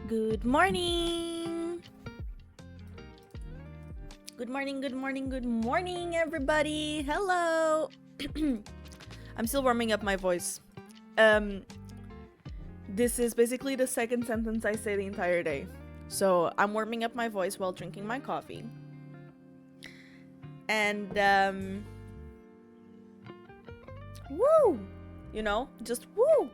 Good morning! Good morning, good morning, good morning, everybody! Hello! I'm still warming up my voice. This is basically the second sentence I say the entire day. So I'm warming up my voice while drinking my coffee. And, woo! You know, just woo!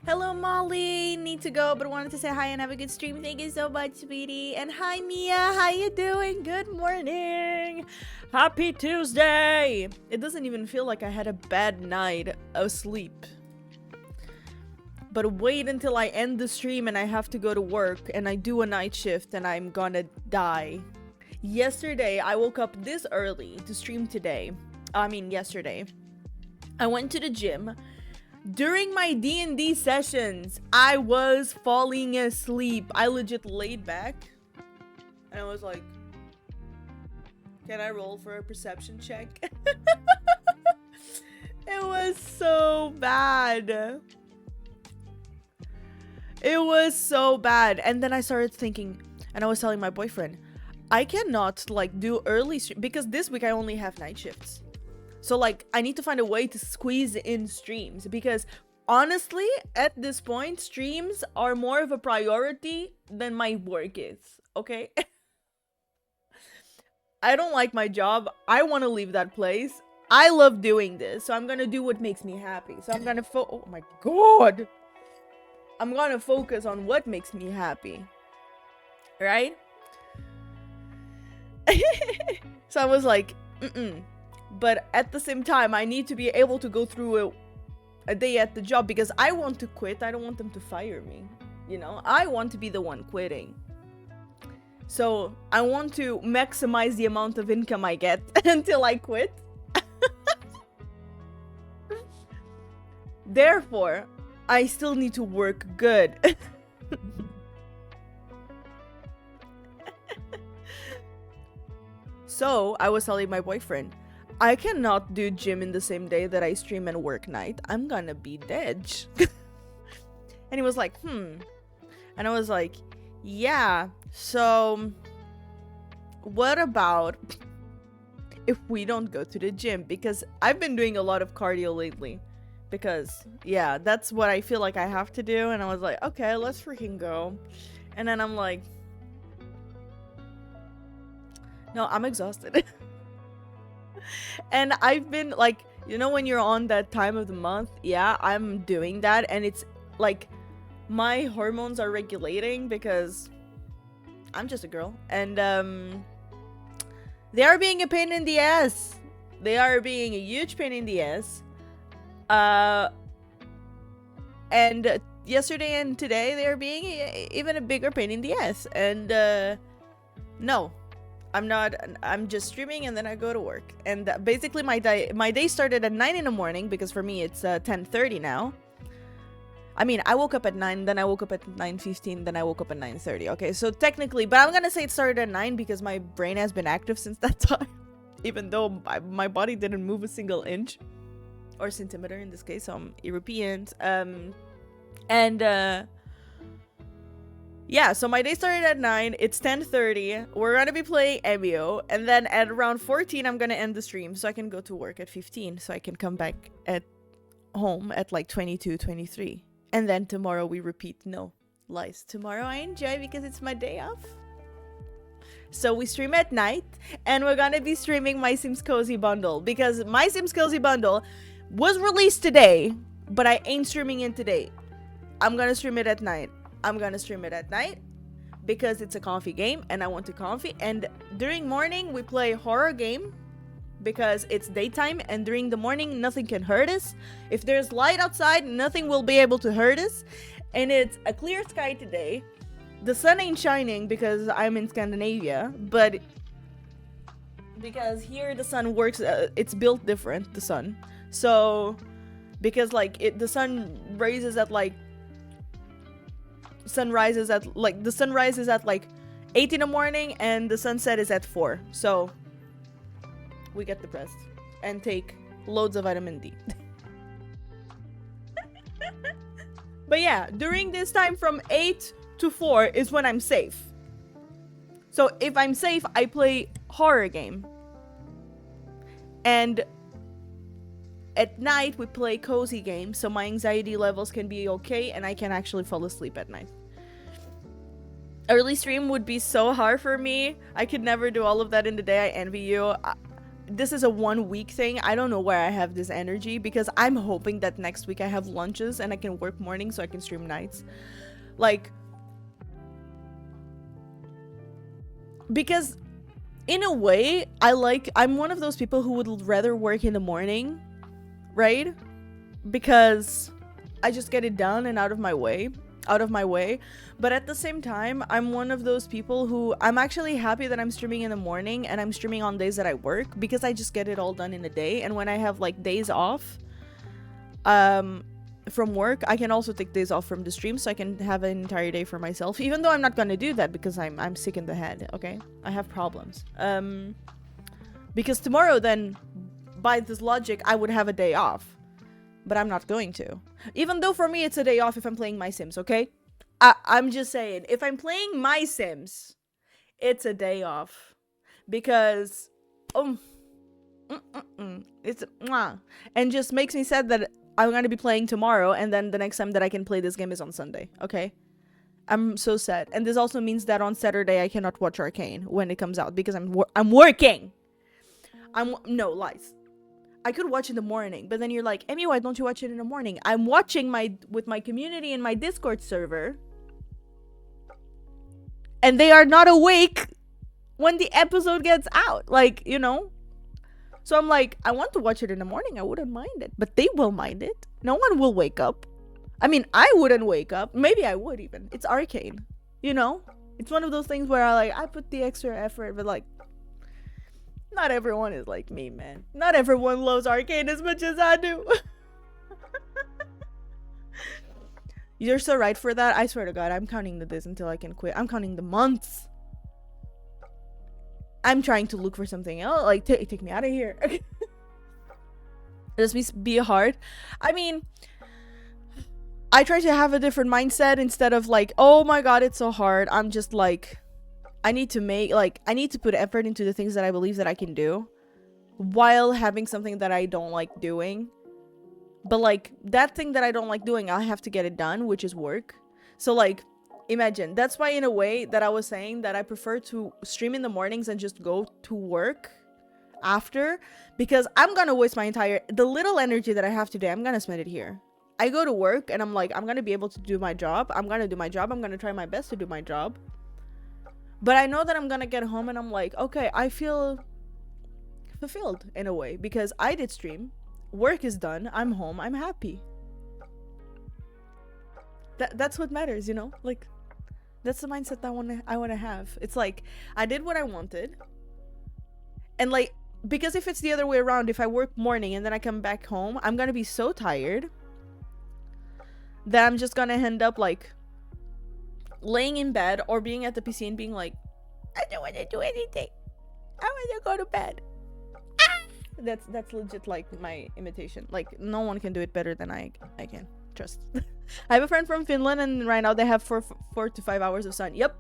Hello, Molly. Need to go, but wanted to say hi and have a good stream. Thank you so much, sweetie. And hi, Mia. How you doing? Good morning. Happy Tuesday. It doesn't even feel like I had a bad night of sleep. But wait until I end the stream and I have to go to work and I do a night shift and I'm gonna die. Yesterday, I woke up this early to stream today. Yesterday. I went to the gym. During my D&D sessions, I was falling asleep. I legit laid back and I was like, can I roll for a perception check? It was so bad. It was so bad. And then I started thinking, and I was telling my boyfriend, I cannot do early stream because this week I only have night shifts. So I need to find a way to squeeze in streams because honestly, at this point, streams are more of a priority than my work is, okay? I don't like my job. I want to leave that place. I love doing this, so I'm gonna do what makes me happy. So I'm gonna oh my god! I'm gonna focus on what makes me happy, right? So I was like, But at the same time, I need to be able to go through a day at the job because I want to quit. I don't want them to fire me. You know, I want to be the one quitting. So I want to maximize the amount of income I get until I quit. Therefore, I still need to work good. So I was telling my boyfriend, I cannot do gym in the same day that I stream and work night. I'm gonna be dead. And he was like, And I was like, yeah, so what about if we don't go to the gym? Because I've been doing a lot of cardio lately. Because, yeah, that's what I feel like I have to do. And I was like, okay, let's freaking go. And then I'm like, no, I'm exhausted. And I've been when you're on that time of the month, yeah, I'm doing that. And it's my hormones are regulating because I'm just a girl. And they are being a pain in the ass. They are being a huge pain in the ass. And yesterday and today, they're being even a bigger pain in the ass. And no. I'm just streaming and then I go to work. And basically my day started at 9 in the morning because for me it's 10:30 now. I mean, I woke up at 9, then I woke up at 9:15, then I woke up at 9:30. Okay, so technically, but I'm gonna say it started at 9 because my brain has been active since that time. Even though my body didn't move a single inch. Or centimeter in this case, so I'm European. Yeah, so my day started at 9, it's 10:30, we're gonna be playing Emio, and then at around 14, I'm gonna end the stream, so I can go to work at 15, so I can come back at home at 22, 23. And then tomorrow we repeat. No, lies. Tomorrow I enjoy because it's my day off. So we stream at night, and we're gonna be streaming my Sims Cozy Bundle, because my Sims Cozy Bundle was released today, but I ain't streaming it today. I'm gonna stream it at night. I'm gonna stream it at night because it's a comfy game and I want to comfy. And during morning we play horror game because it's daytime, and during the morning nothing can hurt us. If there's light outside, nothing will be able to hurt us. And it's a clear sky today. The sun ain't shining because I'm in Scandinavia, but because here the sun works, it's built different, the sun. So because the sun rises at the sun rises at 8 in the morning and the sunset is at 4. So we get depressed and take loads of vitamin D. But yeah, during this time from 8 to 4 is when I'm safe. So if I'm safe, I play horror game. And at night, we play cozy games, so my anxiety levels can be okay and I can actually fall asleep at night. Early stream would be so hard for me. I could never do all of that in the day. I envy you. This is a 1 week thing. I don't know where I have this energy because I'm hoping that next week I have lunches and I can work mornings so I can stream nights. Like, because in a way, I'm one of those people who would rather work in the morning, right? Because I just get it done and out of my way. But at the same time, I'm one of those people who I'm actually happy that I'm streaming in the morning and I'm streaming on days that I work because I just get it all done in a day. And when I have like days off from work, I can also take days off from the stream so I can have an entire day for myself, even though I'm not gonna do that because I'm sick in the head. Okay, I have problems because tomorrow, then by this logic, I would have a day off, but I'm not going to. Even though for me it's a day off if I'm playing my Sims, okay? I'm just saying, if I'm playing my Sims, it's a day off. Because, it's, and just makes me sad that I'm gonna be playing tomorrow, and then the next time that I can play this game is on Sunday, okay? I'm so sad. And this also means that on Saturday I cannot watch Arcane when it comes out, because I'm working! No, lies. I could watch in the morning, but then you're like, Emmy, why don't you watch it in the morning? I'm watching with my community in my Discord server. And they are not awake when the episode gets out. Like, you know? So I'm like, I want to watch it in the morning. I wouldn't mind it. But they will mind it. No one will wake up. I mean, I wouldn't wake up. Maybe I would even. It's Arcane. You know? It's one of those things where I put the extra effort, but like, not everyone is like me, man. Not everyone loves Arcane as much as I do. You're so right for that. I swear to God, I'm counting the days until I can quit. I'm counting the months. I'm trying to look for something else. Like, take me out of here. This be hard. I mean, I try to have a different mindset instead of like, oh my God, it's so hard. I'm just like, I need to put effort into the things that I believe that I can do while having something that I don't like doing. But like, that thing that I don't like doing, I have to get it done, which is work. So like, imagine, that's why in a way that I was saying that I prefer to stream in the mornings and just go to work after, because I'm gonna waste the little energy that I have today, I'm gonna spend it here. I go to work and I'm like, I'm gonna be able to do my job. I'm gonna do my job. I'm gonna try my best to do my job. But I know that I'm gonna get home and I'm like, okay, I feel fulfilled in a way because I did stream. Work is done. I'm home. I'm happy. That's what matters, you know? Like, that's the mindset that I wanna have. It's like, I did what I wanted. And like, because if it's the other way around, if I work morning and then I come back home, I'm gonna be so tired that I'm just gonna end up like laying in bed or being at the PC and being like, I don't want to do anything. I want to go to bed. Ah! That's legit like my imitation. Like, no one can do it better than I can. Trust. I have a friend from Finland and right now they have 4 to 5 hours of sun. Yep.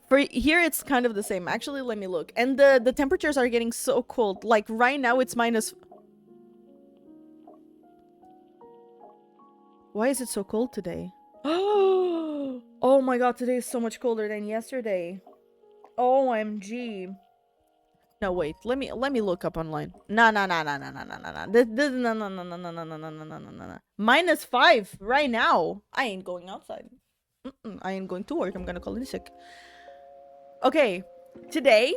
For here it's kind of the same. Actually, let me look. And the temperatures are getting so cold. Like right now it's minus. Why is it so cold today? Oh my God, today is so much colder than yesterday. OMG. No, wait. Let me look up online. No. -5 right now. I ain't going outside. I ain't going to work. I'm gonna call in sick. Okay, today.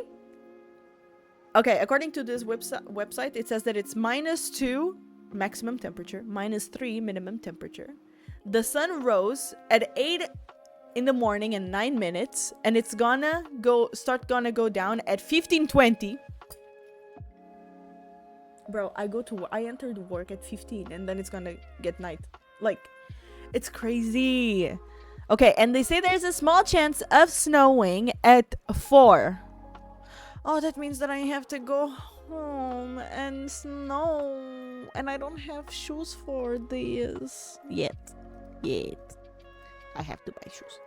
Okay, according to this website, it says that it's -2 maximum temperature, -3 minimum temperature. The sun rose at 8 in the morning and 9 minutes, and it's gonna go down at 15:20. Bro, I entered work at 15 and then it's gonna get night. Like, it's crazy. Okay, and they say there's a small chance of snowing at 4. Oh, that means that I have to go home and snow. And I don't have shoes for this yet. Yet. I have to buy shoes.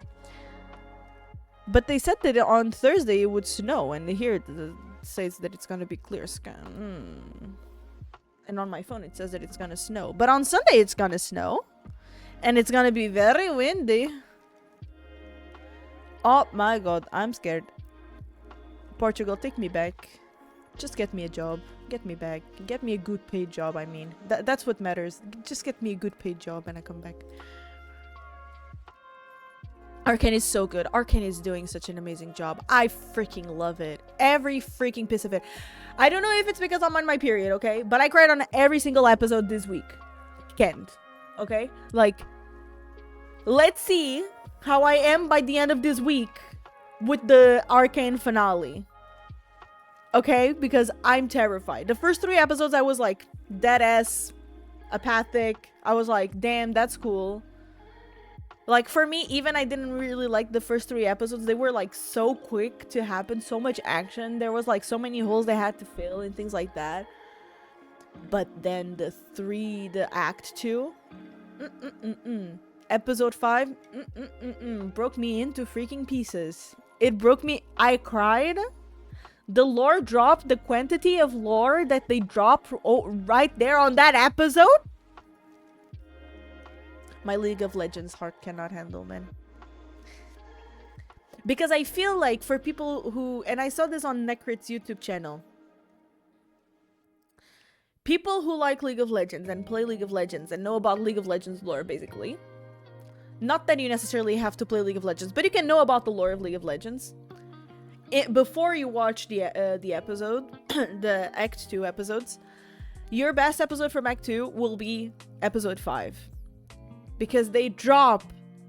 But they said that on Thursday it would snow, and here it says that it's gonna be clear sky. And on my phone it says that it's gonna snow. But on Sunday it's gonna snow. And it's gonna be very windy. Oh my god, I'm scared. Portugal, take me back. Just get me a job. Get me back. Get me a good paid job, I mean. That's what matters. Just get me a good paid job and I come back. Arcane is so good. Arcane is doing such an amazing job. I freaking love it. Every freaking piece of it. I don't know if it's because I'm on my period, okay? But I cried on every single episode this week. Can't. Okay? Like, let's see how I am by the end of this week with the Arcane finale. Okay? Because I'm terrified. The first 3 episodes I was like, dead ass, apathic. I was like, damn, that's cool. Like, for me, even I didn't really like the first 3 episodes. They were, like, so quick to happen. So much action. There was, like, so many holes they had to fill and things like that. But then the act 2. Episode 5. Broke me into freaking pieces. It broke me. I cried. The lore dropped. The quantity of lore that they dropped right there on that episode. My League of Legends heart cannot handle, man. Because I feel like for people who... And I saw this on Necrit's YouTube channel. People who like League of Legends and play League of Legends and know about League of Legends lore, basically. Not that you necessarily have to play League of Legends, but you can know about the lore of League of Legends. Before you watch the episode, the Act 2 episodes, your best episode from Act 2 will be episode 5. Because they drop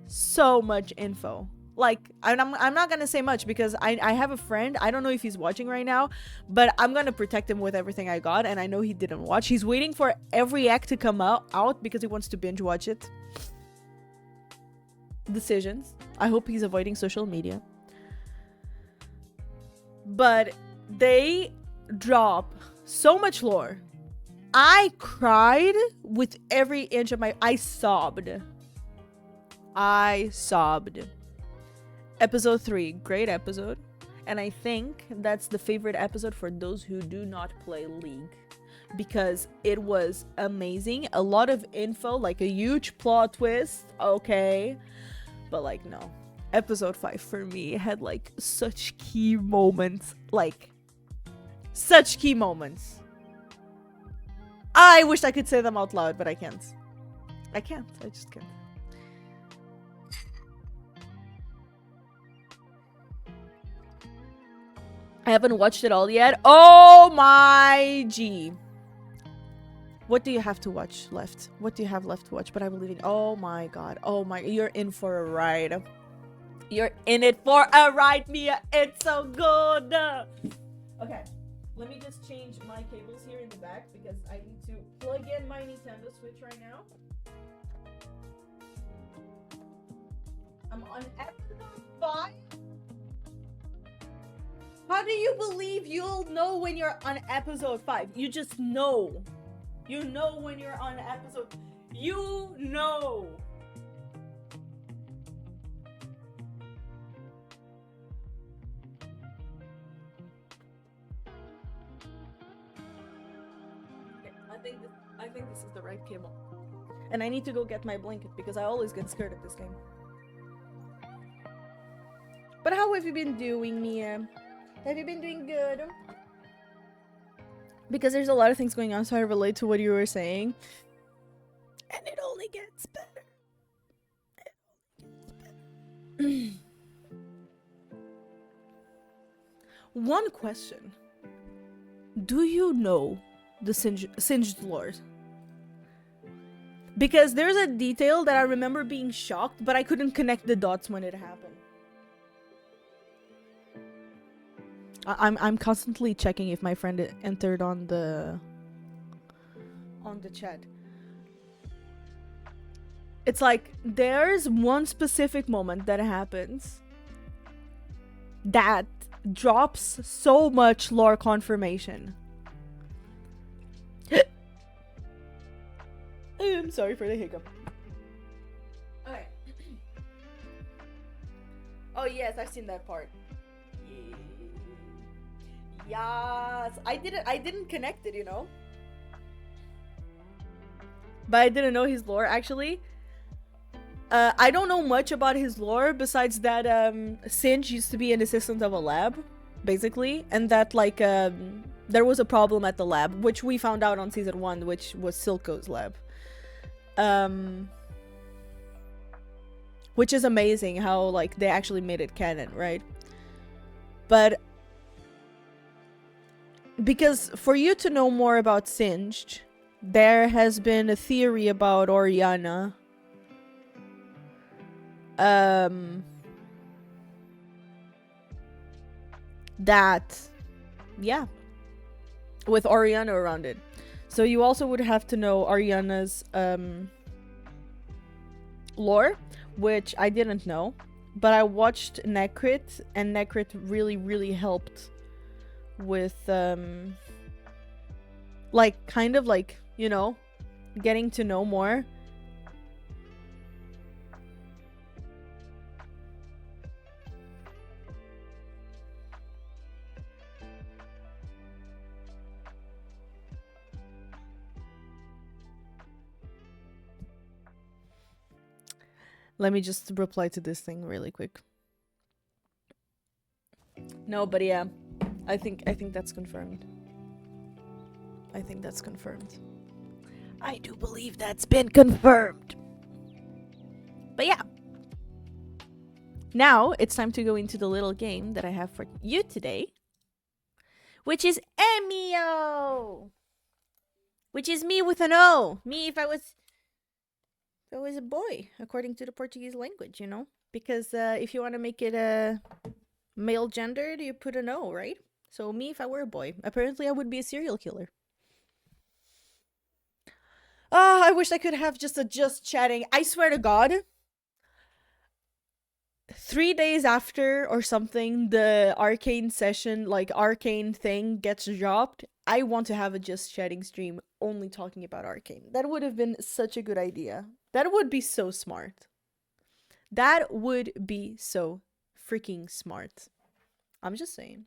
so much info. Like, I'm not gonna say much because I have a friend. I don't know if he's watching right now, but I'm gonna protect him with everything I got. And I know he didn't watch. He's waiting for every act to come out because he wants to binge watch it. Decisions. I hope he's avoiding social media. But they drop so much lore. I cried with every inch of my... I sobbed. Episode 3, great episode. And I think that's the favorite episode for those who do not play League. Because it was amazing. A lot of info, like a huge plot twist. Okay. But like, no. Episode 5 for me had like such key moments. Like, such key moments. I wish I could say them out loud, but I can't. I just can't. I haven't watched it all yet. Oh my G. What do you have to watch left? What do you have left to watch? But I believe in... Oh my god. Oh my... You're in for a ride. You're in it for a ride, Mia. It's so good. Okay. Let me just change my cables here in the back because I need to plug in my Nintendo Switch right now. I'm on episode 5. How do you believe you'll know when you're on episode 5? You just know. You know when you're on episode... You know. I think this is the right cable. And I need to go get my blanket because I always get scared at this game. But how have you been doing, Mia? Have you been doing good? Because there's a lot of things going on, so I relate to what you were saying. And it only gets better. One question. Do you know the Singed Lord? Because there's a detail that I remember being shocked, but I couldn't connect the dots when it happened. I'm constantly checking if my friend entered on the chat. It's like there's one specific moment that happens that drops so much lore confirmation. I'm sorry for the hiccup. Oh yes, I've seen that part. Yes, I didn't connect it, you know. But I didn't know his lore actually. I don't know much about his lore besides that Singe used to be an assistant of a lab, basically, and that like there was a problem at the lab, which we found out on season 1, which was Silco's lab. Which is amazing how like they actually made it canon, right? But because for you to know more about Singed, there has been a theory about Oriana. That, yeah, with Oriana around it. So you also would have to know Oriana's lore, which I didn't know. But I watched Necrit, and Necrit really, really helped with, like, kind of like, you know, getting to know more. Let me just reply to this thing really quick. No, but yeah, I think that's confirmed. I think that's confirmed. I do believe that's been confirmed. But yeah. Now it's time to go into the little game that I have for you today, which is Emio, which is me with an O. Me if I was a boy, according to the Portuguese language, you know? Because if you want to make it male gendered, you put an O, right? So me if I were a boy. Apparently I would be a serial killer. Ah, I wish I could have just chatting. I swear to God, 3 days after or something, the arcane session, like arcane thing gets dropped, I want to have a just chatting stream only talking about arcane. That would have been such a good idea. That would be so smart. That would be so freaking smart. I'm just saying.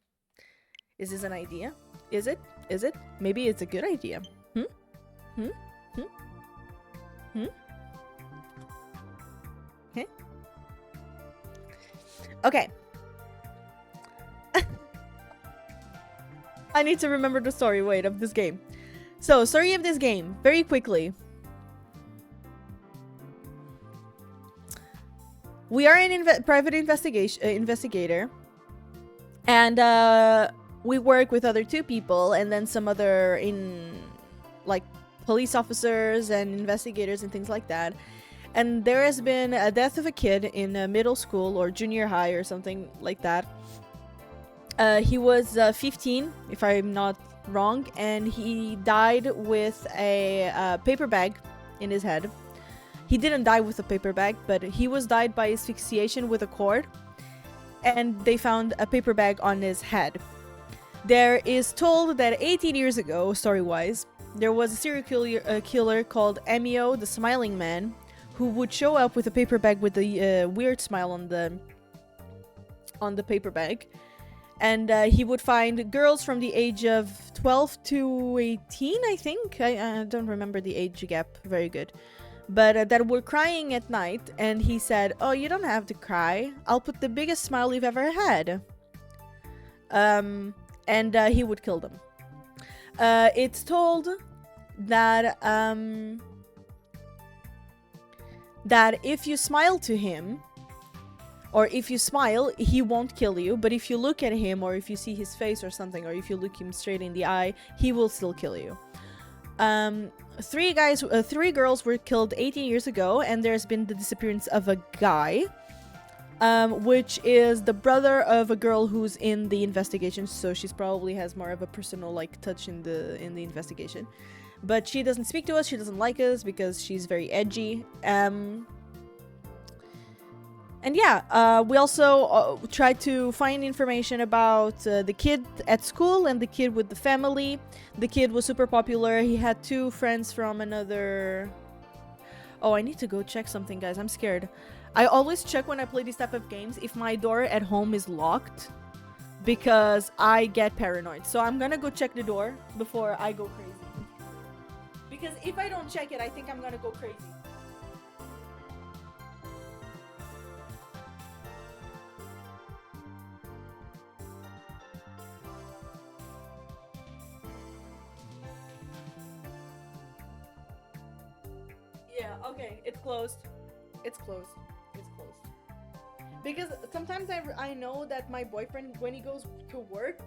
Is this an idea? Is it? Is it? Maybe it's a good idea. Okay. I need to remember the story, wait, of this game. So, story of this game, very quickly. We are an private investigator. And we work with other 2 people and then some other like police officers and investigators and things like that. And there has been a death of a kid in middle school or junior high or something like that. He was 15, if I'm not wrong, and he died with a paper bag in his head. He didn't die with a paper bag, but he was died by asphyxiation with a cord. And they found a paper bag on his head. There is told that 18 years ago, story-wise, there was a serial killer called Emio, the Smiling Man, who would show up with a paper bag with a weird smile on the paper bag. And he would find girls from the age of 12 to 18, I think. I don't remember the age gap very good. But that were crying at night. And he said, oh, you don't have to cry. I'll put the biggest smile you've ever had. And he would kill them. It's told that that if you smile to him, or if you smile, he won't kill you, but if you look at him, or if you see his face or something, or if you look him straight in the eye, he will still kill you. 3 girls were killed 18 years ago, and there's been the disappearance of a guy, which is the brother of a girl who's in the investigation, so she's probably has more of a personal like touch in the investigation. But she doesn't speak to us, she doesn't like us because she's very edgy. And yeah, we also tried to find information about the kid at school and the kid with the family. The kid was super popular. He had 2 friends from another... Oh, I need to go check something, guys. I'm scared. I always check when I play these type of games if my door at home is locked, because I get paranoid. So I'm gonna go check the door before I go crazy. Because if I don't check it, I think I'm gonna go crazy. Yeah, okay, it's closed. It's closed. It's closed. Because sometimes I know that my boyfriend, when he goes to work,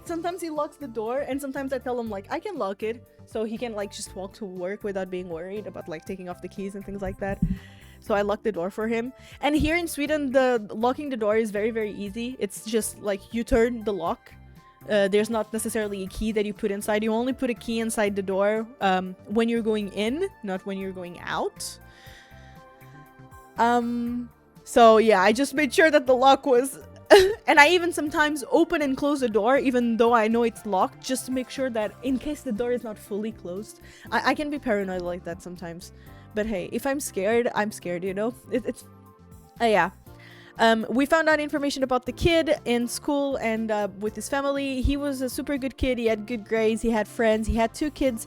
sometimes he locks the door, and sometimes I tell him like I can lock it so he can like just walk to work without being worried about like taking off the keys and things like that. So I lock the door for him. And here in Sweden, the locking the door is very, very easy. It's just like you turn the lock. There's not necessarily a key that you put inside. You only put a key inside the door when you're going in, not when you're going out. So yeah, I just made sure that the lock was... and I even sometimes open and close the door even though I know it's locked, just to make sure that in case the door is not fully closed. I can be paranoid like that sometimes. But hey, if I'm scared, I'm scared, you know? Yeah. We found out information about the kid in school and with his family. He was a super good kid. He had good grades. He had friends. He had 2 kids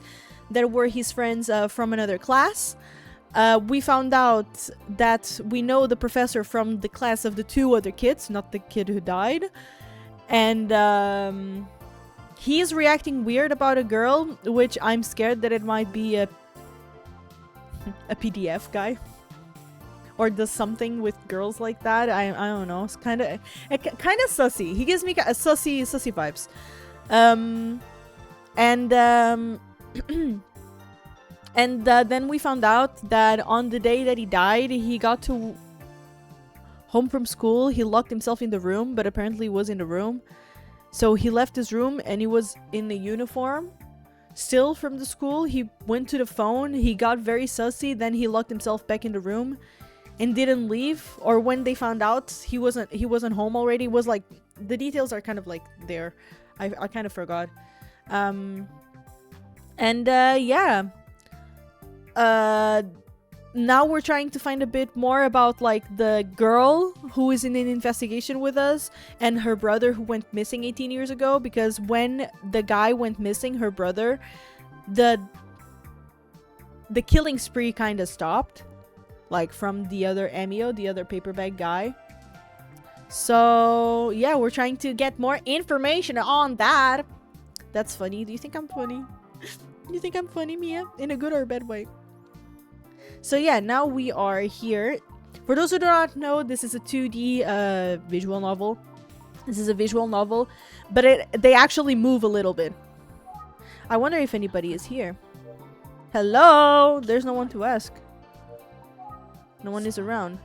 that were his friends from another class. We found out that we know the professor from the class of the 2 other kids, not the kid who died. And he's reacting weird about a girl, which I'm scared that it might be a PDF guy. Or does something with girls like that. I don't know. It's kind of sussy. He gives me sussy vibes. And then we found out that on the day that he died, he got to home from school. He locked himself in the room, but apparently was in the room. So he left his room and he was in the uniform. Still from the school, he went to the phone. He got very sussy. Then he locked himself back in the room and didn't leave. Or when they found out he wasn't home already, it was like the details are kind of like there. I kind of forgot. Yeah. Now we're trying to find a bit more about like the girl who is in an investigation with us and her brother who went missing 18 years ago, because when the guy went missing, her brother, the killing spree kind of stopped, like from the other Emio, the other paper bag guy. So yeah, we're trying to get more information on that. That's funny. Do you think I'm funny? Do you think I'm funny, Mia? In a good or bad way? So yeah, now we are here. For those who do not know, this is a 2D visual novel. This is a visual novel, but they actually move a little bit. I wonder if anybody is here. Hello? There's no one to ask. No one is around.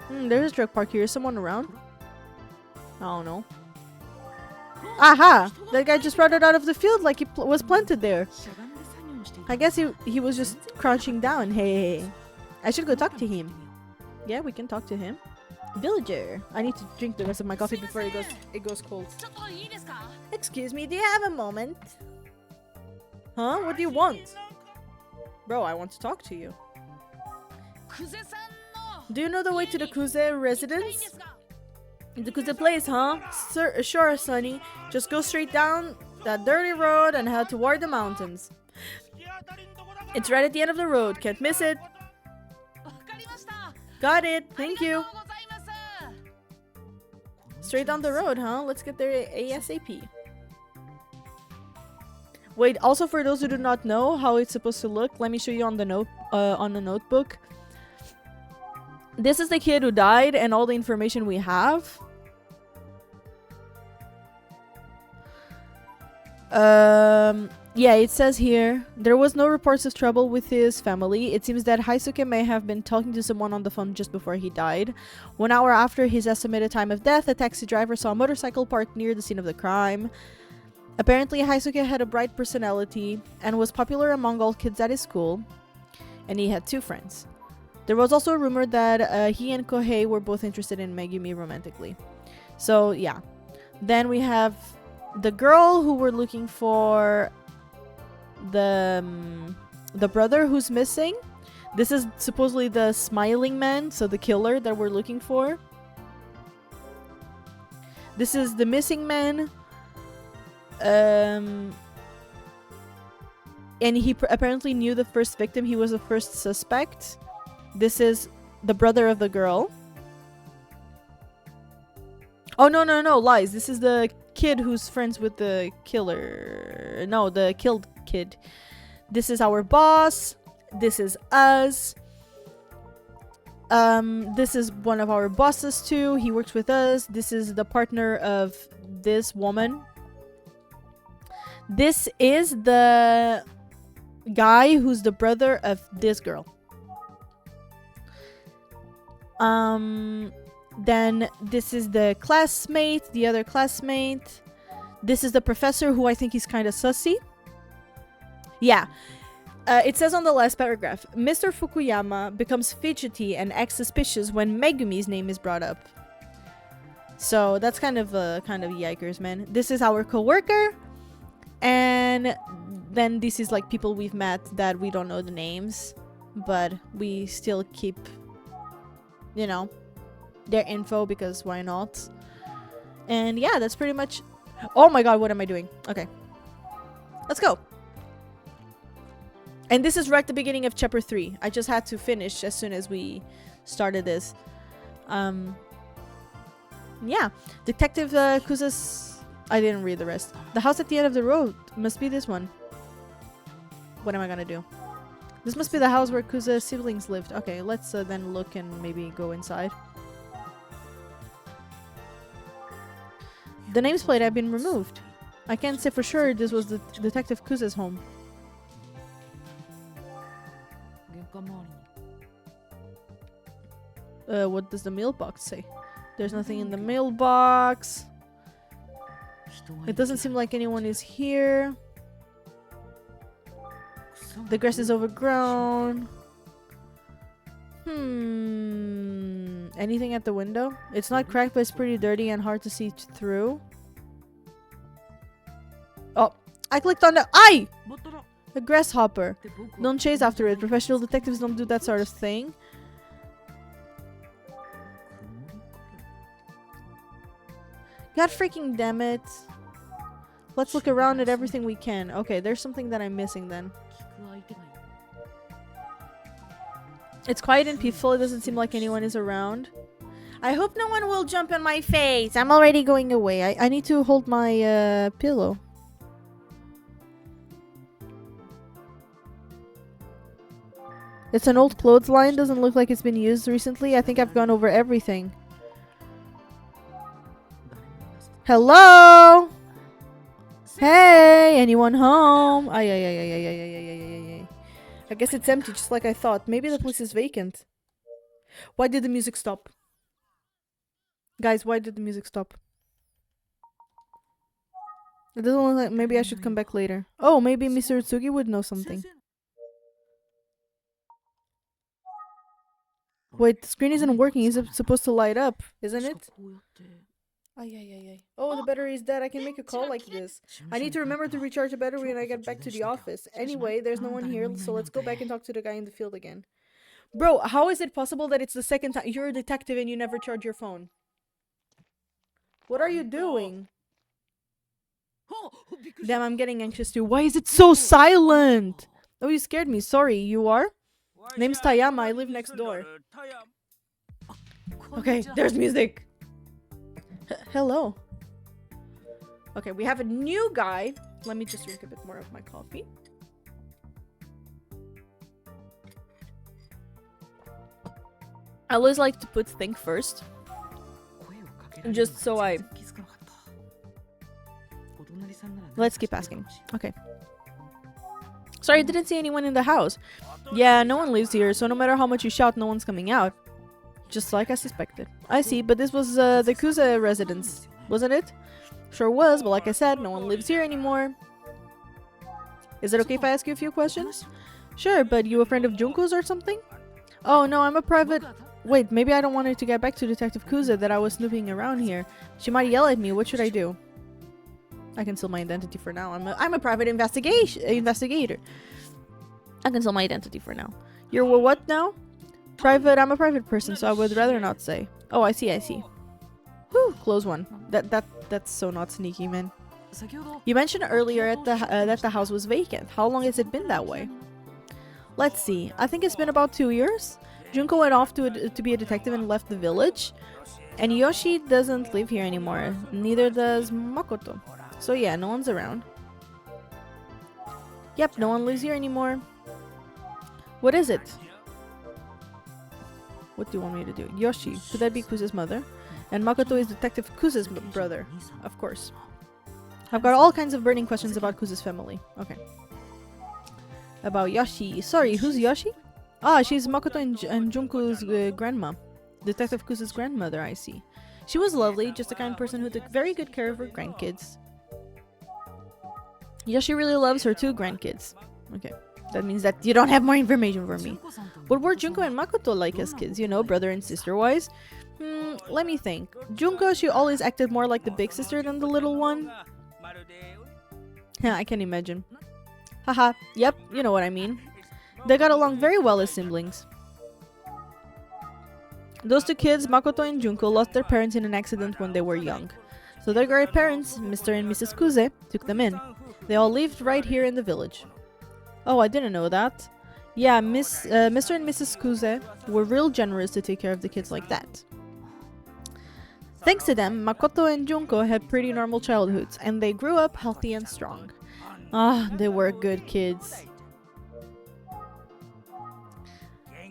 There's a truck park here. Is someone around? I don't know. Aha! That guy just brought it out of the field like he was planted there. I guess he was just crouching down. Hey, I should go talk to him. Yeah, we can talk to him. Villager. I need to drink the rest of my coffee before it goes cold. Excuse me, do you have a moment? Huh? What do you want? Bro, I want to talk to you. Do you know the way to the Kuze residence? The Kuze place, huh? Sure, Sonny. Just go straight down that dirty road and head toward the mountains. It's right at the end of the road. Can't miss it. Got it. Thank you. Straight down the road, huh? Let's get there ASAP. Wait, also for those who do not know how it's supposed to look, let me show you on the notebook. This is the kid who died and all the information we have. Yeah, it says here, there was no reports of trouble with his family. It seems that Haisuke may have been talking to someone on the phone just before he died. 1 hour after his estimated time of death, a taxi driver saw a motorcycle parked near the scene of the crime. Apparently, Haisuke had a bright personality and was popular among all kids at his school, and he had 2 friends. There was also a rumor that he and Kohei were both interested in Megumi romantically. So, yeah. Then we have the girl who we're looking for, the brother who's missing. This is supposedly the smiling man, so the killer that we're looking for. This is the missing man. And he apparently knew the first victim. He was the first suspect. This is the brother of the girl. Oh, no, lies. This is the kid who's friends with the killer. No, the killed kid. This is our boss. This is us. This is one of our bosses too. He works with us. This is the partner of this woman. This is the guy who's the brother of this girl. Then this is the classmate, the other classmate. This is the professor who I think is kind of sussy. Yeah. It says on the last paragraph, Mr. Fukuyama becomes fidgety and acts suspicious when Megumi's name is brought up. So that's kind of yikers, man. This is our coworker. And then this is like people we've met that we don't know the names, but we still keep, you know, their info because why not? And yeah, that's pretty much... Oh my god, what am I doing? Okay. Let's go. And this is right at the beginning of chapter 3. I just had to finish as soon as we started this. Yeah. Detective Kuza's... I didn't read the rest. The house at the end of the road. Must be this one. What am I gonna do? This must be the house where Kuza's siblings lived. Okay, let's then look and maybe go inside. The name's plate had been removed. I can't say for sure this was the Detective Kuza's home. What does the mailbox say? There's nothing in the mailbox. It doesn't seem like anyone is here. The grass is overgrown. Anything at the window? It's not cracked, but it's pretty dirty and hard to see through. Oh, I clicked on the... Ay! A grasshopper. Don't chase after it. Professional detectives don't do that sort of thing. God freaking damn it. Let's look around at everything we can. Okay, there's something that I'm missing then. It's quiet and peaceful. It doesn't seem like anyone is around. I hope no one will jump in my face. I'm already going away. I need to hold my pillow. It's an old clothesline. Doesn't look like it's been used recently. I think I've gone over everything. Hello? Hey, anyone home? Ay. I guess it's empty, just like I thought. Maybe the place is vacant. Why did the music stop? Guys, why did the music stop? It doesn't look like... Maybe I should come back later. Oh, maybe Mr. Utsugi would know something. Wait, the screen isn't working. Is it supposed to light up? Isn't it? Ay. Oh, the battery is dead. I can make a call like this. I need to remember to recharge the battery when I get back to the office. Anyway, there's no one here, so let's go back and talk to the guy in the field again. Bro, how is it possible that it's the second time you're a detective and you never charge your phone? What are you doing? Damn, I'm getting anxious too. Why is it so silent? Oh, you scared me. Sorry, you are? Name's Tayama. I live next door. Okay, there's music. Hello. Okay, we have a new guy. Let me just drink a bit more of my coffee. I always like to put think first. Just so I... Let's keep asking. Okay. Sorry, I didn't see anyone in the house. Yeah, no one lives here, so no matter how much you shout, no one's coming out. Just like I suspected. I see, but this was the Kuza residence, wasn't it? Sure was, but like I said, no one lives here anymore. Is it okay if I ask you a few questions? Sure, but you a friend of Junko's or something? Oh no, I'm a private... Wait, maybe I don't want her to get back to Detective Kuza that I was snooping around here. She might yell at me. What should I do? I conceal my identity for now. I'm a private investigator. I conceal my identity for now. You're what now? Private. I'm a private person, so I would rather not say. Oh, I see. Whew, close one. That's so not sneaky, man. You mentioned earlier that the house was vacant. How long has it been that way? Let's see. I think it's been about 2 years. Junko went off to be a detective and left the village. And Yoshi doesn't live here anymore. Neither does Makoto. So yeah, no one's around. Yep, no one lives here anymore. What is it? What do you want me to do? Yoshi. Could that be Kuze's mother? And Makoto is Detective Kuze's brother. Of course. I've got all kinds of burning questions about Kuze's family. Okay. About Yoshi. Sorry, who's Yoshi? Ah, she's Makoto and Junko's grandma. Detective Kuze's grandmother, I see. She was lovely, just the kind of person who took very good care of her grandkids. Yoshi really loves her 2 grandkids. Okay. That means that you don't have more information for me. What were Junko and Makoto like as kids? You know, brother and sister-wise? Let me think. Junko, she always acted more like the big sister than the little one. Yeah, I can imagine. Haha, yep, you know what I mean. They got along very well as siblings. Those 2 kids, Makoto and Junko, lost their parents in an accident when they were young. So their grandparents, Mr. and Mrs. Kuze, took them in. They all lived right here in the village. Oh, I didn't know that. Yeah, Mr. and Mrs. Kuze were real generous to take care of the kids like that. Thanks to them, Makoto and Junko had pretty normal childhoods, and they grew up healthy and strong. Ah, they were good kids.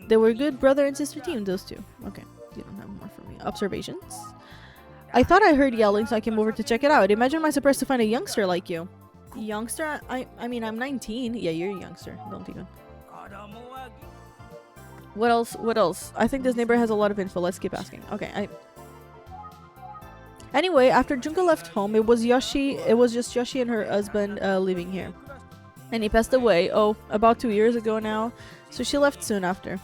They were a good brother and sister team, those 2. Okay, you don't have more for me. Observations? I thought I heard yelling, so I came over to check it out. Imagine my surprise to find a youngster like you. Youngster? I mean, I'm 19. Yeah, you're a youngster. Don't even. What else? I think this neighbor has a lot of info. Let's keep asking. Okay, Anyway, after Junko left home, it was just Yoshi and her husband living here. And he passed away, about 2 years ago now. So she left soon after.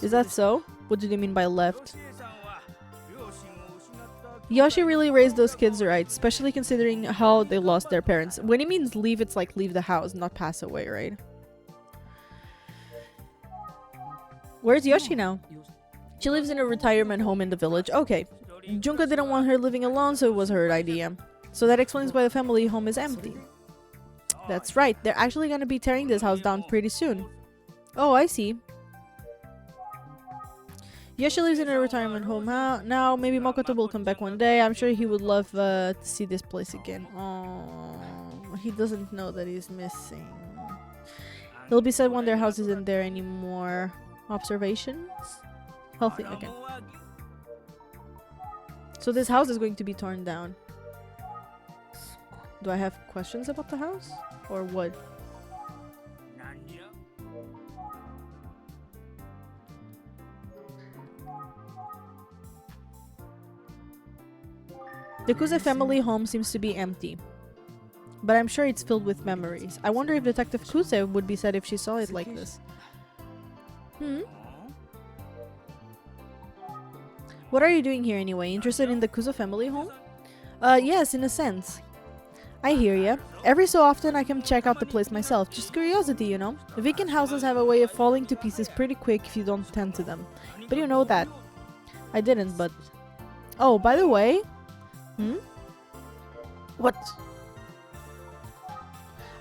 Is that so? What do you mean by left? Yoshi really raised those kids right, especially considering how they lost their parents. When he means leave, it's like leave the house, not pass away, right? Where's Yoshi now? She lives in a retirement home in the village. Okay. Junko didn't want her living alone, so it was her idea. So that explains why the family home is empty. That's right. They're actually going to be tearing this house down pretty soon. Oh, I see. Yoshi lives in a retirement home now. Maybe Makoto will come back one day. I'm sure he would love to see this place again. Oh, he doesn't know that he's missing. He'll be sad when their house isn't there anymore. Observations? Healthy. Okay. So this house is going to be torn down. Do I have questions about the house? Or what? The Kuze family home seems to be empty, but I'm sure it's filled with memories. I wonder if Detective Kuze would be sad if she saw it like this. What are you doing here anyway? Interested in the Kuze family home? Yes, in a sense. I hear ya. Every so often I come check out the place myself. Just curiosity, you know? Vacant houses have a way of falling to pieces pretty quick if you don't tend to them. But you know that. I didn't, but... Oh, by the way... What?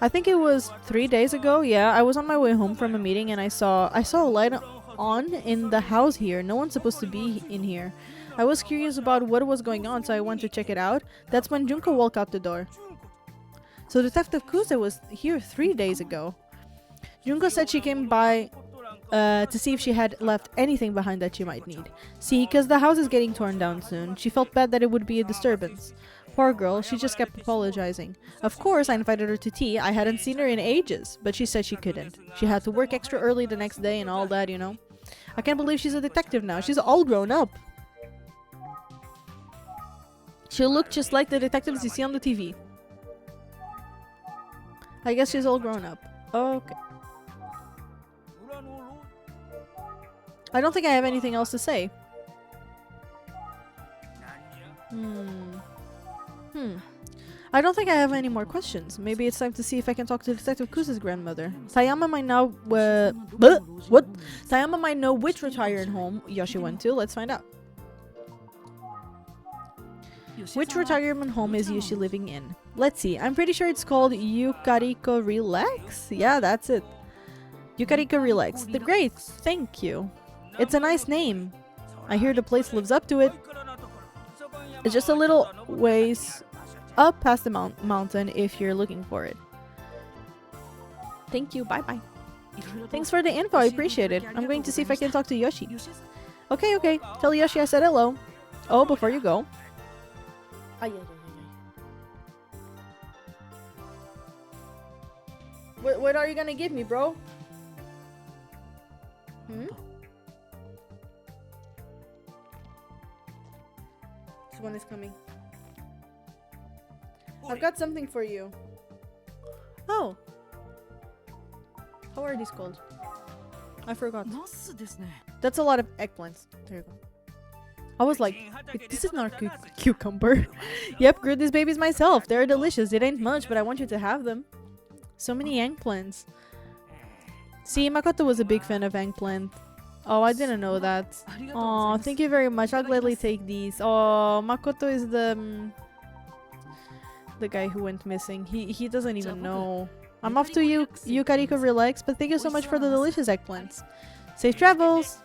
I think it was 3 days ago. Yeah, I was on my way home from a meeting and I saw a light on in the house here. No one's supposed to be in here. I was curious about what was going on, so I went to check it out. That's when Junko walked out the door. So Detective Kuze was here 3 days ago. Junko said she came by to see if she had left anything behind that she might need. See, because the house is getting torn down soon. She felt bad that it would be a disturbance. Poor girl, she just kept apologizing. Of course, I invited her to tea. I hadn't seen her in ages, but she said she couldn't. She had to work extra early the next day and all that, you know. I can't believe she's a detective now. She's all grown up. She'll look just like the detectives you see on the TV. I guess she's all grown up. Okay. I don't think I have anything else to say. I don't think I have any more questions. Maybe it's time to see if I can talk to Detective Kusa's grandmother. Tayama might now what? Tayama might know which retired home Yoshi went to. Let's find out. Which retirement home is Yoshi living in? Let's see. I'm pretty sure it's called Yukariko Relax. Yeah, that's it. Yukariko Relax. The great. Thank you. It's a nice name. I hear the place lives up to it. It's just a little ways up past the mountain if you're looking for it. Thank you. Bye-bye. Thanks for the info. I appreciate it. I'm going to see if I can talk to Yoshi. Okay, okay. Tell Yoshi I said hello. Oh, before you go. What are you gonna give me, bro? Hmm? This one is coming. I've got something for you. Oh. How are these called? I forgot. That's a lot of eggplants. There you go. I was like, this is not cucumber. Yep, grew these babies myself. They're delicious. It ain't much, but I want you to have them. So many eggplants. See, Makoto was a big fan of eggplant. Oh, I didn't know that. Oh, thank you very much. I'll gladly take these. Oh, Makoto is the guy who went missing. He doesn't even know. I'm off to you, Yukariko Relax, but thank you so much for the delicious eggplants. Safe travels!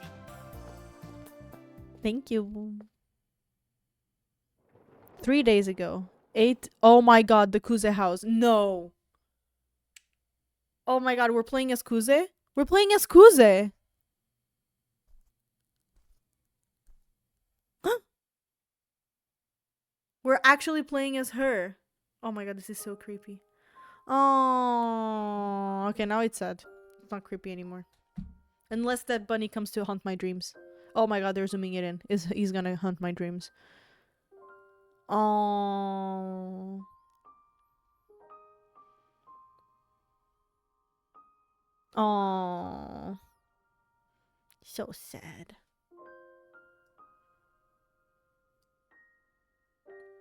Thank you. 3 days ago. 8. Oh my god, the Kuze house. No. Oh my god, we're playing as Kuze? We're playing as Kuze! We're actually playing as her. Oh my god, this is so creepy. Oh, okay, now it's sad. It's not creepy anymore. Unless that bunny comes to haunt my dreams. Oh my god, they're zooming it in. He's gonna hunt my dreams. Oh. Oh. So sad.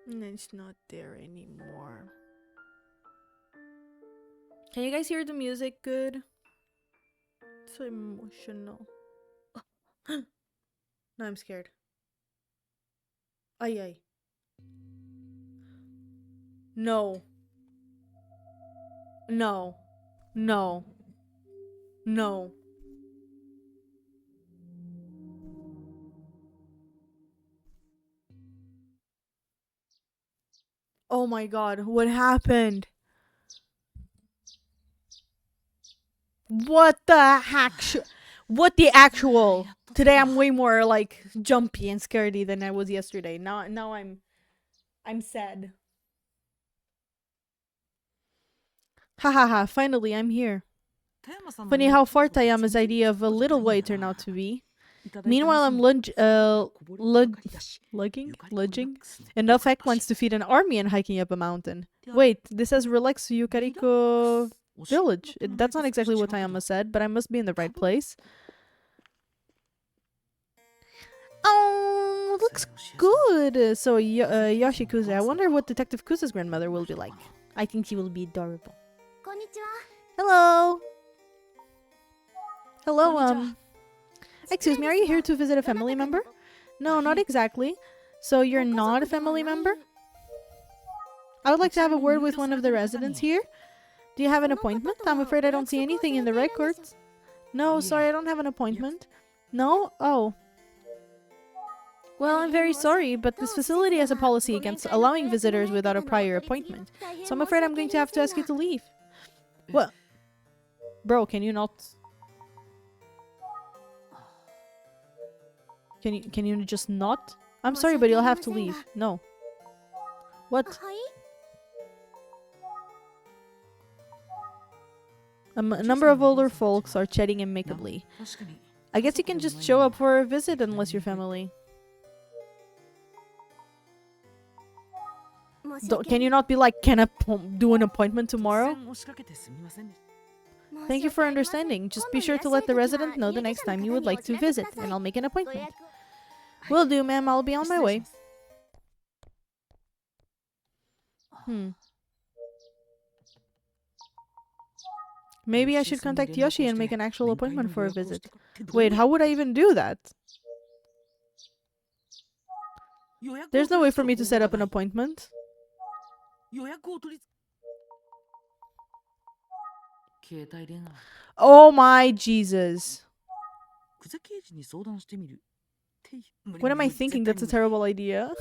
And it's not there anymore. Can you guys hear the music good? It's so emotional. Now I'm scared. Ay ay. No. No. No. No. Oh my god, what happened? What the what the actual? Today I'm way more like jumpy and scaredy than I was yesterday. Now I'm sad. Hahaha, finally I'm here. Funny how far Tayama's idea of a little way turned out to be. Meanwhile, I'm lunging enough eggplants to feed an army and hiking up a mountain. Wait, this says relax Yukariko village. That's not exactly what Tayama said, but I must be in the right place. Oh, looks good. So, Yoshikuze, I wonder what Detective Kusa's grandmother will be like. I think she will be adorable. Hello. Hello, excuse me, are you here to visit a family member? No, not exactly. So you're not a family member? I would like to have a word with one of the residents here. Do you have an appointment? I'm afraid I don't see anything in the records. No, sorry, I don't have an appointment. No? Oh. Well, I'm very sorry, but this facility has a policy against allowing visitors without a prior appointment. So I'm afraid I'm going to have to ask you to leave. What? Bro, can you not... Can you just not? I'm sorry, but you'll have to leave. No. What? A number of older folks are chatting amicably. I guess you can just show up for a visit unless you're family. Can you not be like, can I do an appointment tomorrow? Thank you for understanding. Just be sure to let the resident know the next time you would like to visit, and I'll make an appointment. Will do, ma'am. I'll be on my way. Maybe I should contact Yoshi and make an actual appointment for a visit. Wait, how would I even do that? There's no way for me to set up an appointment. Oh my Jesus. What am I thinking? That's a terrible idea.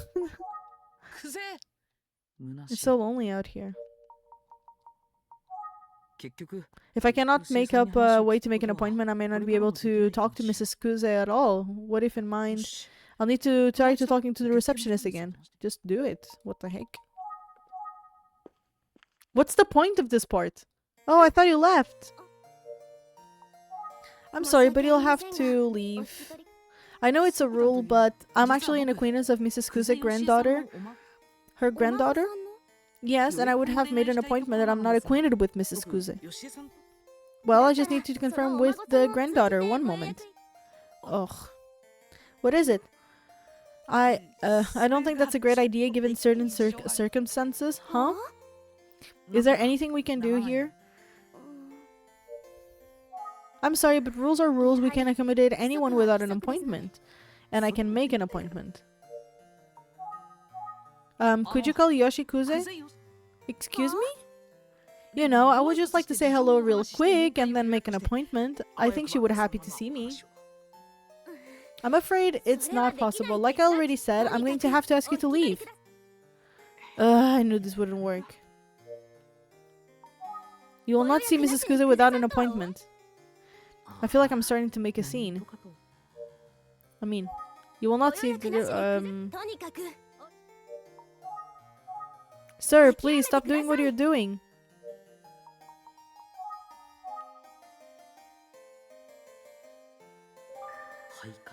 It's so lonely out here. If I cannot make up a way to make an appointment, I may not be able to talk to Mrs. Kuze at all. What if in mind? I'll need to try to talking to the receptionist again. Just do it. What the heck? What's the point of this part? Oh, I thought you left. I'm sorry, but you'll have to leave. I know it's a rule, but I'm actually an acquaintance of Mrs. Kuze's granddaughter. Her granddaughter? Yes, and I would have made an appointment that I'm not acquainted with Mrs. Kuze. Well, I just need to confirm with the granddaughter. One moment. Ugh. What is it? I don't think that's a great idea given certain circumstances. Huh? Is there anything we can do here? I'm sorry, but rules are rules. We can't accommodate anyone without an appointment. And I can make an appointment. Could you call Yoshi Kuze? Excuse me? You know, I would just like to say hello real quick and then make an appointment. I think she would be happy to see me. I'm afraid it's not possible. Like I already said, I'm going to have to ask you to leave. I knew this wouldn't work. You will not see Mrs. Kuze without an appointment. I feel like I'm starting to make a scene. I mean, you will not see Sir, please stop doing what you're doing.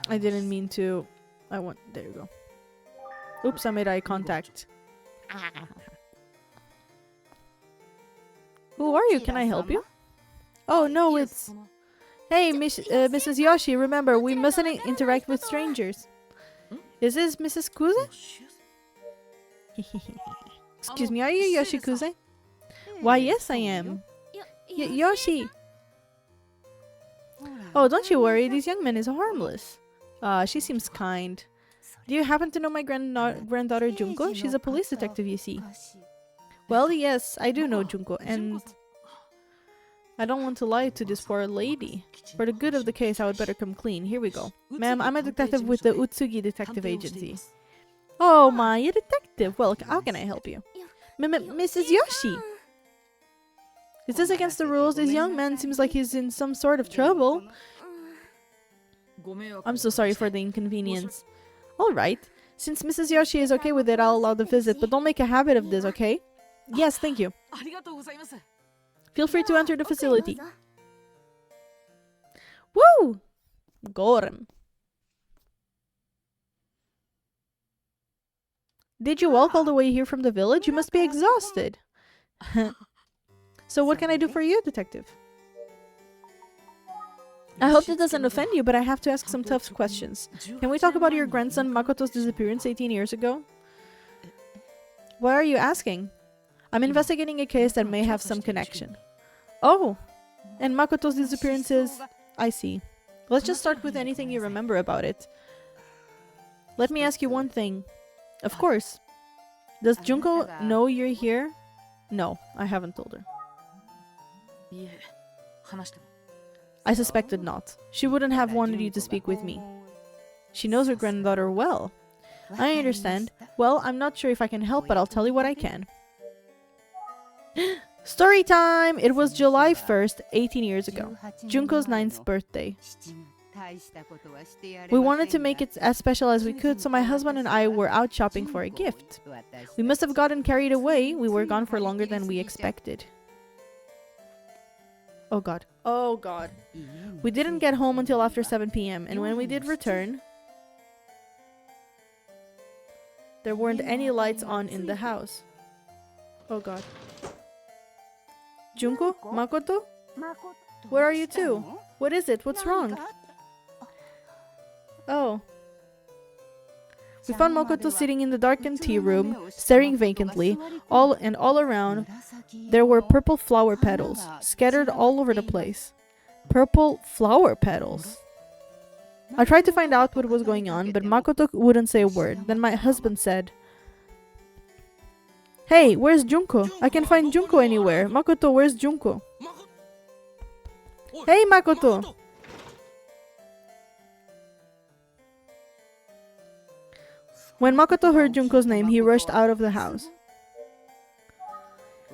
I didn't mean to. There you go. Oops, I made eye contact. Who are you? Can I help you? Oh no, it's... Hey, Mrs. Yoshi, remember, we mustn't interact with strangers. Is this Mrs. Kuze? Excuse me, are you Yoshi Kuze? Why, yes, I am. Yoshi! Oh, don't you worry, this young man is harmless. She seems kind. Do you happen to know my granddaughter Junko? She's a police detective, you see. Well, yes, I do know Junko, and I don't want to lie to this poor lady. For the good of the case, I would better come clean. Here we go. Ma'am, I'm a detective with the Utsugi Detective Agency. Oh my, a detective. Well, how can I help you? Mrs. Yoshi! Is this against the rules? This young man seems like he's in some sort of trouble. I'm so sorry for the inconvenience. Alright. Since Mrs. Yoshi is okay with it, I'll allow the visit, but don't make a habit of this, okay? Yes, thank you. Feel free to enter the facility. Woo! Gorem. Did you walk all the way here from the village? You must be exhausted. So what can I do for you, detective? I hope that doesn't offend you, but I have to ask some tough questions. Can we talk about your grandson Makoto's disappearance 18 years ago? What are you asking? I'm investigating a case that may have some connection. Oh! And Makoto's disappearance is... I see. Let's just start with anything you remember about it. Let me ask you one thing. Of course. Does Junko know you're here? No, I haven't told her. I suspected not. She wouldn't have wanted you to speak with me. She knows her granddaughter well. I understand. Well, I'm not sure if I can help, but I'll tell you what I can. Story time! It was July 1st, 18 years ago. Junko's 9th birthday. We wanted to make it as special as we could, so my husband and I were out shopping for a gift. We must have gotten carried away. We were gone for longer than we expected. Oh god. Oh god. We didn't get home until after 7 p.m. and when we did return, there weren't any lights on in the house. Oh god. Junko? Makoto? Where are you two? What is it? What's wrong? Oh. We found Makoto sitting in the darkened tea room, staring vacantly. All around, there were purple flower petals, scattered all over the place. Purple flower petals. I tried to find out what was going on, but Makoto wouldn't say a word. Then my husband said, "Hey, where's Junko? I can't find Junko anywhere. Makoto, where's Junko?" "Hey, Makoto!" When Makoto heard Junko's name, he rushed out of the house.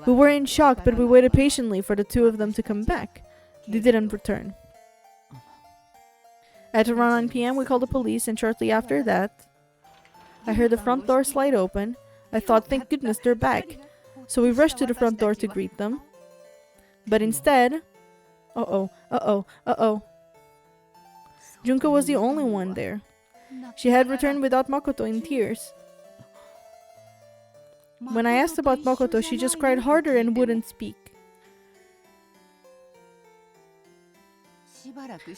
We were in shock, but we waited patiently for the two of them to come back. They didn't return. At around 9 p.m., we called the police, and shortly after that, I heard the front door slide open. I thought, thank goodness they're back. So we rushed to the front door to greet them. But instead... Junko was the only one there. She had returned without Makoto, in tears. When I asked about Makoto, she just cried harder and wouldn't speak.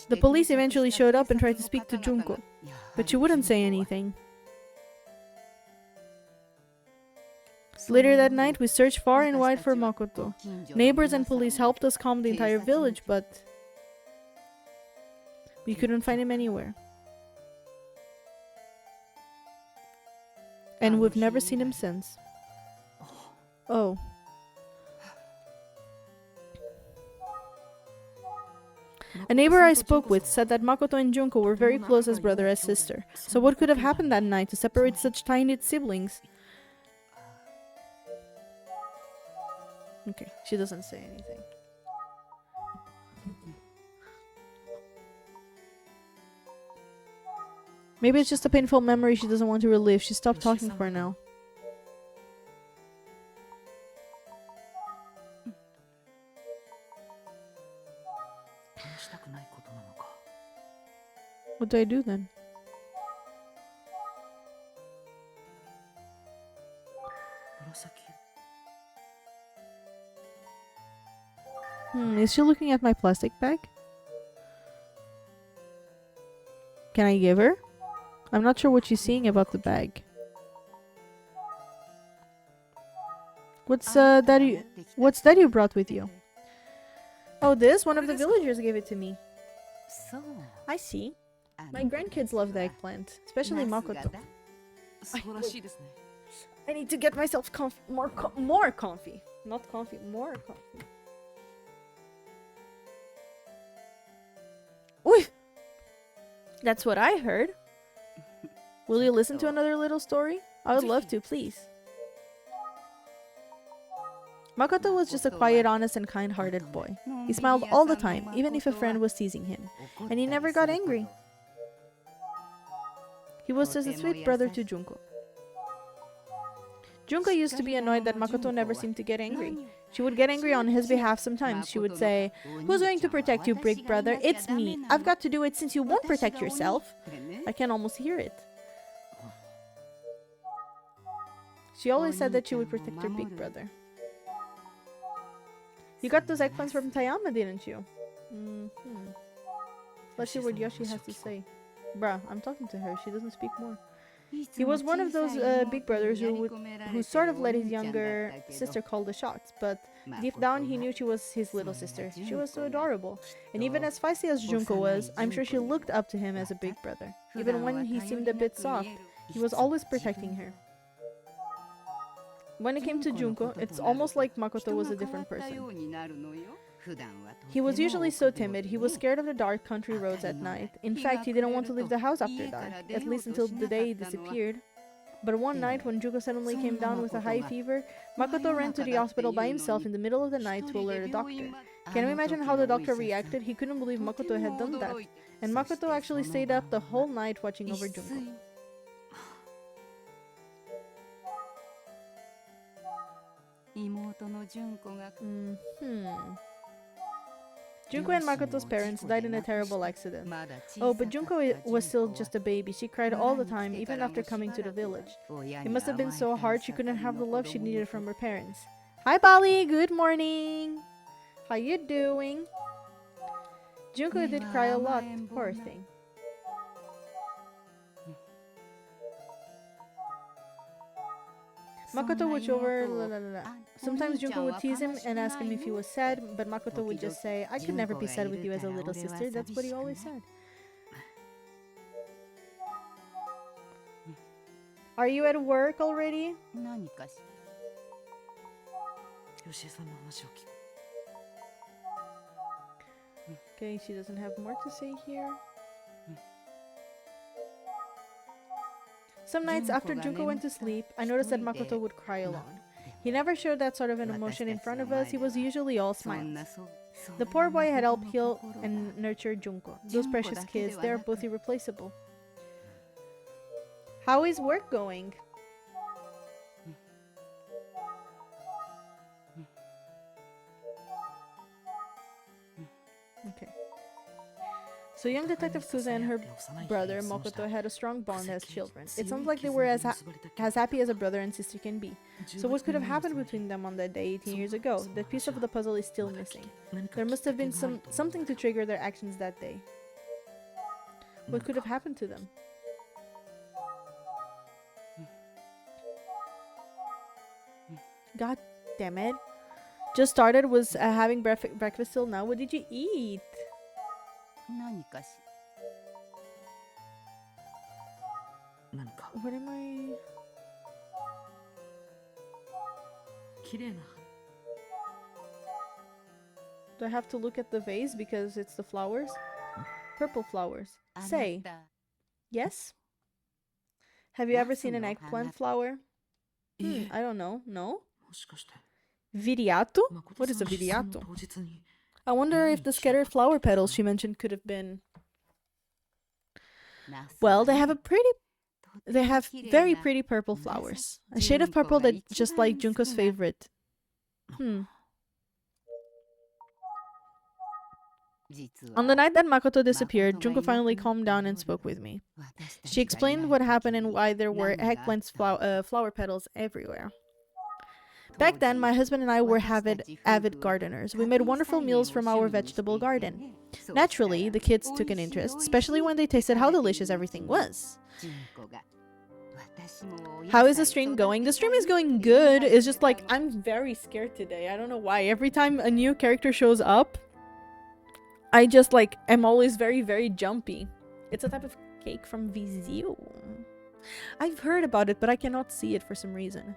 The police eventually showed up and tried to speak to Junko, but she wouldn't say anything. Later that night, we searched far and wide for Makoto. Neighbors and police helped us calm the entire village, but we couldn't find him anywhere. And we've never seen him since. Oh. A neighbor I spoke with said that Makoto and Junko were very close as brother and sister. So what could have happened that night to separate such tiny-knit siblings? Okay, she doesn't say anything. Maybe it's just a painful memory she doesn't want to relive. She stopped talking for now. What do I do then? Is she looking at my plastic bag? Can I give her? I'm not sure what she's seeing about the bag. What's that you brought with you? Oh, this? One of the villagers gave it to me. I see. My grandkids love the eggplant, especially Makoto. I need to get myself more comfy. Not comfy, more comfy. Ooh! That's what I heard. Will you listen to another little story? I would love to, please. Makoto was just a quiet, honest, and kind-hearted boy. He smiled all the time, even if a friend was teasing him, and he never got angry. He was just a sweet brother to Junko. Junko used to be annoyed that Makoto never seemed to get angry. She would get angry on his behalf sometimes. She would say, "Who's going to protect you, big brother? It's me. I've got to do it since you won't protect yourself." I can almost hear it. She always said that she would protect her big brother. You got those eggplants from Tayama, didn't you? Let's see what Yoshi has to say. Bruh, I'm talking to her. She doesn't speak more. He was one of those big brothers who sort of let his younger sister call the shots, but deep down he knew she was his little sister. She was so adorable. And even as feisty as Junko was, I'm sure she looked up to him as a big brother. Even when he seemed a bit soft, he was always protecting her. When it came to Junko, it's almost like Makoto was a different person. He was usually so timid. He was scared of the dark country roads at night. In fact, he didn't want to leave the house after dark, at least until the day he disappeared. But one night, when Junko suddenly came down with a high fever, Makoto ran to the hospital by himself in the middle of the night to alert a doctor. Can you imagine how the doctor reacted? He couldn't believe Makoto had done that. And Makoto actually stayed up the whole night watching over Junko. Junko and Makoto's parents died in a terrible accident. Oh, but Junko was still just a baby. She cried all the time, even after coming to the village. It must have been so hard she couldn't have the love she needed from her parents. Hi, Bali! Good morning! How you doing? Junko did cry a lot. Poor thing. Makoto would over. La, la, la, la. Sometimes Junko would tease him and ask him if he was sad, but Makoto would just say, "I could never be sad with you as a little sister." That's what he always said. Are you at work already? Okay, she doesn't have more to say here. Some nights after Junko went to sleep, I noticed that Makoto would cry alone. He never showed that sort of an emotion in front of us. He was usually all smiles. The poor boy had helped heal and nurture Junko. Those precious kids, they are both irreplaceable. How is work going? Okay. So young Detective Kuza and her brother Makoto had a strong bond as children. It sounds like they were as happy as a brother and sister can be. So what could have happened between them on that day 18 years ago? That piece of the puzzle is still missing. There must have been something to trigger their actions that day. What could have happened to them? God damn it. Just started, was having breakfast till now. What did you eat? What am I... Do I have to look at the vase because it's the flowers? Purple flowers. Say. Yes? Have you ever seen an eggplant flower? I don't know. No? Viriato? What is a viriato? I wonder if the scattered flower petals she mentioned could have been... Well, they have very pretty purple flowers. A shade of purple that just like Junko's favorite. On the night that Makoto disappeared, Junko finally calmed down and spoke with me. She explained what happened and why there were eggplant flower petals everywhere. Back then, my husband and I were avid gardeners. We made wonderful meals from our vegetable garden. Naturally, the kids took an interest, especially when they tasted how delicious everything was. How is the stream going? The stream is going good. It's just like, I'm very scared today. I don't know why. Every time a new character shows up, I just like, I'm always very, very jumpy. It's a type of cake from Vizio. I've heard about it, but I cannot see it for some reason.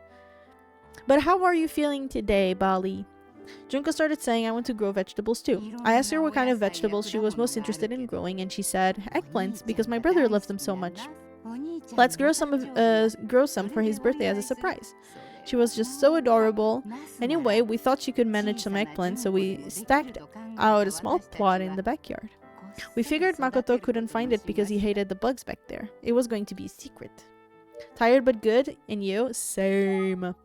But how are you feeling today, Bali? Junko started saying I want to grow vegetables too. I asked her what kind of vegetables she was most interested in growing, and she said eggplants because my brother loves them so much. Let's grow some for his birthday as a surprise. She was just so adorable. Anyway, we thought she could manage some eggplants, so we staked out a small plot in the backyard. We figured Makoto couldn't find it because he hated the bugs back there. It was going to be a secret. Tired but good, and you? Same.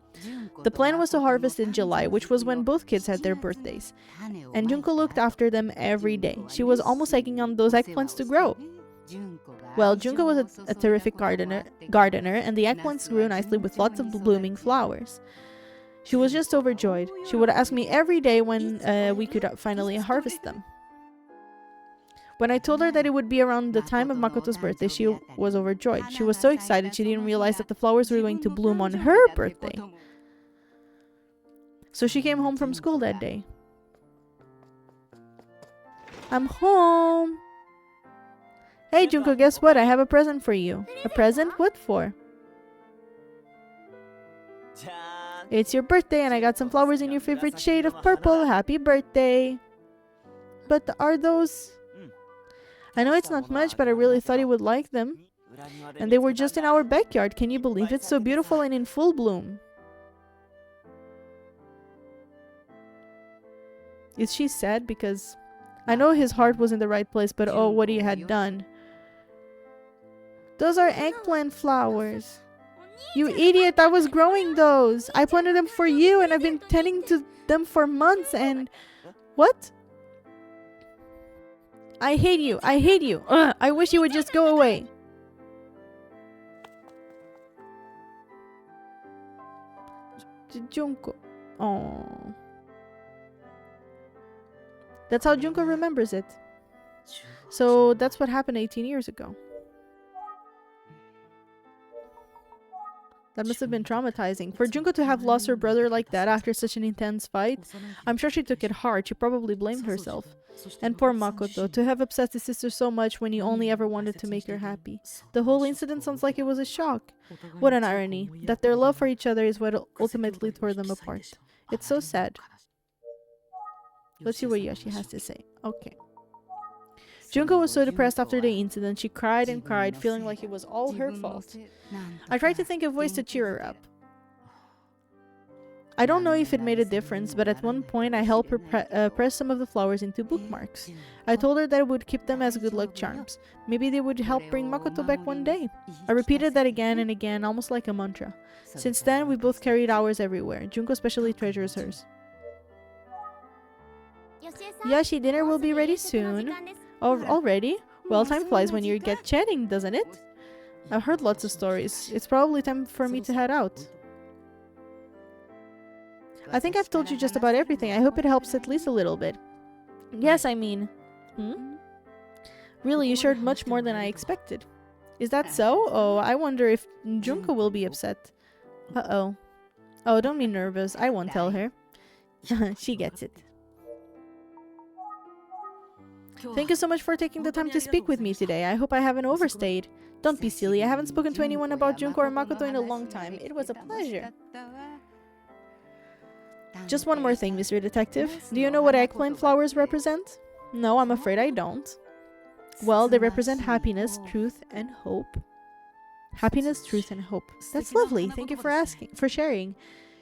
The plan was to harvest in July, which was when both kids had their birthdays. And Junko looked after them every day. She was almost egging on those eggplants to grow. Well, Junko was a terrific gardener, and the eggplants grew nicely with lots of blooming flowers. She was just overjoyed. She would ask me every day when we could finally harvest them. When I told her that it would be around the time of Makoto's birthday, she was overjoyed. She was so excited she didn't realize that the flowers were going to bloom on her birthday. So she came home from school that day. I'm home! Hey Junko, guess what? I have a present for you. A present? What for? It's your birthday and I got some flowers in your favorite shade of purple. Happy birthday! But are those... I know it's not much, but I really thought you would like them. And they were just in our backyard. Can you believe it? So beautiful and in full bloom. Is she sad? Because I know his heart was in the right place, but oh, what he had done. Those are eggplant flowers. You idiot, I was growing those. I planted them for you and I've been tending to them for months and... What? I hate you. I hate you. Ugh, I wish you would just go away. Junko. Oh. That's how Junko remembers it. So that's what happened 18 years ago. That must have been traumatizing. For Junko to have lost her brother like that after such an intense fight, I'm sure she took it hard. She probably blamed herself. And poor Makoto, to have upset his sister so much when he only ever wanted to make her happy. The whole incident sounds like it was a shock. What an irony, that their love for each other is what ultimately tore them apart. It's so sad. Let's see what Yoshi has to say. Okay. Junko was so depressed after the incident, she cried and cried, feeling like it was all her fault. I tried to think of ways to cheer her up. I don't know if it made a difference, but at one point I helped her press some of the flowers into bookmarks. I told her that it would keep them as good luck charms. Maybe they would help bring Makoto back one day. I repeated that again and again, almost like a mantra. Since then, we both carried ours everywhere. Junko especially treasures hers. Yoshi, dinner will be ready soon. Oh, already? Well, time flies when you get chatting, doesn't it? I've heard lots of stories. It's probably time for me to head out. I think I've told you just about everything. I hope it helps at least a little bit. Yes, I mean... Really, you shared much more than I expected. Is that so? Oh, I wonder if Junko will be upset. Uh-oh. Oh, don't be nervous. I won't tell her. She gets it. Thank you so much for taking the time to speak with me today. I hope I haven't overstayed. Don't be silly. I haven't spoken to anyone about Junko or Makoto in a long time. It was a pleasure. Just one more thing, Mr. Detective. Do you know what eggplant flowers represent? No, I'm afraid I don't. Well, they represent happiness, truth, and hope. Happiness, truth, and hope. That's lovely. Thank you for sharing.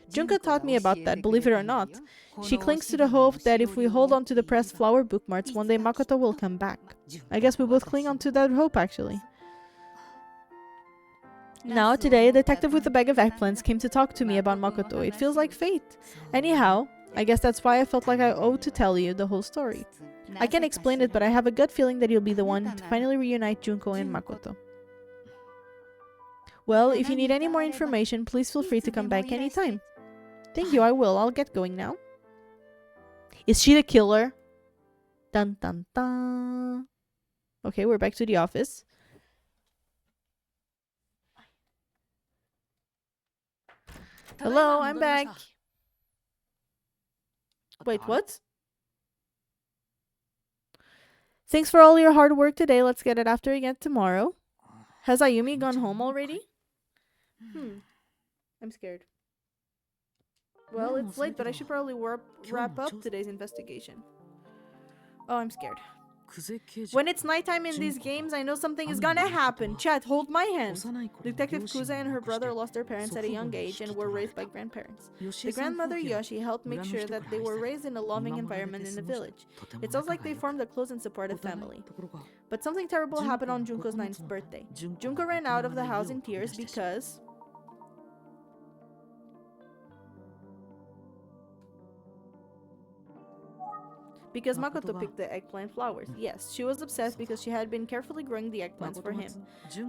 Junko taught me about that, believe it or not. She clings to the hope that if we hold on to the pressed flower bookmarks, one day Makoto will come back. I guess we both cling on to that hope, actually. Now, today, a detective with a bag of eggplants came to talk to me about Makoto. It feels like fate. Anyhow, I guess that's why I felt like I owed to tell you the whole story. I can't explain it, but I have a gut feeling that you'll be the one to finally reunite Junko and Makoto. Well, if you need any more information, please feel free to come back anytime. Thank you, I will. I'll get going now. Is she the killer? Dun dun dun. Okay, we're back to the office. Hello, I'm back. Wait, what? Thanks for all your hard work today. Let's get it after again tomorrow. Has Ayumi gone home already? I'm scared. Well, it's late, but I should probably wrap up today's investigation. Oh, I'm scared. When it's nighttime in these games, I know something is gonna happen. Chat, hold my hand. Detective Kuze and her brother lost their parents at a young age and were raised by grandparents. The grandmother Yoshi helped make sure that they were raised in a loving environment in the village. It sounds like they formed a close and supportive family. But something terrible happened on Junko's 9th birthday. Junko ran out of the house in tears because... Makoto picked the eggplant flowers. Yes, she was obsessed because she had been carefully growing the eggplants for him.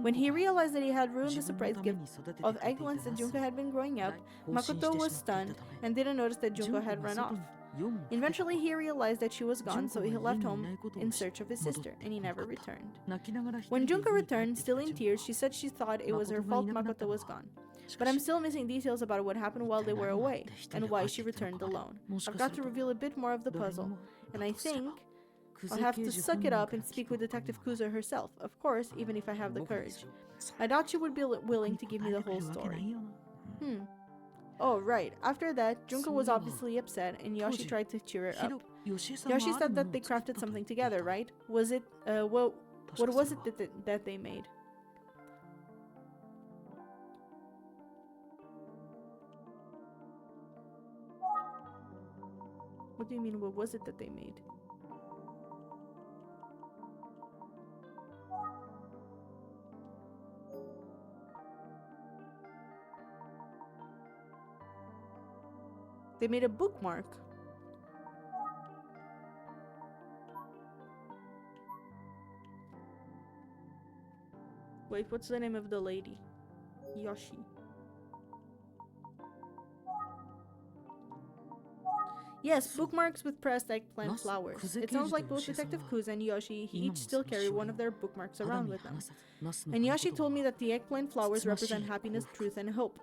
When he realized that he had ruined the surprise gift of eggplants that Junko had been growing up, Makoto was stunned and didn't notice that Junko had run off. Eventually, he realized that she was gone, so he left home in search of his sister, and he never returned. When Junko returned, still in tears, she said she thought it was her fault Makoto was gone. But I'm still missing details about what happened while they were away, and why she returned alone. I've got to reveal a bit more of the puzzle, and I think I'll have to suck it up and speak with Detective Kuze herself, of course, even if I have the courage. I doubt she would be willing to give me the whole story. Oh, right. After that, Junko was obviously upset, and Yoshi tried to cheer her up. Yoshi said that they crafted something together, right? Was it, what was it that they made? What do you mean, what was it that they made? They made a bookmark. Wait, what's the name of the lady? Yoshi. Yes, bookmarks with pressed eggplant flowers. It sounds like both Detective Kuze and Yoshi each still carry one of their bookmarks around with them. And Yoshi told me that the eggplant flowers represent happiness, truth, and hope.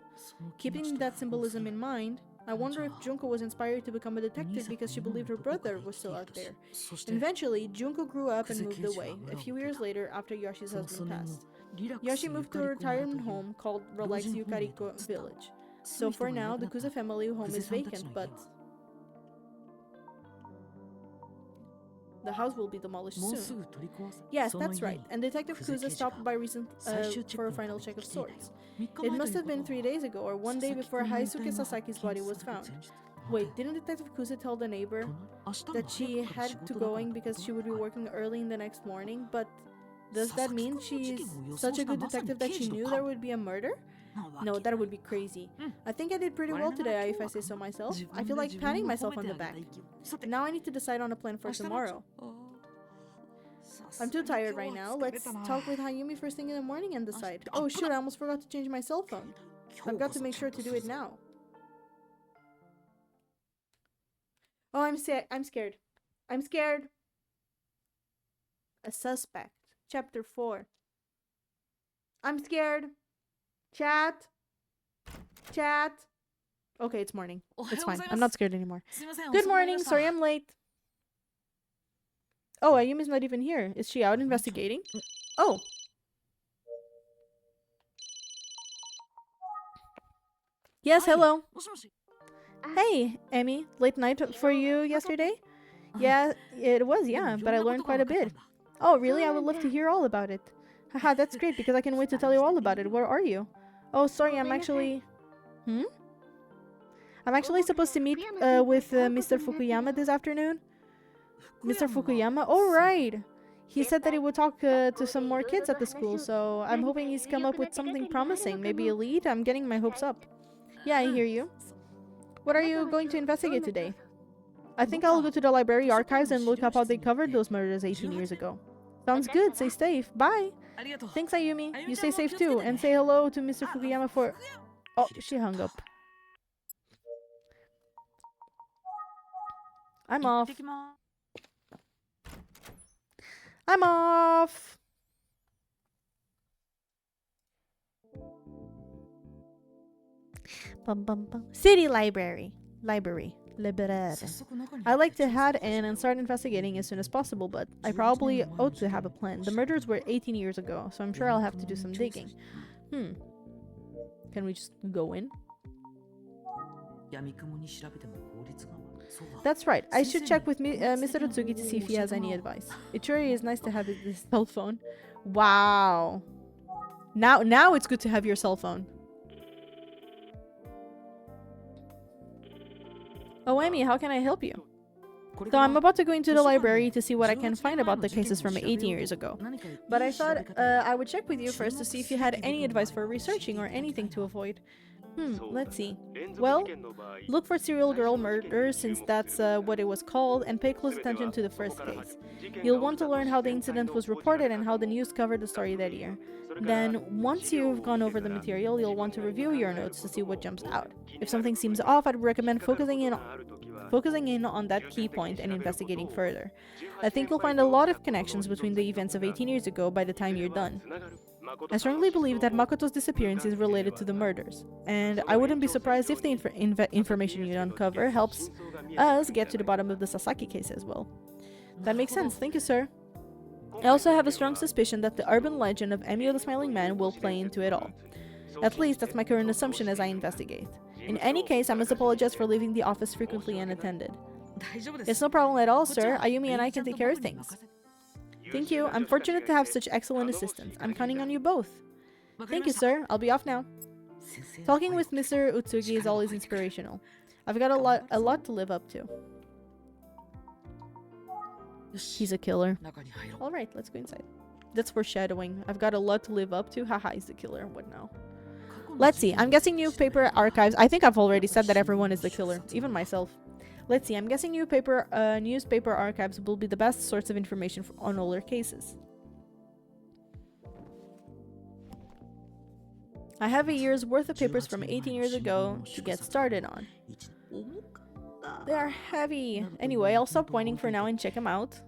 Keeping that symbolism in mind, I wonder if Junko was inspired to become a detective because she believed her brother was still out there. Eventually, Junko grew up and moved away, a few years later after Yoshi's husband passed. Yoshi moved to a retirement home called Relax Yukariko Village. So for now, the Kuze family home is vacant, but the house will be demolished soon. Yes, that's right. And Detective Kuze stopped by for a final check of sorts. It must have been 3 days ago, or one day before Haisuke Sasaki's body was found. Wait, didn't Detective Kuze tell the neighbor that she had to going because she would be working early in the next morning? But does that mean she's such a good detective that she knew there would be a murder? No, that would be crazy. I think I did pretty well today, if I say so myself. I feel like patting myself on the back. Now I need to decide on a plan for tomorrow. I'm too tired right now. Let's talk with Hayumi first thing in the morning and decide. Oh shoot, I almost forgot to change my cell phone. I've got to make sure to do it now. Oh, I'm scared. I'm scared. A suspect. Chapter 4. I'm scared. Chat. Chat. Okay, it's morning. It's fine. I'm not scared anymore. Good morning. Sorry I'm late. Oh, Ayumi's not even here. Is she out investigating? Oh. Yes, hello. Hey, Emmy. Late night for you yesterday? Yeah, it was, yeah, but I learned quite a bit. Oh, really? I would love to hear all about it. Haha, that's great because I can wait to tell you all about it. Where are you? Oh, sorry, I'm actually... I'm actually supposed to meet with Mr. Fukuyama this afternoon. Mr. Fukuyama? Oh, right. He said that he would talk to some more kids at the school, so I'm hoping he's come up with something promising. Maybe a lead? I'm getting my hopes up. Yeah, I hear you. What are you going to investigate today? I think I'll go to the library archives and look up how they covered those murders 18 years ago. Sounds good. Stay safe. Bye. Thanks, Ayumi. You stay safe too, and say hello to Mr. Fukuyama for... Oh, she hung up. I'm off. I'm off. Bum, bum, bum. City library. Library. I like to head in and start investigating as soon as possible, but I probably ought to have a plan. The murders were 18 years ago, so I'm sure I'll have to do some digging. Can we just go in? That's right. I should check with Mr. Otsugi to see if he has any advice. It sure is nice to have this cell phone. Wow. Now it's good to have your cell phone. Oh, Amy, how can I help you? So I'm about to go into the library to see what I can find about the cases from 18 years ago. But I thought I would check with you first to see if you had any advice for researching or anything to avoid. Let's see. Well, look for serial girl murder since that's what it was called, and pay close attention to the first case. You'll want to learn how the incident was reported and how the news covered the story that year. Then, once you've gone over the material, you'll want to review your notes to see what jumps out. If something seems off, I'd recommend focusing in on that key point and investigating further. I think you'll find a lot of connections between the events of 18 years ago by the time you're done. I strongly believe that Makoto's disappearance is related to the murders, and I wouldn't be surprised if the information you uncover helps us get to the bottom of the Sasaki case as well. That makes sense, thank you, sir. I also have a strong suspicion that the urban legend of Emio the Smiling Man will play into it all. At least that's my current assumption as I investigate. In any case, I must apologize for leaving the office frequently unattended. It's no problem at all, sir. Ayumi and I can take care of things. Thank you. I'm fortunate to have such excellent assistants. I'm counting on you both. Thank you, sir. I'll be off now. Talking with Mr. Utsugi is always inspirational. I've got a lot to live up to. He's a killer. Alright, let's go inside. That's foreshadowing. I've got a lot to live up to. Haha, he's the killer. What now? Let's see. I'm guessing newspaper archives. I think I've already said that everyone is the killer. Even myself. Let's see. I'm guessing newspaper archives will be the best source of information on older cases. I have a year's worth of papers from 18 years ago to get started on. They are heavy. Anyway, I'll stop whining for now and check them out.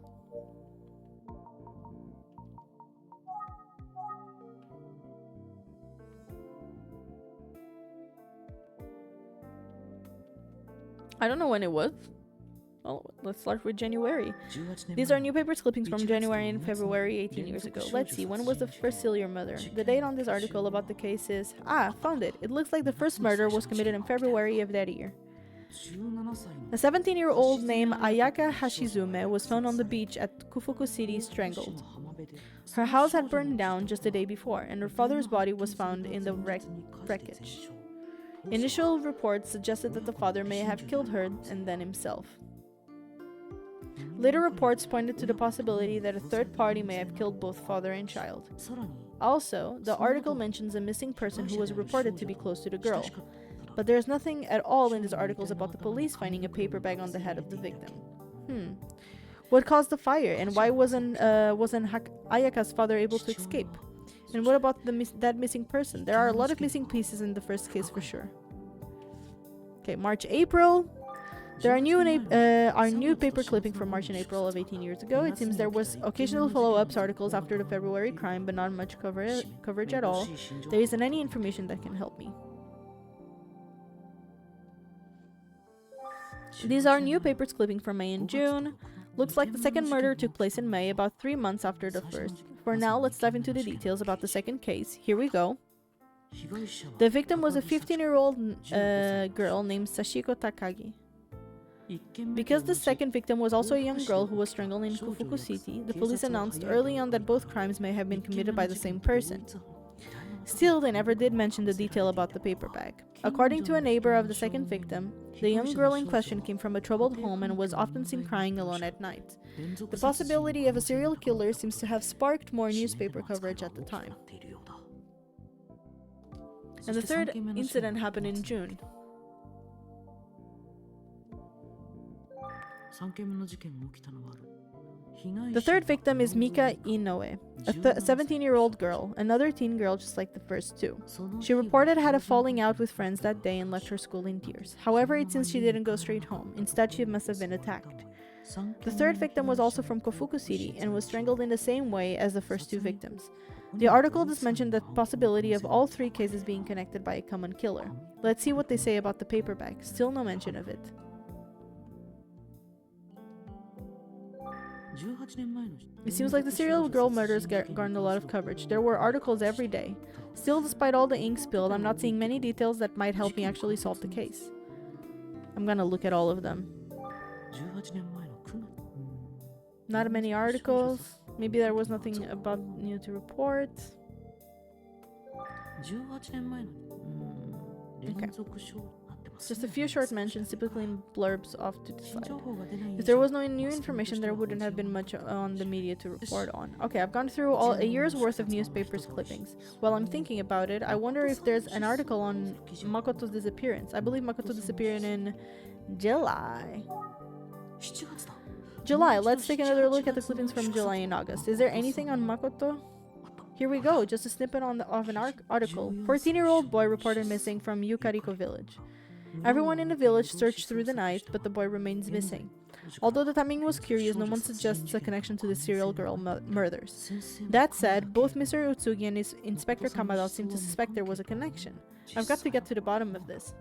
I don't know when it was. Well, let's start with January. These are newspaper clippings from January and February 18 years ago. Let's see, when was the first serial murder? The date on this article about the case is... Ah, found it. It looks like the first murder was committed in February of that year. A 17-year-old named Ayaka Hashizume was found on the beach at Kufuku City strangled. Her house had burned down just the day before, and her father's body was found in the wreckage. Initial reports suggested that the father may have killed her and then himself. Later reports pointed to the possibility that a third party may have killed both father and child. Also, the article mentions a missing person who was reported to be close to the girl. But there's nothing at all in these articles about the police finding a paper bag on the head of the victim. What caused the fire, and why wasn't Ayaka's father able to escape? And what about that missing person? There are a lot of missing pieces in the first case for sure. Okay, March, April. There are new paper clipping from March and April of 18 years ago. It seems there was occasional follow-ups articles after the February crime, but not much coverage at all. There isn't any information that can help me. These are new papers clipping from May and June. Looks like the second murder took place in May, about 3 months after the first. For now, let's dive into the details about the second case. Here we go. The victim was a 15-year-old girl named Sashiko Takagi. Because the second victim was also a young girl who was strangled in Kufuku City, the police announced early on that both crimes may have been committed by the same person. Still, they never did mention the detail about the paper bag. According to a neighbor of the second victim, the young girl in question came from a troubled home and was often seen crying alone at night. The possibility of a serial killer seems to have sparked more newspaper coverage at the time. And the third incident happened in June. The third victim is Mika Inoue, a 17-year-old girl, another teen girl just like the first two. She reported had a falling out with friends that day and left her school in tears. However, it seems she didn't go straight home. Instead, she must have been attacked. The third victim was also from Kufuku City and was strangled in the same way as the first two victims. The article does mention the possibility of all three cases being connected by a common killer. Let's see what they say about the paper bag. Still no mention of it. It seems like the serial girl murders garnered a lot of coverage. There were articles every day. Still, despite all the ink spilled, I'm not seeing many details that might help me actually solve the case. I'm gonna look at all of them. Not many articles. Maybe there was nothing about new to report. Okay. Just a few short mentions, typically in blurbs off to the side. If there was no new information, there wouldn't have been much on the media to report on. Okay, I've gone through a year's worth of newspapers clippings. While I'm thinking about it, I wonder if there's an article on Makoto's disappearance. I believe Makoto disappeared in July. Let's take another look at the clippings from July and August. Is there anything on Makoto? Here we go, just a snippet of an article. 14-year-old boy reported missing from Yukariko village. Everyone in the village searched through the night, but the boy remains missing. Although the timing was curious, no one suggests a connection to the serial girl murders. That said, both Mr. Utsugi and Inspector Kamada seem to suspect there was a connection. I've got to get to the bottom of this.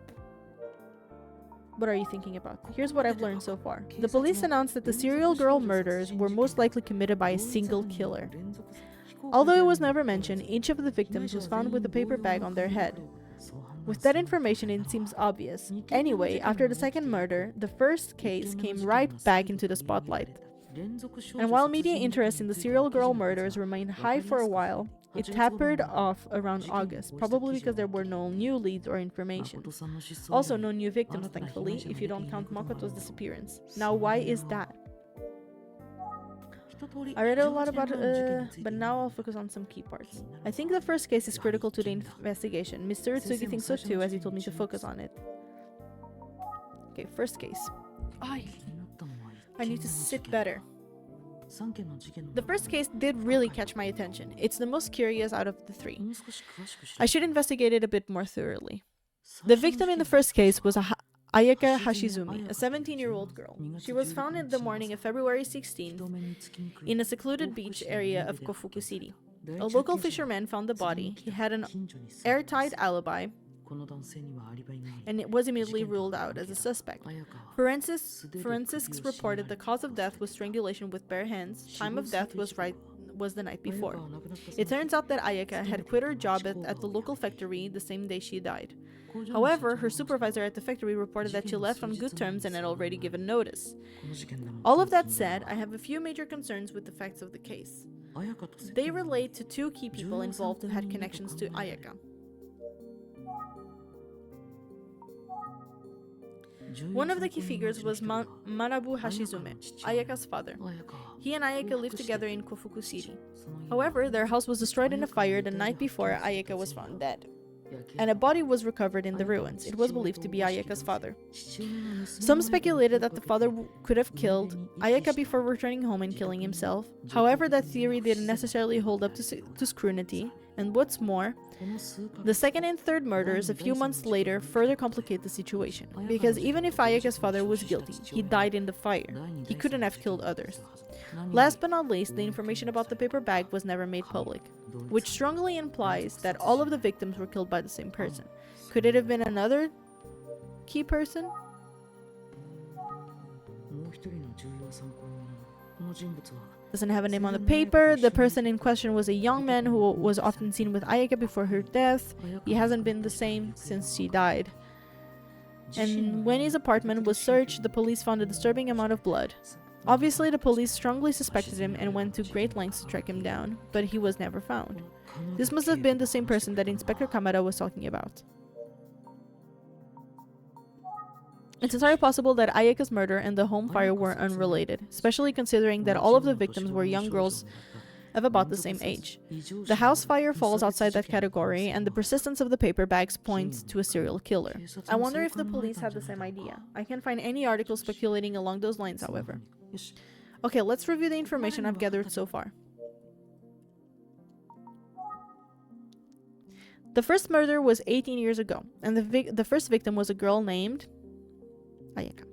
What are you thinking about? Here's what I've learned so far. The police announced that the serial girl murders were most likely committed by a single killer. Although it was never mentioned, each of the victims was found with a paper bag on their head. With that information, it seems obvious. Anyway, after the second murder, the first case came right back into the spotlight. And while media interest in the serial girl murders remained high for a while, it tapered off around August, probably because there were no new leads or information. Also, no new victims, thankfully, if you don't count Makoto's disappearance. Now, why is that? I read a lot about it, but now I'll focus on some key parts. I think the first case is critical to the investigation. Mr. Utsugi thinks so too, as he told me to focus on it. Okay, first case. I need to sit better. The first case did really catch my attention. It's the most curious out of the three. I should investigate it a bit more thoroughly. The victim in the first case was Ayaka Hashizumi, a 17-year-old girl. She was found in the morning of February 16th in a secluded beach area of Kofuku City. A local fisherman found the body. He had an airtight alibi and it was immediately ruled out as a suspect. Forensics reported the cause of death was strangulation with bare hands. Time of death was the night before. It turns out that Ayaka had quit her job at the local factory the same day she died. However, her supervisor at the factory reported that she left on good terms and had already given notice. All of that said, I have a few major concerns with the facts of the case. They relate to two key people involved who had connections to Ayaka. One of the key figures was Manabu Hashizume, Ayaka's father. He and Ayaka lived together in Kofuku City. However, their house was destroyed in a fire the night before Ayaka was found dead, and a body was recovered in the ruins. It was believed to be Ayaka's father. Some speculated that the father could have killed Ayaka before returning home and killing himself. However, that theory didn't necessarily hold up to scrutiny, and what's more, the second and third murders a few months later further complicate the situation, because even if Ayaka's father was guilty, he died in the fire. He couldn't have killed others. Last but not least, the information about the paper bag was never made public, which strongly implies that all of the victims were killed by the same person. Could it have been another key person? Doesn't have a name on the paper. The person in question was a young man who was often seen with Ayaka before her death. He hasn't been the same since she died. And when his apartment was searched, the police found a disturbing amount of blood. Obviously, the police strongly suspected him and went to great lengths to track him down, but he was never found. This must have been the same person that Inspector Kamada was talking about. It's entirely possible that Ayaka's murder and the home fire were unrelated, especially considering that all of the victims were young girls of about the same age. The house fire falls outside that category, and the persistence of the paper bags points to a serial killer. I wonder if the police had the same idea. I can't find any articles speculating along those lines, however. Okay, let's review the information I've gathered so far. The first murder was 18 years ago, and the first victim was a girl named Ayaka.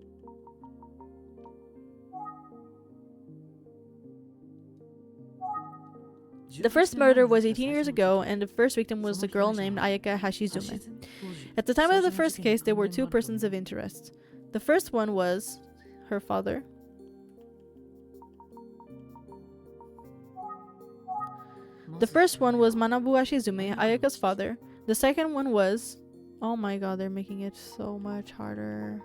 The first murder was 18 years ago, and the first victim was a girl named Ayaka Hashizume. At the time of the first case, there were two persons of interest. The first one was her father. The first one was Manabu Hashizume, Ayaka's father. The second one was... Oh my god, they're making it so much harder.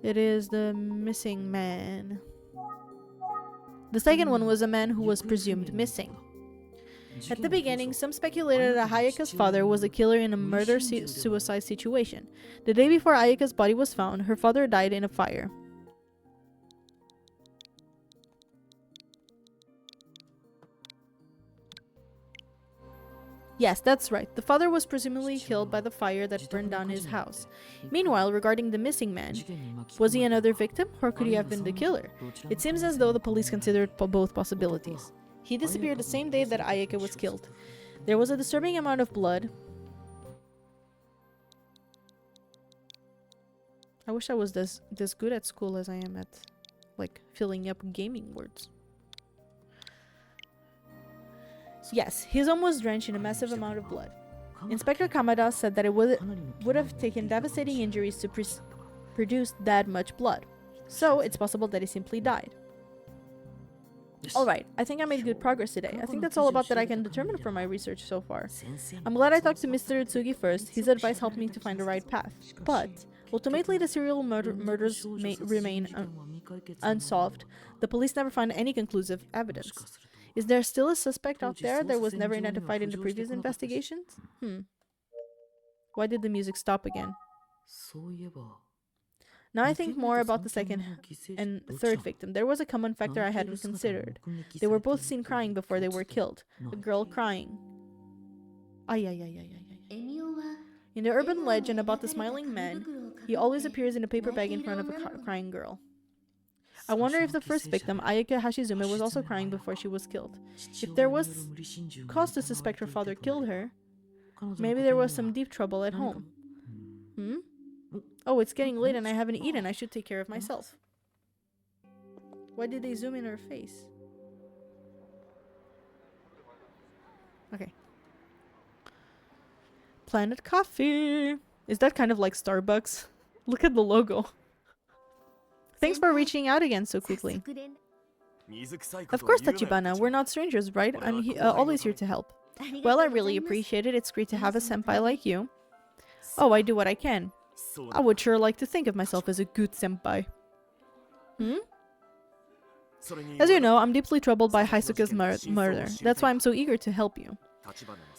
It is the missing man. The second one was a man who was presumed missing. At the beginning, some speculated that Ayaka's father was a killer in a murder-suicide situation. The day before Ayaka's body was found, her father died in a fire. Yes, that's right. The father was presumably killed by the fire that burned down his house. Meanwhile, regarding the missing man, was he another victim, or could he have been the killer? It seems as though the police considered both possibilities. He disappeared the same day that Ayaka was killed. There was a disturbing amount of blood. I wish I was this good at school as I am at, like, filling up gaming words. Yes, his home was drenched in a massive amount of blood. Inspector Kamada said that it would have taken devastating injuries to produce that much blood. So, it's possible that he simply died. Alright, I think I made good progress today. I think that's all about that I can determine from my research so far. I'm glad I talked to Mr. Utsugi first. His advice helped me to find the right path. But, ultimately the serial murders may remain unsolved. The police never found any conclusive evidence. Is there still a suspect out there that was never identified in the previous investigations? Why did the music stop again? Now I think more about the second and third victim. There was a common factor I hadn't considered. They were both seen crying before they were killed. A girl crying. Ay, ay, ay, ay, ay, ay. In the urban legend about the smiling man, he always appears in a paper bag in front of a crying girl. I wonder if the first victim, Ayaka Hashizume, was also crying before she was killed. If there was cause to suspect her father killed her, maybe there was some deep trouble at home. Oh, it's getting late and I haven't eaten. I should take care of myself. Why did they zoom in her face? Okay. Planet Coffee. Is that kind of like Starbucks? Look at the logo. Thanks for reaching out again so quickly. Of course, Tachibana. We're not strangers, right? I'm always here to help. Well, I really appreciate it. It's great to have a senpai like you. Oh, I do what I can. I would sure like to think of myself as a good senpai. Hmm? As you know, I'm deeply troubled by Haisuke's murder. That's why I'm so eager to help you.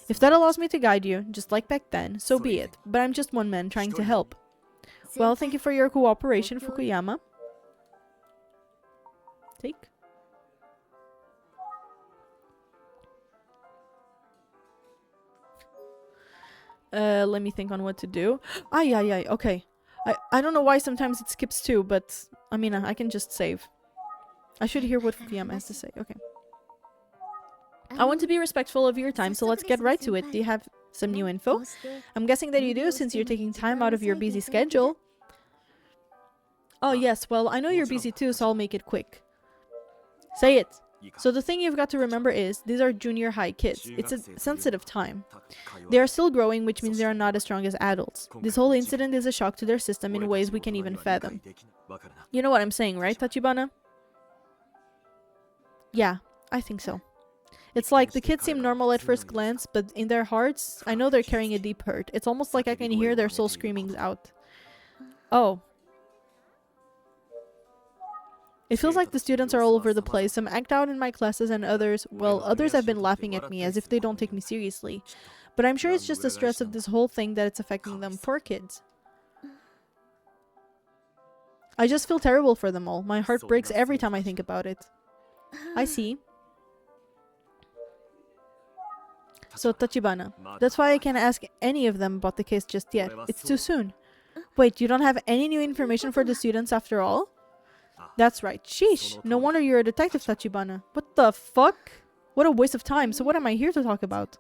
If that allows me to guide you, just like back then, so be it. But I'm just one man trying to help. Well, thank you for your cooperation, Fukuyama. Take. Let me think on what to do. Yeah, okay. I don't know why sometimes it skips too, but I mean, I can just save. I should hear what Fukuyama has to say. Okay. I want to be respectful of your time, so let's get right to it. Do you have some new info? I'm guessing that you do, since you're taking time out of your busy schedule. Oh yes, well, I know you're busy too, so I'll make it quick. Say it. So the thing you've got to remember is, these are junior high kids. It's a sensitive time. They are still growing, which means they are not as strong as adults. This whole incident is a shock to their system in ways we can't even fathom. You know what I'm saying, right, Tachibana? Yeah, I think so. It's like the kids seem normal at first glance, but in their hearts, I know they're carrying a deep hurt. It's almost like I can hear their soul screaming out. Oh. It feels like the students are all over the place. Some act out in my classes and others, well, others have been laughing at me as if they don't take me seriously. But I'm sure it's just the stress of this whole thing that it's affecting them. Poor kids. I just feel terrible for them all. My heart breaks every time I think about it. I see. So, Tachibana, that's why I can't ask any of them about the case just yet. It's too soon. Wait, you don't have any new information for the students after all? That's right. Sheesh. No wonder you're a detective, Tachibana. What the fuck? What a waste of time. So what am I here to talk about?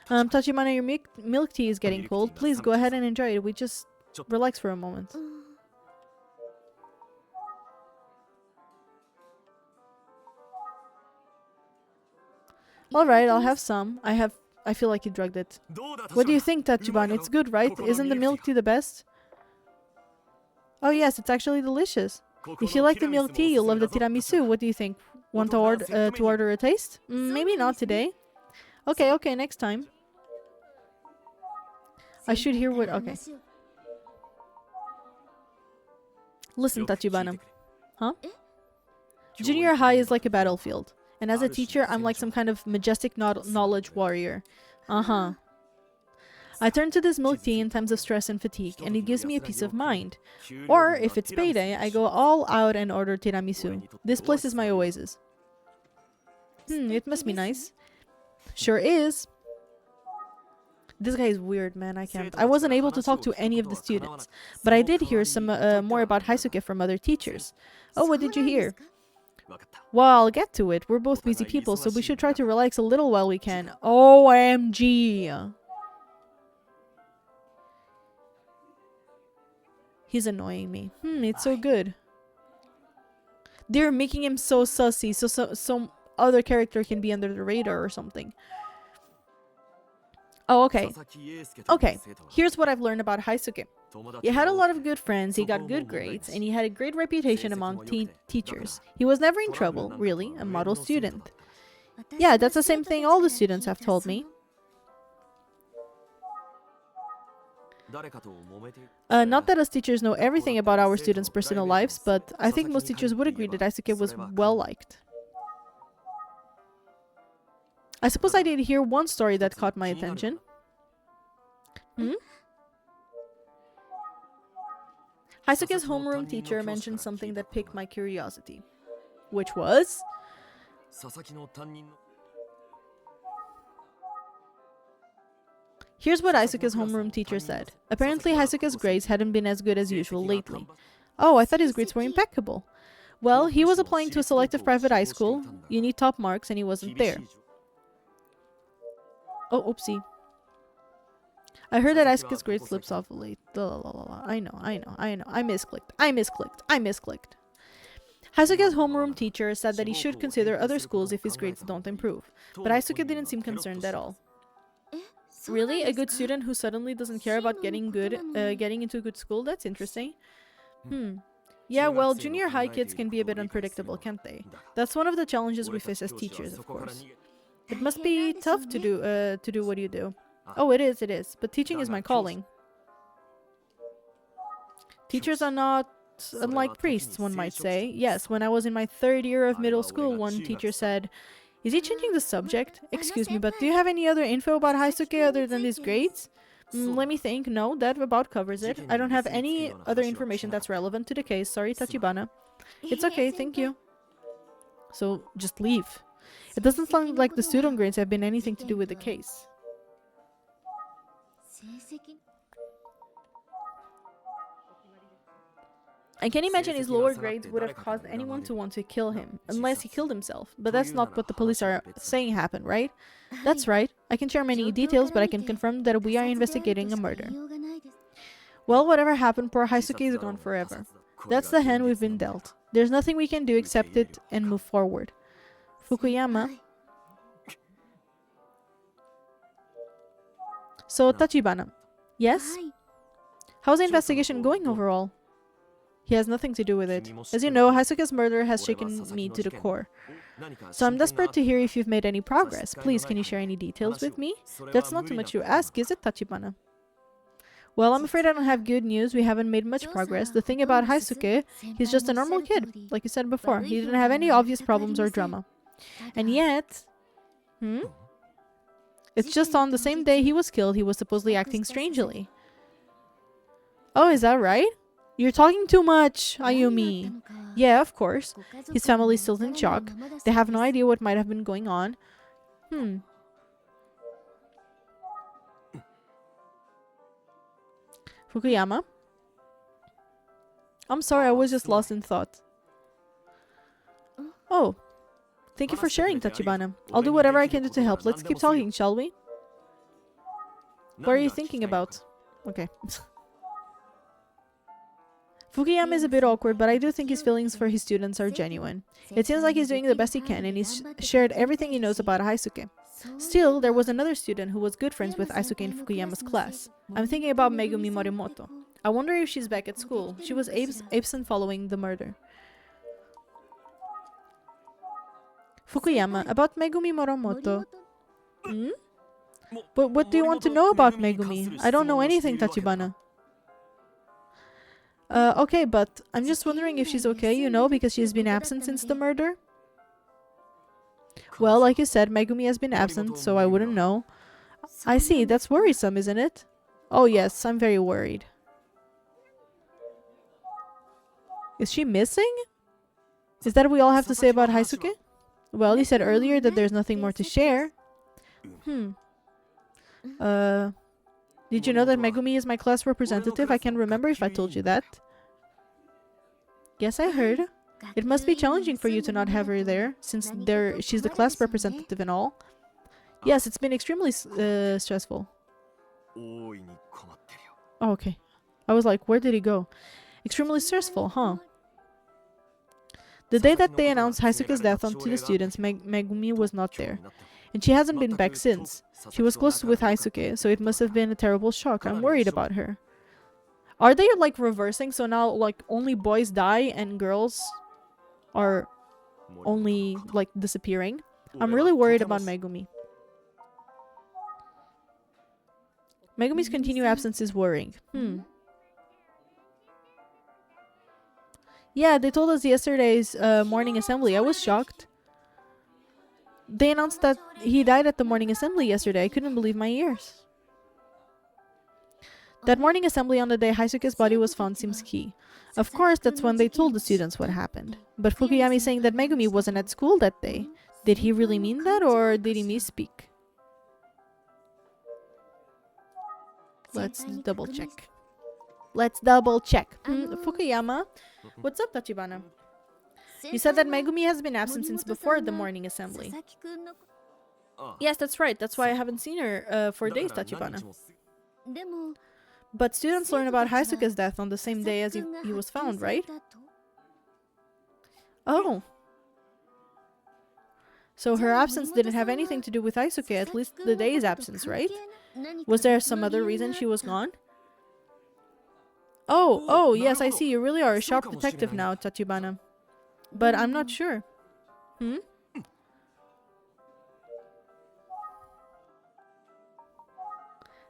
Tachibana, your milk tea is getting cold. Please go ahead and enjoy it. We just relax for a moment. Alright, I'll have some. I feel like you drugged it. What do you think, Tachibana? It's good, right? Isn't the milk tea the best? Oh yes, it's actually delicious. If you like the milk tea, you'll love the tiramisu. What do you think? Want to order a taste? Maybe not today. Okay, next time. I should hear what... Okay. Listen, Tachibana. Huh? Junior high is like a battlefield. And as a teacher, I'm like some kind of majestic knowledge warrior. Uh-huh. I turn to this milk tea in times of stress and fatigue, and it gives me a peace of mind. Or, if it's payday, I go all out and order tiramisu. This place is my oasis. It must be nice. Sure is. This guy is weird, man. I can't. I wasn't able to talk to any of the students, but I did hear some more about Haisuke from other teachers. Oh, what did you hear? Well, I'll get to it. We're both busy people, so we should try to relax a little while we can. OMG. He's annoying me. It's so good. They're making him so sussy, so some other character can be under the radar or something. Oh, okay. Okay, here's what I've learned about Haisuke. He had a lot of good friends, he got good grades, and he had a great reputation among teachers. He was never in trouble, really, a model student. Yeah, that's the same thing all the students have told me. Not that us teachers know everything about our students' personal lives, but I think most teachers would agree that Haisuke was well liked. I suppose I did hear one story that caught my attention. Haisuke's homeroom teacher mentioned something that piqued my curiosity. Which was... Here's what Haisuke's homeroom teacher said. Apparently Haisuke's grades hadn't been as good as usual lately. Oh, I thought his grades were impeccable. Well, he was applying to a selective private high school. You need top marks, and he wasn't there. Oh, oopsie. I heard that Asuka's grade slips off late. I know. I misclicked. Haisuke's homeroom teacher said that he should consider other schools if his grades don't improve, but Aisuke didn't seem concerned at all. Really? A good student who suddenly doesn't care about getting into a good school? That's interesting. Yeah, well, junior high kids can be a bit unpredictable, can't they? That's one of the challenges we face as teachers, of course. It must be tough to do what you do. Oh, it is. But teaching is my calling. Teachers are not unlike priests, one might say. Yes, when I was in my 3rd year of middle school, one teacher said, "Is he changing the subject? Excuse me, but do you have any other info about Haisuke other than these grades?" Let me think. No, that about covers it. I don't have any other information that's relevant to the case. Sorry, Tachibana. It's okay, thank you. So, just leave. It doesn't sound like the student grades have been anything to do with the case. I can imagine his lower grades would have caused anyone to want to kill him, unless he killed himself. But that's not what the police are saying happened, right? That's right. I can share many details, but I can confirm that we are investigating a murder. Well, whatever happened, poor Haisuke is gone forever. That's the hand we've been dealt. There's nothing we can do except it and move forward. Fukuyama. So, Tachibana. Yes? How's the investigation going overall? He has nothing to do with it. As you know, Haisuke's murder has shaken me to the core. So I'm desperate to hear if you've made any progress. Please, can you share any details with me? That's not too much to ask, is it, Tachibana? Well, I'm afraid I don't have good news. We haven't made much progress. The thing about Haisuke, he's just a normal kid, like you said before. He didn't have any obvious problems or drama. And yet... It's just on the same day he was killed, he was supposedly acting strangely. Oh, is that right? You're talking too much, Ayumi. Yeah, of course. His family's still in shock. They have no idea what might have been going on. Fukuyama? I'm sorry, I was just lost in thought. Oh. Thank you for sharing, Tachibana. I'll do whatever I can do to help. Let's keep talking, shall we? What are you thinking about? Okay. Fukuyama is a bit awkward, but I do think his feelings for his students are genuine. It seems like he's doing the best he can, and he's shared everything he knows about Haisuke. Still, there was another student who was good friends with Aisuke in Fukuyama's class. I'm thinking about Megumi Morimoto. I wonder if she's back at school. She was absent following the murder. Fukuyama, about Megumi Morimoto. But what do you want to know about Megumi? I don't know anything, Tachibana. Okay, but I'm just wondering if she's okay, you know, because she's been absent since the murder. Well, like you said, Megumi has been absent, so I wouldn't know. I see, that's worrisome, isn't it? Oh yes, I'm very worried. Is she missing? Is that what we all have to say about Haisuke? Well, you said earlier that there's nothing more to share. Did you know that Megumi is my class representative? I can't remember if I told you that. Yes, I heard. It must be challenging for you to not have her there, since she's the class representative and all. Yes, it's been extremely stressful. Oh, okay. I was like, where did he go? Extremely stressful, huh? The day that they announced Haisuke's death to the students, Megumi was not there. And she hasn't been back since. She was close with Haisuke, so it must have been a terrible shock. I'm worried about her. Are they like reversing? So now like only boys die and girls are only like disappearing? I'm really worried about Megumi. Megumi's continued absence is worrying. Yeah, they told us yesterday's morning assembly. I was shocked. They announced that he died at the morning assembly yesterday. I couldn't believe my ears. That morning assembly on the day Haisuke's body was found seems key. Of course, that's when they told the students what happened. But Fukuyami saying that Megumi wasn't at school that day. Did he really mean that, or did he misspeak? Let's double check. Fukuyama? What's up, Tachibana? You said that Megumi has been absent since before the morning assembly. Yes, that's right. That's why I haven't seen her for days, Tachibana. But students learn about Haisuke's death on the same day as he was found, right? Oh. So her absence didn't have anything to do with Haisuke, at least the day's absence, right? Was there some other reason she was gone? Oh, yes, I see. You really are a sharp detective now, Tachibana. But I'm not sure. Hmm?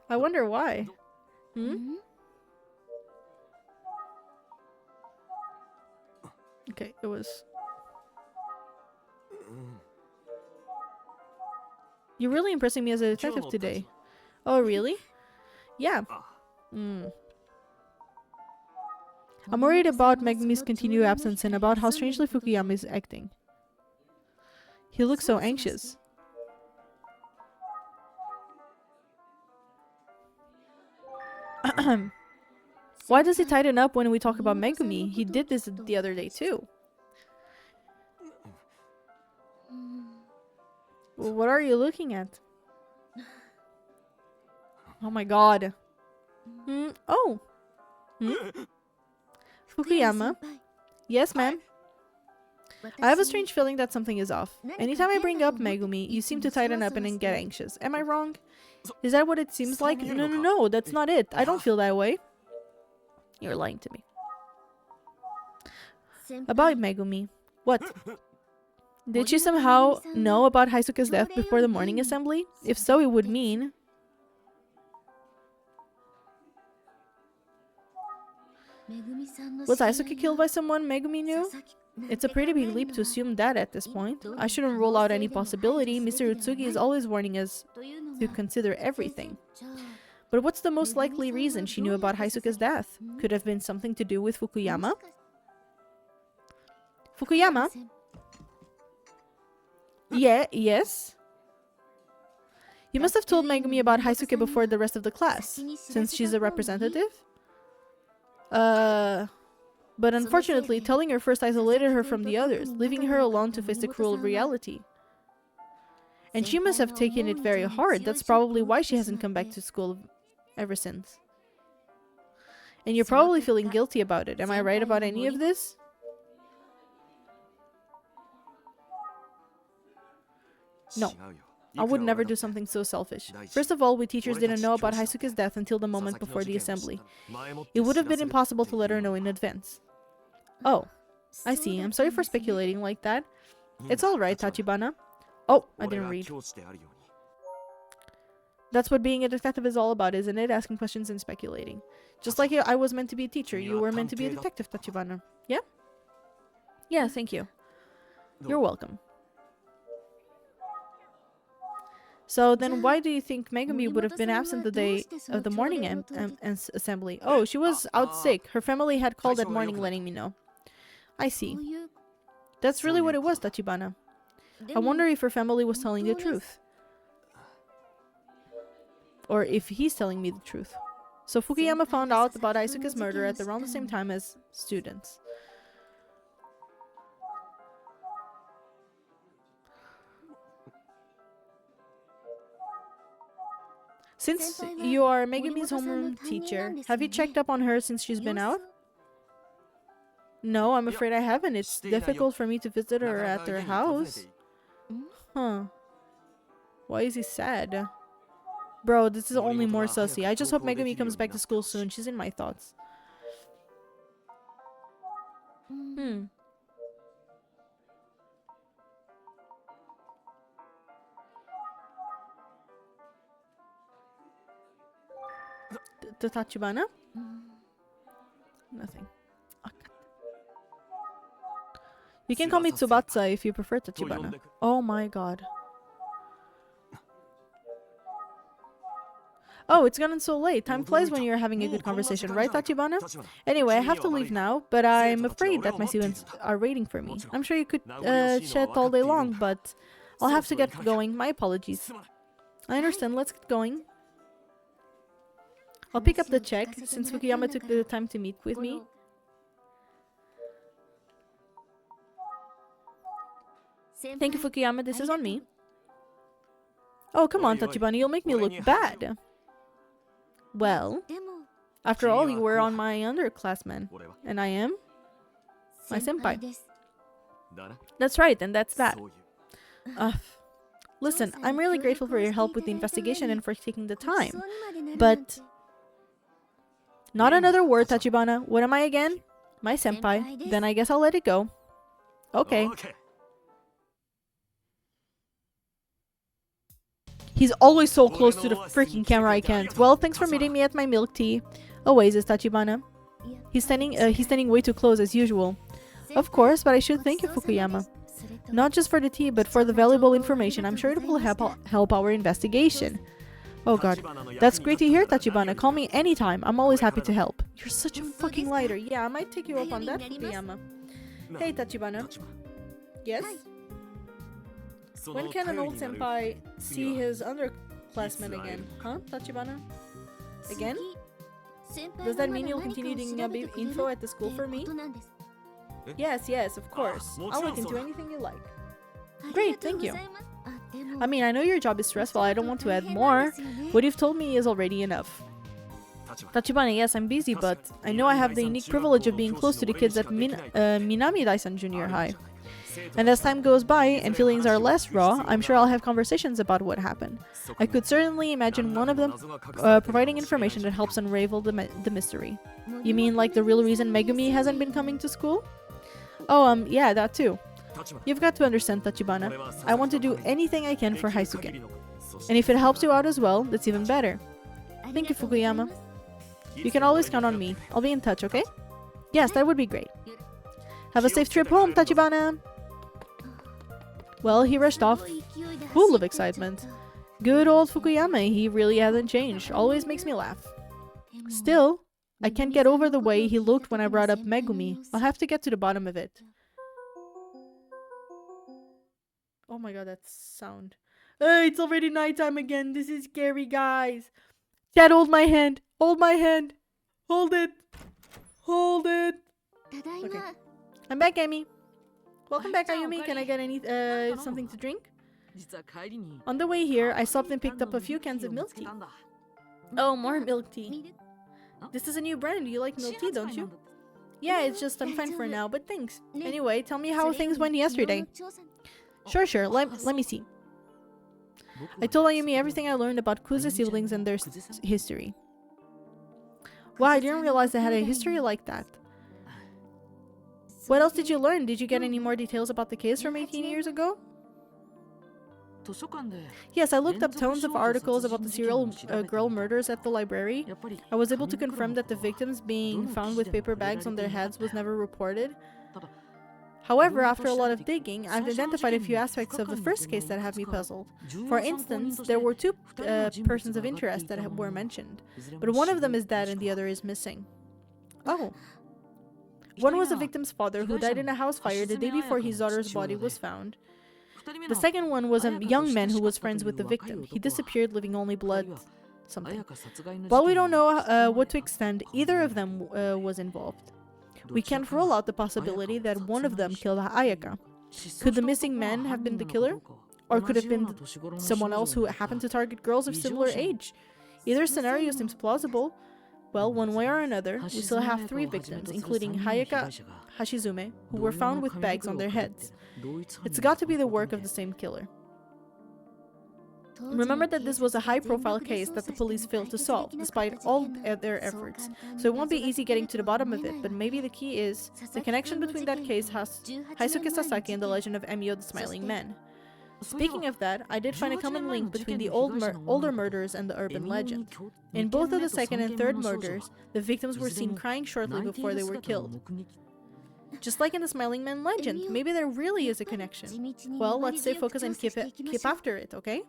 I wonder why. Hmm? Okay, it was... You're really impressing me as a detective today. Oh, really? Yeah. I'm worried about Megumi's continued absence and about how strangely Fukuyama is acting. He looks so anxious. Why does he tighten up when we talk about Megumi? He did this the other day too. What are you looking at? Oh my god. Oh. Fukuyama? Yes, ma'am? I have a strange feeling that something is off. Anytime I bring up Megumi, you seem to tighten up and then get anxious. Am I wrong? Is that what it seems like? No, that's not it. I don't feel that way. You're lying to me. About Megumi. What? Did she somehow know about Haisuke's death before the morning assembly? If so, it would mean... Was Haisuke killed by someone Megumi knew? It's a pretty big leap to assume that at this point. I shouldn't rule out any possibility. Mr. Utsugi is always warning us to consider everything. But what's the most likely reason she knew about Haisuke's death? Could have been something to do with Fukuyama? Fukuyama? Yes? You must have told Megumi about Haisuke before the rest of the class, since she's a representative? But unfortunately, telling her first isolated her from the others, leaving her alone to face the cruel reality. And she must have taken it very hard. That's probably why she hasn't come back to school ever since. And you're probably feeling guilty about it. Am I right about any of this? No. I would never do something so selfish. First of all, we teachers didn't know about Haisuke's death until the moment before the assembly. It would have been impossible to let her know in advance. Oh, I see. I'm sorry for speculating like that. It's alright, Tachibana. Oh, I didn't read. That's what being a detective is all about, isn't it? Asking questions and speculating. Just like I was meant to be a teacher, you were meant to be a detective, Tachibana. Yeah? Yeah, thank you. You're welcome. So then why do you think Megumi would have been absent the day of the morning assembly? Oh, she was out sick. Her family had called that morning letting me know. I see. That's really what it was, Tachibana. I wonder if her family was telling the truth. Or if he's telling me the truth. So Fukuyama found out about Aisuke's murder at around the same time as students. Since you are Megumi's homeroom teacher, have you checked up on her since she's been out? No, I'm afraid I haven't. It's difficult for me to visit her at her house. Huh. Why is he sad? Bro, this is only more sussy. I just hope Megumi comes back to school soon. She's in my thoughts. The Tachibana? Nothing. You can call me Tsubatsa if you prefer Tachibana. Oh my god. Oh, it's gotten so late. Time flies when you're having a good conversation, right, Tachibana? Anyway, I have to leave now, but I'm afraid that my students are waiting for me. I'm sure you could chat all day long, but I'll have to get going. My apologies. I understand. Let's get going. I'll pick up the check, since Fukuyama took the time to meet with me. Thank you, Fukuyama. This is on me. Oh, come on, Tachibana. You'll make me look bad. Well, after all, you were on my underclassmen, and I am my senpai. That's right, and that's that. Listen, I'm really grateful for your help with the investigation and for taking the time, but... Not another word, Tachibana. What am I again? My senpai. Then I guess I'll let it go. Okay. He's always so close to the freaking camera, I can't. Well, thanks for meeting me at my milk tea. Oasis, Tachibana. He's standing way too close as usual. Of course, but I should thank you, Fukuyama. Not just for the tea, but for the valuable information. I'm sure it will help our investigation. Oh god. That's great to hear, Tachibana. Call me anytime. I'm always happy to help. You're such a fucking lighter. Yeah, I might take you up on that, Fukuyama. Hey, Tachibana. Yes? When can an old senpai see his underclassmen again? Huh, Tachibana? Again? Does that mean you'll continue digging up info at the school for me? Yes, of course. I'll look into anything you like. Great, thank you. I mean, I know your job is stressful. I don't want to add more. What you've told me is already enough. Tachibana, yes, I'm busy, but I know I have the unique privilege of being close to the kids at Minami Daisan Junior High. And as time goes by and feelings are less raw, I'm sure I'll have conversations about what happened. I could certainly imagine one of them providing information that helps unravel the mystery. You mean like the real reason Megumi hasn't been coming to school? Oh, yeah, that too. You've got to understand, Tachibana. I want to do anything I can for Haisuke. And if it helps you out as well, that's even better. Thank you, Fukuyama. You can always count on me. I'll be in touch, okay? Yes, that would be great. Have a safe trip home, Tachibana! Well, he rushed off, full of excitement. Good old Fukuyama, he really hasn't changed. Always makes me laugh. Still, I can't get over the way he looked when I brought up Megumi. I'll have to get to the bottom of it. Oh my god, that sound. It's already nighttime again. This is scary, guys. Dad, hold my hand. Hold my hand. Hold it. Hold it. Okay. I'm back, Amy. Welcome back, Ayumi. Can I get something to drink? On the way here, I stopped and picked up a few cans of milk tea. Oh, more milk tea. This is a new brand. You like milk tea, don't you? Yeah, it's just I'm fine for now, but thanks. Anyway, tell me how things went yesterday. Sure. Let me see. I told Ayumi everything I learned about Kuze siblings and their history. Wow, I didn't realize they had a history like that. What else did you learn? Did you get any more details about the case from 18 years ago? Yes, I looked up tons of articles about the serial girl murders at the library. I was able to confirm that the victims being found with paper bags on their heads was never reported. However, after a lot of digging, I've identified a few aspects of the first case that have me puzzled. For instance, there were two persons of interest that were mentioned, but one of them is dead and the other is missing. Oh. One was the victim's father who died in a house fire the day before his daughter's body was found. The second one was a young man who was friends with the victim. He disappeared, leaving only blood something. While we don't know what to extend, either of them was involved. We can't rule out the possibility that one of them killed Ayaka. Could the missing man have been the killer? Or could it have been someone else who happened to target girls of similar age? Either scenario seems plausible. Well, one way or another, we still have 3 victims, including Hayaka Hashizume, who were found with bags on their heads. It's got to be the work of the same killer. Remember that this was a high-profile case that the police failed to solve, despite all their efforts, so it won't be easy getting to the bottom of it, but maybe the key is the connection between that case has Haisuke Sasaki and the legend of Emio the Smiling Man. Speaking of that, I did find a common link between the older murders and the urban legend. In both of the second and third murders, the victims were seen crying shortly before they were killed. Just like in the Smiling Man legend, maybe there really is a connection. Well, let's stay focused and keep after it, okay?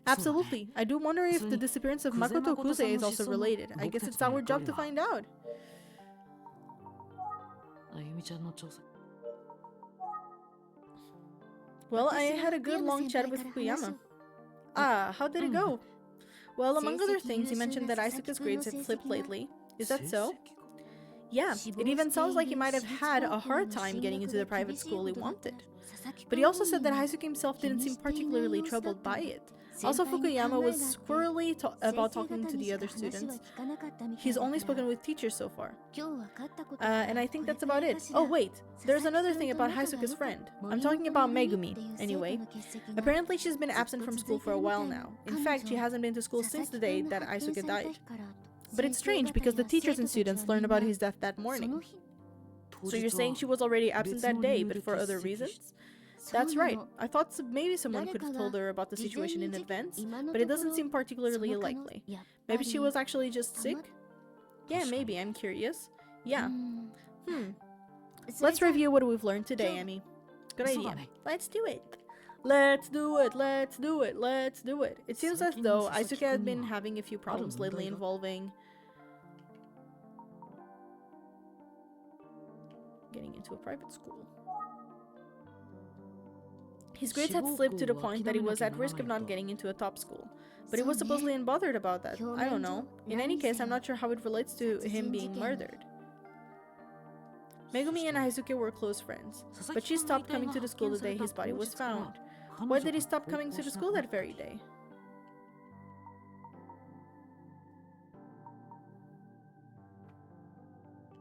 Absolutely. I do wonder if the disappearance of Makoto Kuze is also related. I guess it's our job to find out. Well, I had a good long chat with Fukuyama. Ah, how did it go? Well, among other things, he mentioned that Asuka's grades had slipped lately. Is that so? Yeah, it even sounds like he might have had a hard time getting into the private school he wanted. But he also said that Haisuke himself didn't seem particularly troubled by it. Also, Fukuyama was squirrely about talking to the other students. He's only spoken with teachers so far. And I think that's about it. Oh wait, there's another thing about Haisuke's friend. I'm talking about Megumi, anyway. Apparently she's been absent from school for a while now. In fact, she hasn't been to school since the day that Aisuke died. But it's strange because the teachers and students learned about his death that morning. So you're saying she was already absent that day, but for other reasons? That's right. I thought maybe someone could have told her about the situation in advance, but it doesn't seem particularly likely. Maybe she was actually just sick? Yeah, maybe. I'm curious. Yeah. Let's review what we've learned today, Emmy. Good idea. Let's do it. Let's do it. Let's do it. Let's do it. It seems as though Aisuke had been having a few problems lately involving getting into a private school. His grades had slipped to the point that he was at risk of not getting into a top school. But he was supposedly unbothered about that. I don't know. In any case, I'm not sure how it relates to him being murdered. Megumi and Aizuke were close friends, but she stopped coming to the school the day his body was found. Why did he stop coming to the school that very day?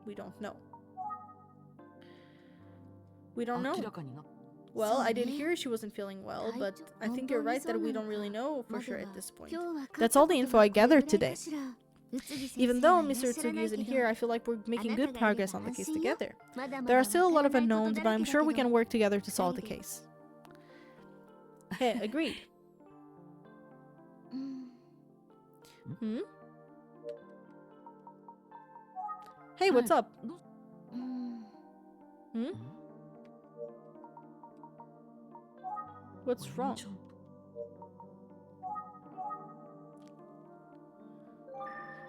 We don't know. We don't know. Well, I did hear she wasn't feeling well, but I think you're right that we don't really know for sure at this point. That's all the info I gathered today. Even though Mr. Tsugi isn't here, I feel like we're making good progress on the case together. There are still a lot of unknowns, but I'm sure we can work together to solve the case. Hey, agreed. Hey, what's up? What's wrong?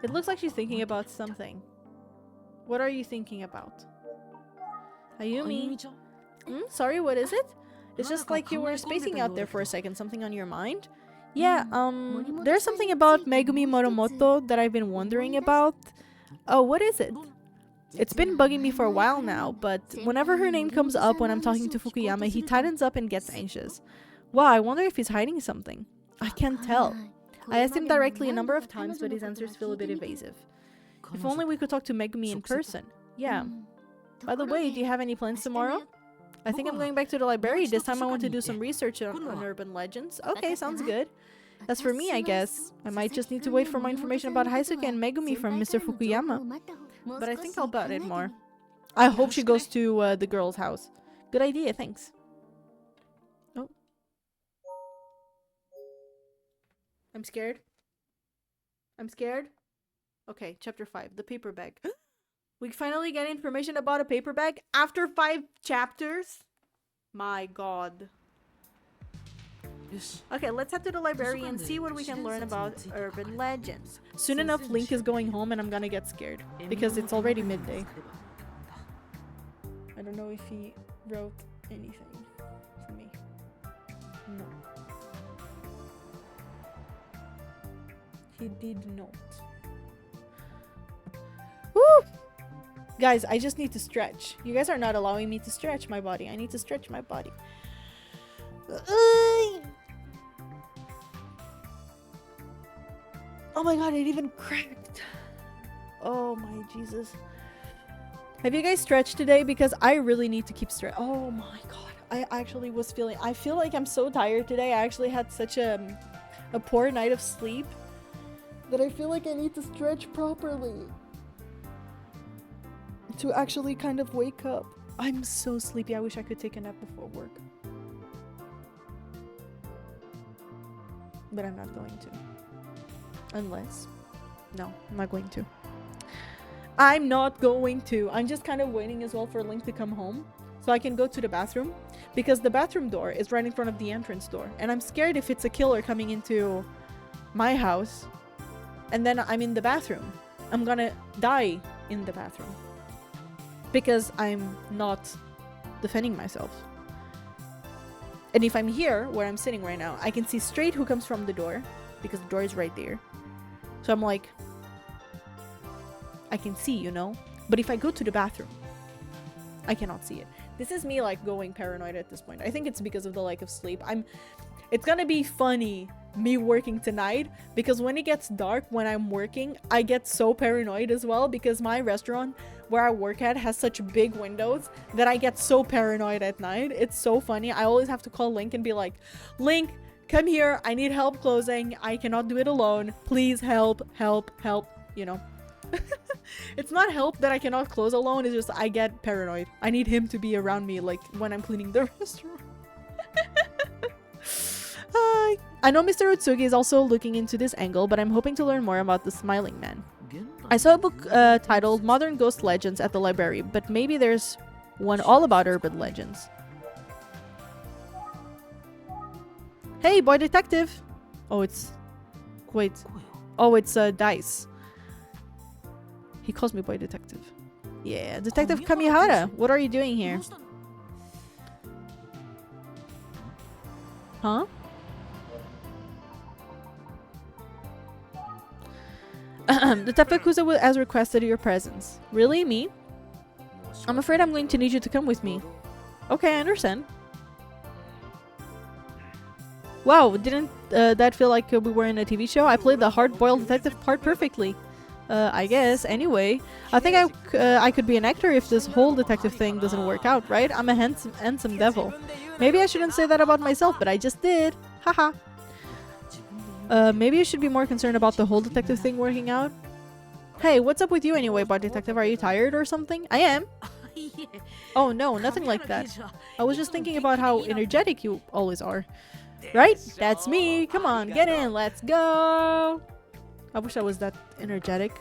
It looks like she's thinking about something. What are you thinking about? Ayumi? Sorry, what is it? It's just like you were spacing out there for a second. Something on your mind? Yeah, there's something about Megumi Moromoto that I've been wondering about. Oh, what is it? It's been bugging me for a while now, but whenever her name comes up when I'm talking to Fukuyama, he tightens up and gets anxious. Wow, I wonder if he's hiding something. I can't tell. I asked him directly a number of times, but his answers feel a bit evasive. If only we could talk to Megumi in person. Yeah. By the way, do you have any plans tomorrow? I think I'm going back to the library. This time I want to do some research on urban legends. Okay, sounds good. As for me, I guess, I might just need to wait for more information about Haisuke and Megumi from Mr. Fukuyama. But I think I'll about it more. I hope she goes to the girl's house. Good idea, thanks. Oh. I'm scared. I'm scared. Okay, chapter 5, the paper bag. We finally get information about a paper bag after 5 chapters? My god. Okay, let's head to the library and see what we can learn about urban legends. Soon enough, Link is going home and I'm gonna get scared. Because it's already midday. I don't know if he wrote anything for me. No. He did not. Woo! Guys, I just need to stretch. You guys are not allowing me to stretch my body. I need to stretch my body. Oh my god, it even cracked. Oh my Jesus. Have you guys stretched today? Because I really need to keep stretching. Oh my god. I actually was feeling... I feel like I'm so tired today. I actually had such a poor night of sleep that I feel like I need to stretch properly to actually kind of wake up. I'm so sleepy. I wish I could take a nap before work. But I'm not going to. Unless... No, I'm not going to. I'm not going to. I'm just kind of waiting as well for Link to come home so I can go to the bathroom. Because the bathroom door is right in front of the entrance door. And I'm scared if it's a killer coming into my house and then I'm in the bathroom. I'm gonna die in the bathroom. Because I'm not defending myself. And if I'm here, where I'm sitting right now, I can see straight who comes from the door. Because the door is right there. So I'm like... I can see, you know? But if I go to the bathroom, I cannot see it. This is me like going paranoid at this point. I think it's because of the lack of sleep. It's gonna be funny me working tonight because when it gets dark when I'm working, I get so paranoid as well because my restaurant where I work at has such big windows that I get so paranoid at night. It's so funny. I always have to call Link and be like, Link, come here. I need help closing. I cannot do it alone. Please help, help, help, you know. It's not help that I cannot close alone. It's just I get paranoid. I need him to be around me like when I'm cleaning the restaurant. Hi. I know Mr. Utsugi is also looking into this angle, but I'm hoping to learn more about the Smiling Man. I saw a book titled Modern Ghost Legends at the library, but maybe there's one all about urban legends. Hey, boy detective! Oh, it's... Wait. Oh, it's Dice. He calls me boy detective. Yeah, Detective Kamihara, what are you doing here? Huh? Detective Kuza has requested your presence. Really? Me? I'm afraid I'm going to need you to come with me. Okay, I understand. Wow, didn't that feel like we were in a TV show? I played the hard-boiled detective part perfectly. I guess. Anyway, I think I could be an actor if this whole detective thing doesn't work out, right? I'm a handsome devil. Maybe I shouldn't say that about myself, but I just did. Haha. Maybe you should be more concerned about the whole detective thing working out. Hey, what's up with you anyway, bot detective? Are you tired or something? I am. Oh no, nothing like that. I was just thinking about how energetic you always are. Right? That's me. Come on, get in. Let's go. I wish I was that energetic.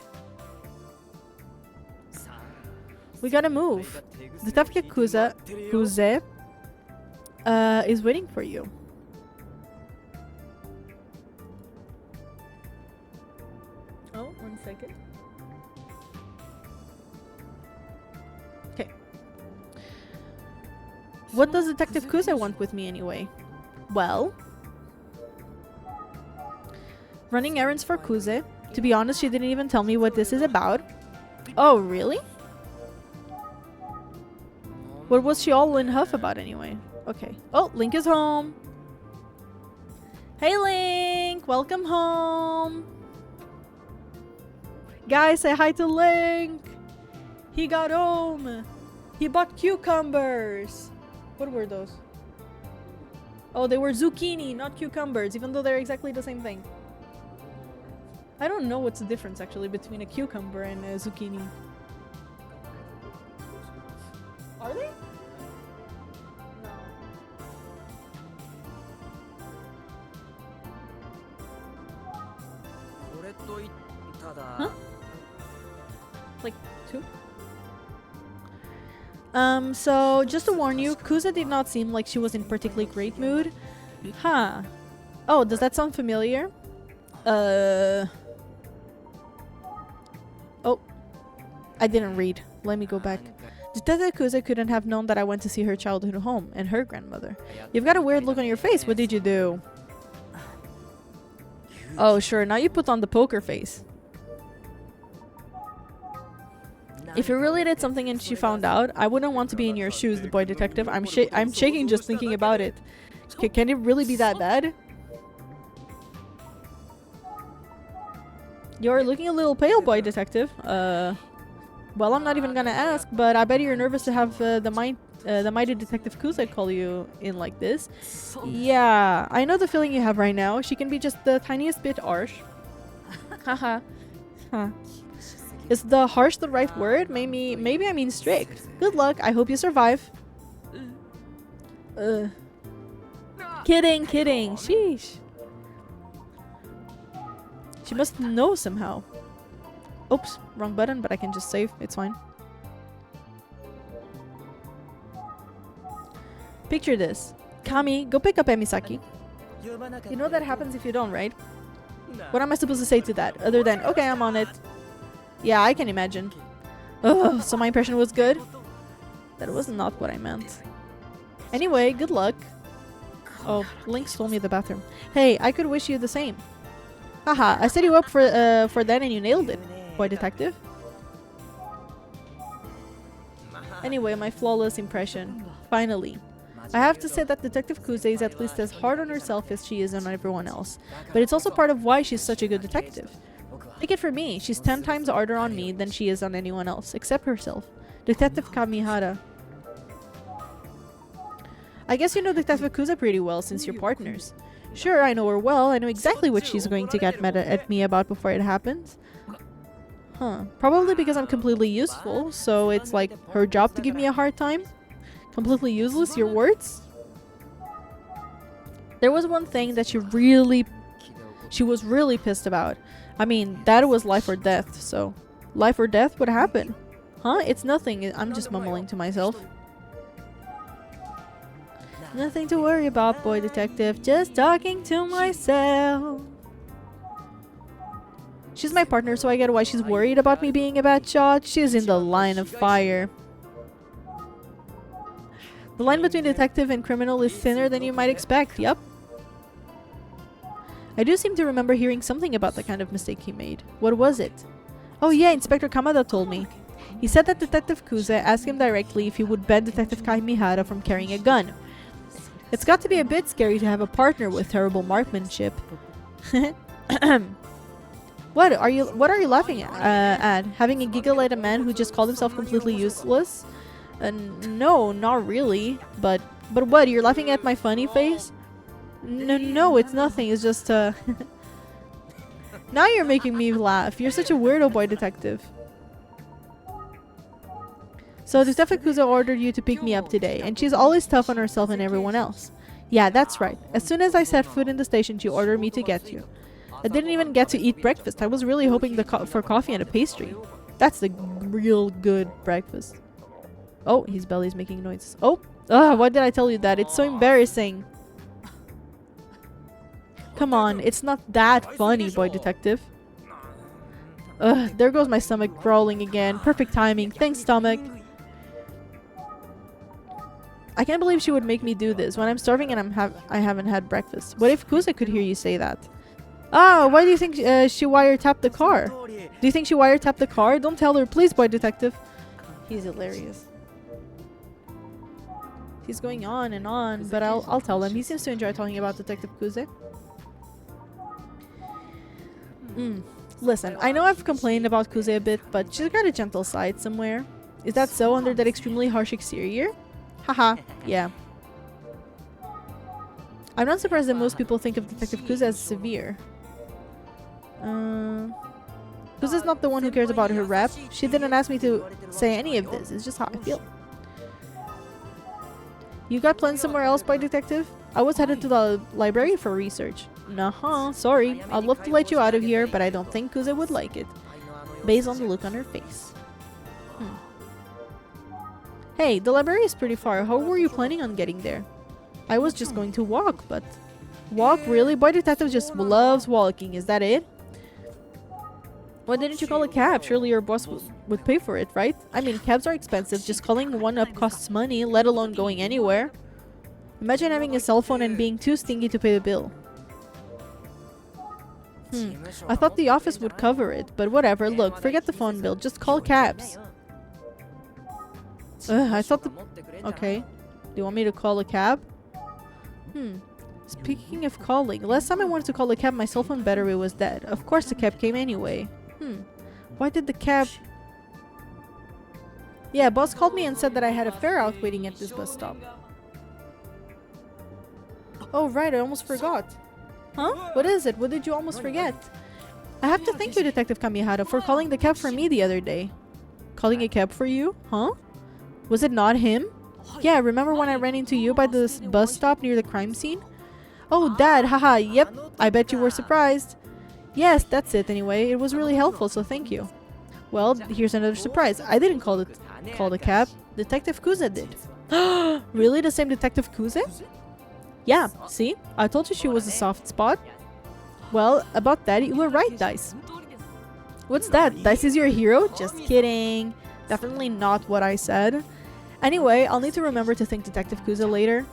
We gotta move. Detective Kuze is waiting for you. Oh, 1 second. Okay. What does Detective Kuze want with me anyway? Well, running errands for Kuze. To be honest, she didn't even tell me what this is about. Oh, really? What was she all in huff about anyway? Okay. Oh, Link is home. Hey, Link! Welcome home! Guys, say hi to Link! He got home! He bought cucumbers! What were those? Oh, they were zucchini, not cucumbers, even though they're exactly the same thing. I don't know what's the difference actually between a cucumber and a zucchini. Are they? Huh? Like 2? So just to warn you, Kuza did not seem like she was in particularly great mood. Huh. Oh, does that sound familiar? Oh. I didn't read. Let me go back. Detective Kuza couldn't have known that I went to see her childhood home and her grandmother. You've got a weird look on your face. What did you do? Oh, sure. Now you put on the poker face. If you really did something and she found out, I wouldn't want to be in your shoes, the boy detective. I'm shaking just thinking about it. Can it really be that bad? You're looking a little pale, boy detective. Well, I'm not even gonna ask, but I bet you're nervous to have the mighty Detective Kuza call you in like this. Yeah, I know the feeling you have right now. She can be just the tiniest bit harsh. Haha. Huh. Is the harsh the right word? Maybe I mean strict. Good luck. I hope you survive. Kidding. Sheesh. She must know somehow. Oops, wrong button, but I can just save. It's fine. Picture this. Kami, go pick up Emisaki. You know that happens if you don't, right? What am I supposed to say to that? Other than, okay, I'm on it. Yeah, I can imagine. Ugh, so my impression was good? That was not what I meant. Anyway, good luck. Oh, Link stole me the bathroom. Hey, I could wish you the same. Haha, I set you up for that and you nailed it, boy detective. Anyway, my flawless impression. Finally. I have to say that Detective Kuze is at least as hard on herself as she is on everyone else. But it's also part of why she's such a good detective. Take it from me, she's 10 times harder on me than she is on anyone else, except herself. Detective Kamihara. I guess you know Detective Kuze pretty well since you're partners. Sure, I know her well. I know exactly what she's going to get mad at me about before it happens. Huh. Probably because I'm completely useful, so it's like her job to give me a hard time? Completely useless, your words? There was one thing that she was really pissed about. I mean, that was life or death, so... Life or death? What happened? Huh? It's nothing. I'm just mumbling to myself. Nothing to worry about, boy detective. Just talking to myself. She's my partner, so I get why she's worried about me being a bad shot. She's in the line of fire. The line between detective and criminal is thinner than you might expect, yup. I do seem to remember hearing something about the kind of mistake he made. What was it? Oh yeah, Inspector Kamada told me. He said that Detective Kuze asked him directly if he would ban Detective Kaimihara from carrying a gun. It's got to be a bit scary to have a partner with terrible marksmanship. What are you laughing at? Having a giggle at a man who just called himself completely useless? No, not really. But what? You're laughing at my funny face? No, it's nothing. It's just Now you're making me laugh. You're such a weirdo, boy detective. So Detective Kuze ordered you to pick me up today, and she's always tough on herself and everyone else. Yeah, that's right. As soon as I set foot in the station, she ordered me to get you. I didn't even get to eat breakfast. I was really hoping for coffee and a pastry. That's the real good breakfast. Oh, his belly's making noises. Oh, why did I tell you that? It's so embarrassing. Come on, it's not that funny, boy detective. There goes my stomach growling again. Perfect timing. Thanks, stomach. I can't believe she would make me do this when I'm starving and I haven't had breakfast. What if Kuze could hear you say that? Ah, why do you think she wiretapped the car? Do you think she wiretapped the car? Don't tell her, please, boy detective. He's hilarious. He's going on and on, but I'll tell him. He seems to enjoy talking about Detective Kuze. Listen, I know I've complained about Kuze a bit, but she's got a gentle side somewhere. Is that so under that extremely harsh exterior? Haha, yeah. I'm not surprised that most people think of Detective Kuze as severe. Kuze's not the one who cares about her rep. She didn't ask me to say any of this. It's just how I feel. You got plans somewhere else, boy detective? I was headed to the library for research. Nah, sorry. I'd love to let you out of here, but I don't think Kuze would like it. Based on the look on her face. Hey, the library is pretty far. How were you planning on getting there? I was just going to walk, but... Walk? Really? Boy detective just loves walking. Is that it? Why didn't you call a cab? Surely your boss would pay for it, right? I mean, cabs are expensive. Just calling one up costs money, let alone going anywhere. Imagine having a cell phone and being too stingy to pay the bill. I thought the office would cover it, but whatever. Look, forget the phone bill. Just call cabs. I thought the... Okay. Do you want me to call a cab? Speaking of calling, last time I wanted to call a cab, my cell phone battery was dead. Of course the cab came anyway. Why did the cab... Yeah, boss called me and said that I had a fare out waiting at this bus stop. Oh right, I almost forgot. Huh? What is it? What did you almost forget? I have to thank you, Detective Kamihara, for calling the cab for me the other day. Calling a cab for you? Huh? Was it not him? Yeah, remember when I ran into you by this bus stop near the crime scene? Oh, Dad, haha, yep, I bet you were surprised. Yes, that's it anyway. It was really helpful, so thank you. Well, here's another surprise. I didn't call the cab. Detective Kuze did. Really? The same Detective Kuze? Yeah, see? I told you she was a soft spot. Well, about that, you were right, Dice. What's that? Dice is your hero? Just kidding. Definitely not what I said. Anyway, I'll need to remember to thank Detective Kuze later.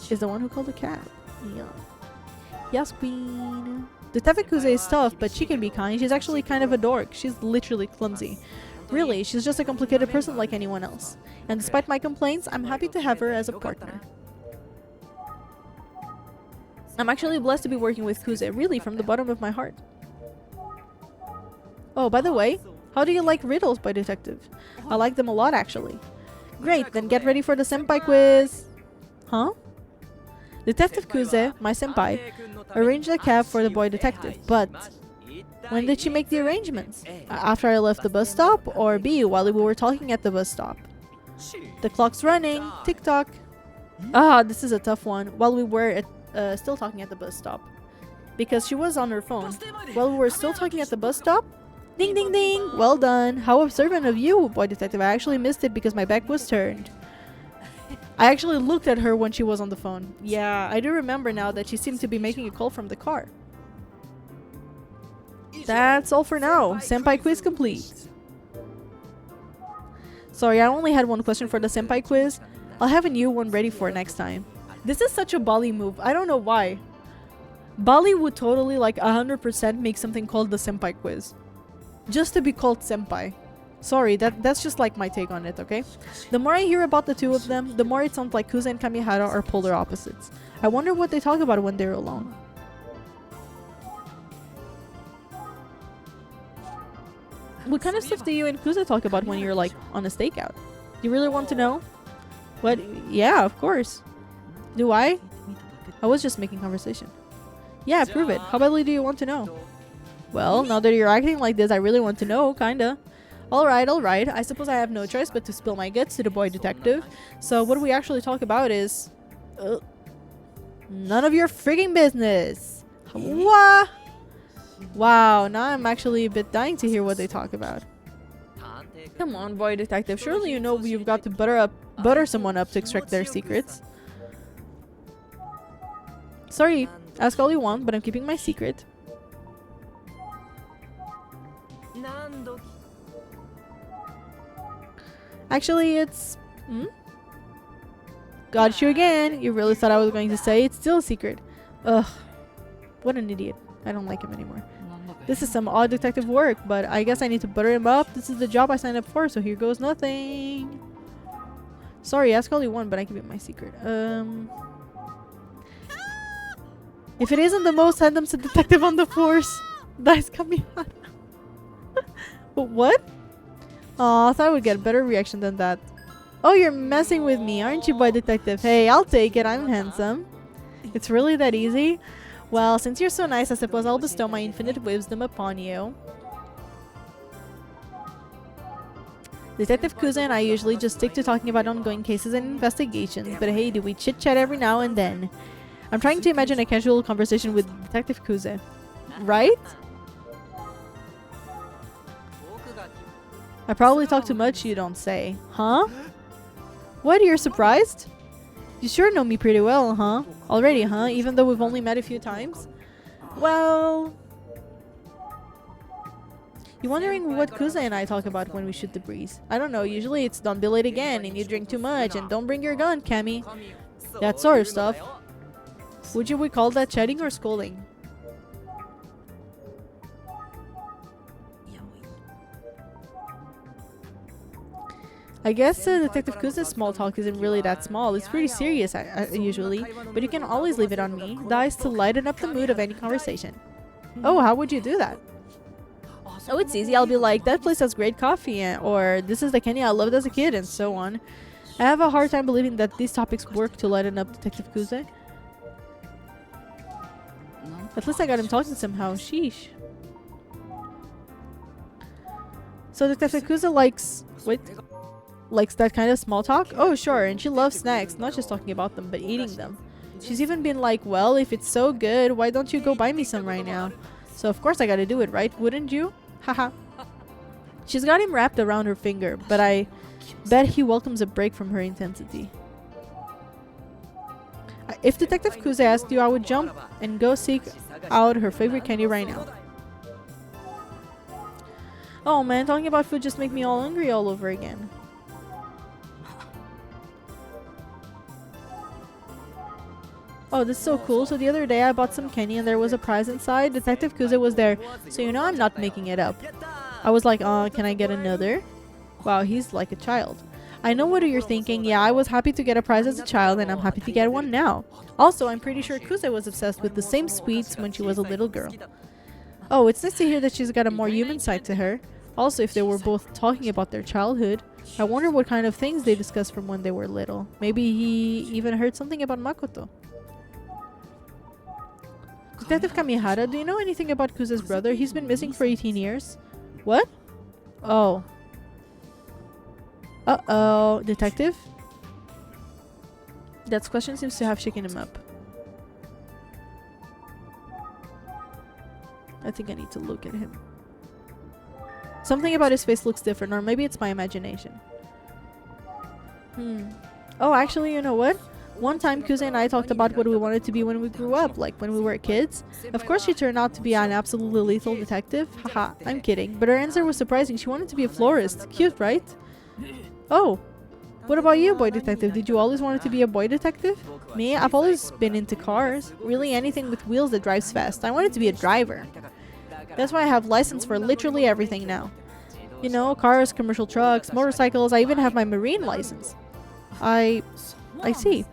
Is the one who called the cab. Yeah. Yes, queen. Detective Kuze is tough, but she can be kind. She's actually kind of a dork. She's literally clumsy. Really, she's just a complicated person like anyone else. And despite my complaints, I'm happy to have her as a partner. I'm actually blessed to be working with Kuze, really, from the bottom of my heart. Oh, by the way, how do you like riddles by Detective? I like them a lot, actually. Great, then get ready for the senpai quiz! Huh? Detective Kuze, my senpai, arranged a cab for the boy detective, but when did she make the arrangements? After I left the bus stop, or B, while we were talking at the bus stop? The clock's running, tick-tock. Ah, this is a tough one. While we were still talking at the bus stop. Because she was on her phone. While we were still talking at the bus stop? Ding ding ding! Well done! How observant of you, boy detective. I actually missed it because my back was turned. I actually looked at her when she was on the phone. Yeah, I do remember now that she seemed to be making a call from the car. That's all for now. Senpai quiz complete. Sorry, I only had one question for the senpai quiz. I'll have a new one ready for next time. This is such a Bali move. I don't know why. Bali would totally, like 100%, make something called the senpai quiz. Just to be called senpai. Sorry, that's just like my take on it, okay? The more I hear about the two of them, the more it sounds like Kuze and Kamihara are polar opposites. I wonder what they talk about when they're alone. What kind of stuff do you and Kuze talk about when you're like on a stakeout? You really want to know? What? Yeah, of course. Do I? I was just making conversation. Yeah, prove it. How badly do you want to know? Well, now that you're acting like this, I really want to know, kinda. Alright, alright. I suppose I have no choice but to spill my guts to the boy detective. So what we actually talk about is... none of your frigging business! What? Wow, now I'm actually a bit dying to hear what they talk about. Come on, boy detective. Surely you know you've got to butter someone up to extract their secrets. Sorry, ask all you want, but I'm keeping my secret. Actually, it's... Got you again. You really thought I was going to say it's still a secret. Ugh. What an idiot. I don't like him anymore. This is some odd detective work, but I guess I need to butter him up. This is the job I signed up for, so here goes nothing. Sorry, ask all you want, but I keep it my secret. If it isn't the most handsome detective on the force, that's coming out. What? Aw, I thought I would get a better reaction than that. Oh, you're messing with me, aren't you, boy detective? Hey, I'll take it. I'm handsome. It's really that easy? Well, since you're so nice, I suppose I'll bestow my infinite wisdom upon you. Detective Kuze and I usually just stick to talking about ongoing cases and investigations, but hey, do we chit-chat every now and then. I'm trying to imagine a casual conversation with Detective Kuze. Right? I probably talk too much, you don't say. Huh? What, you're surprised? You sure know me pretty well, huh? Already, huh? Even though we've only met a few times? Well... You're wondering what Kuze and I talk about when we shoot the breeze. I don't know, usually it's don't be late again, and you drink too much, and don't bring your gun, Cammy. That sort of stuff. Would we call that chatting or scolding? I guess Detective Kuze's small talk isn't really that small. It's pretty serious, usually. But you can always leave it on me. The eyes to lighten up the mood of any conversation. Oh, how would you do that? Oh, it's easy. I'll be like, that place has great coffee, or this is the Kenya I loved as a kid, and so on. I have a hard time believing that these topics work to lighten up Detective Kuze. At least I got him talking somehow. Sheesh. So Detective Kuze likes... Wait... Likes that kind of small talk? Oh, sure, and she loves snacks, not just talking about them, but eating them. She's even been like, well, if it's so good, why don't you go buy me some right now? So of course I gotta do it, right? Wouldn't you? Haha. She's got him wrapped around her finger, but I bet he welcomes a break from her intensity. If Detective Kuze asked you, I would jump and go seek out her favorite candy right now. Oh man, talking about food just makes me all hungry all over again. Oh, this is so cool. So the other day I bought some candy and there was a prize inside. Detective Kuze was there. So you know I'm not making it up. I was like, can I get another? Wow, he's like a child. I know what you're thinking. Yeah, I was happy to get a prize as a child, and I'm happy to get one now. Also, I'm pretty sure Kuze was obsessed with the same sweets when she was a little girl. Oh, it's nice to hear that she's got a more human side to her. Also, if they were both talking about their childhood, I wonder what kind of things they discussed from when they were little. Maybe he even heard something about Makoto. Detective Kamihara, do you know anything about Kuze's brother? He's been missing for 18 years. What? Oh. Uh-oh. Detective? That question seems to have shaken him up. I think I need to look at him. Something about his face looks different, or maybe it's my imagination. Oh, actually, you know what? One time, Kuze and I talked about what we wanted to be when we grew up, like when we were kids. Of course, she turned out to be an absolutely lethal detective. Haha, I'm kidding. But her answer was surprising. She wanted to be a florist. Cute, right? Oh. What about you, boy detective? Did you always want to be a boy detective? Me? I've always been into cars. Really anything with wheels that drives fast. I wanted to be a driver. That's why I have license for literally everything now. You know, cars, commercial trucks, motorcycles. I even have my marine license. I see.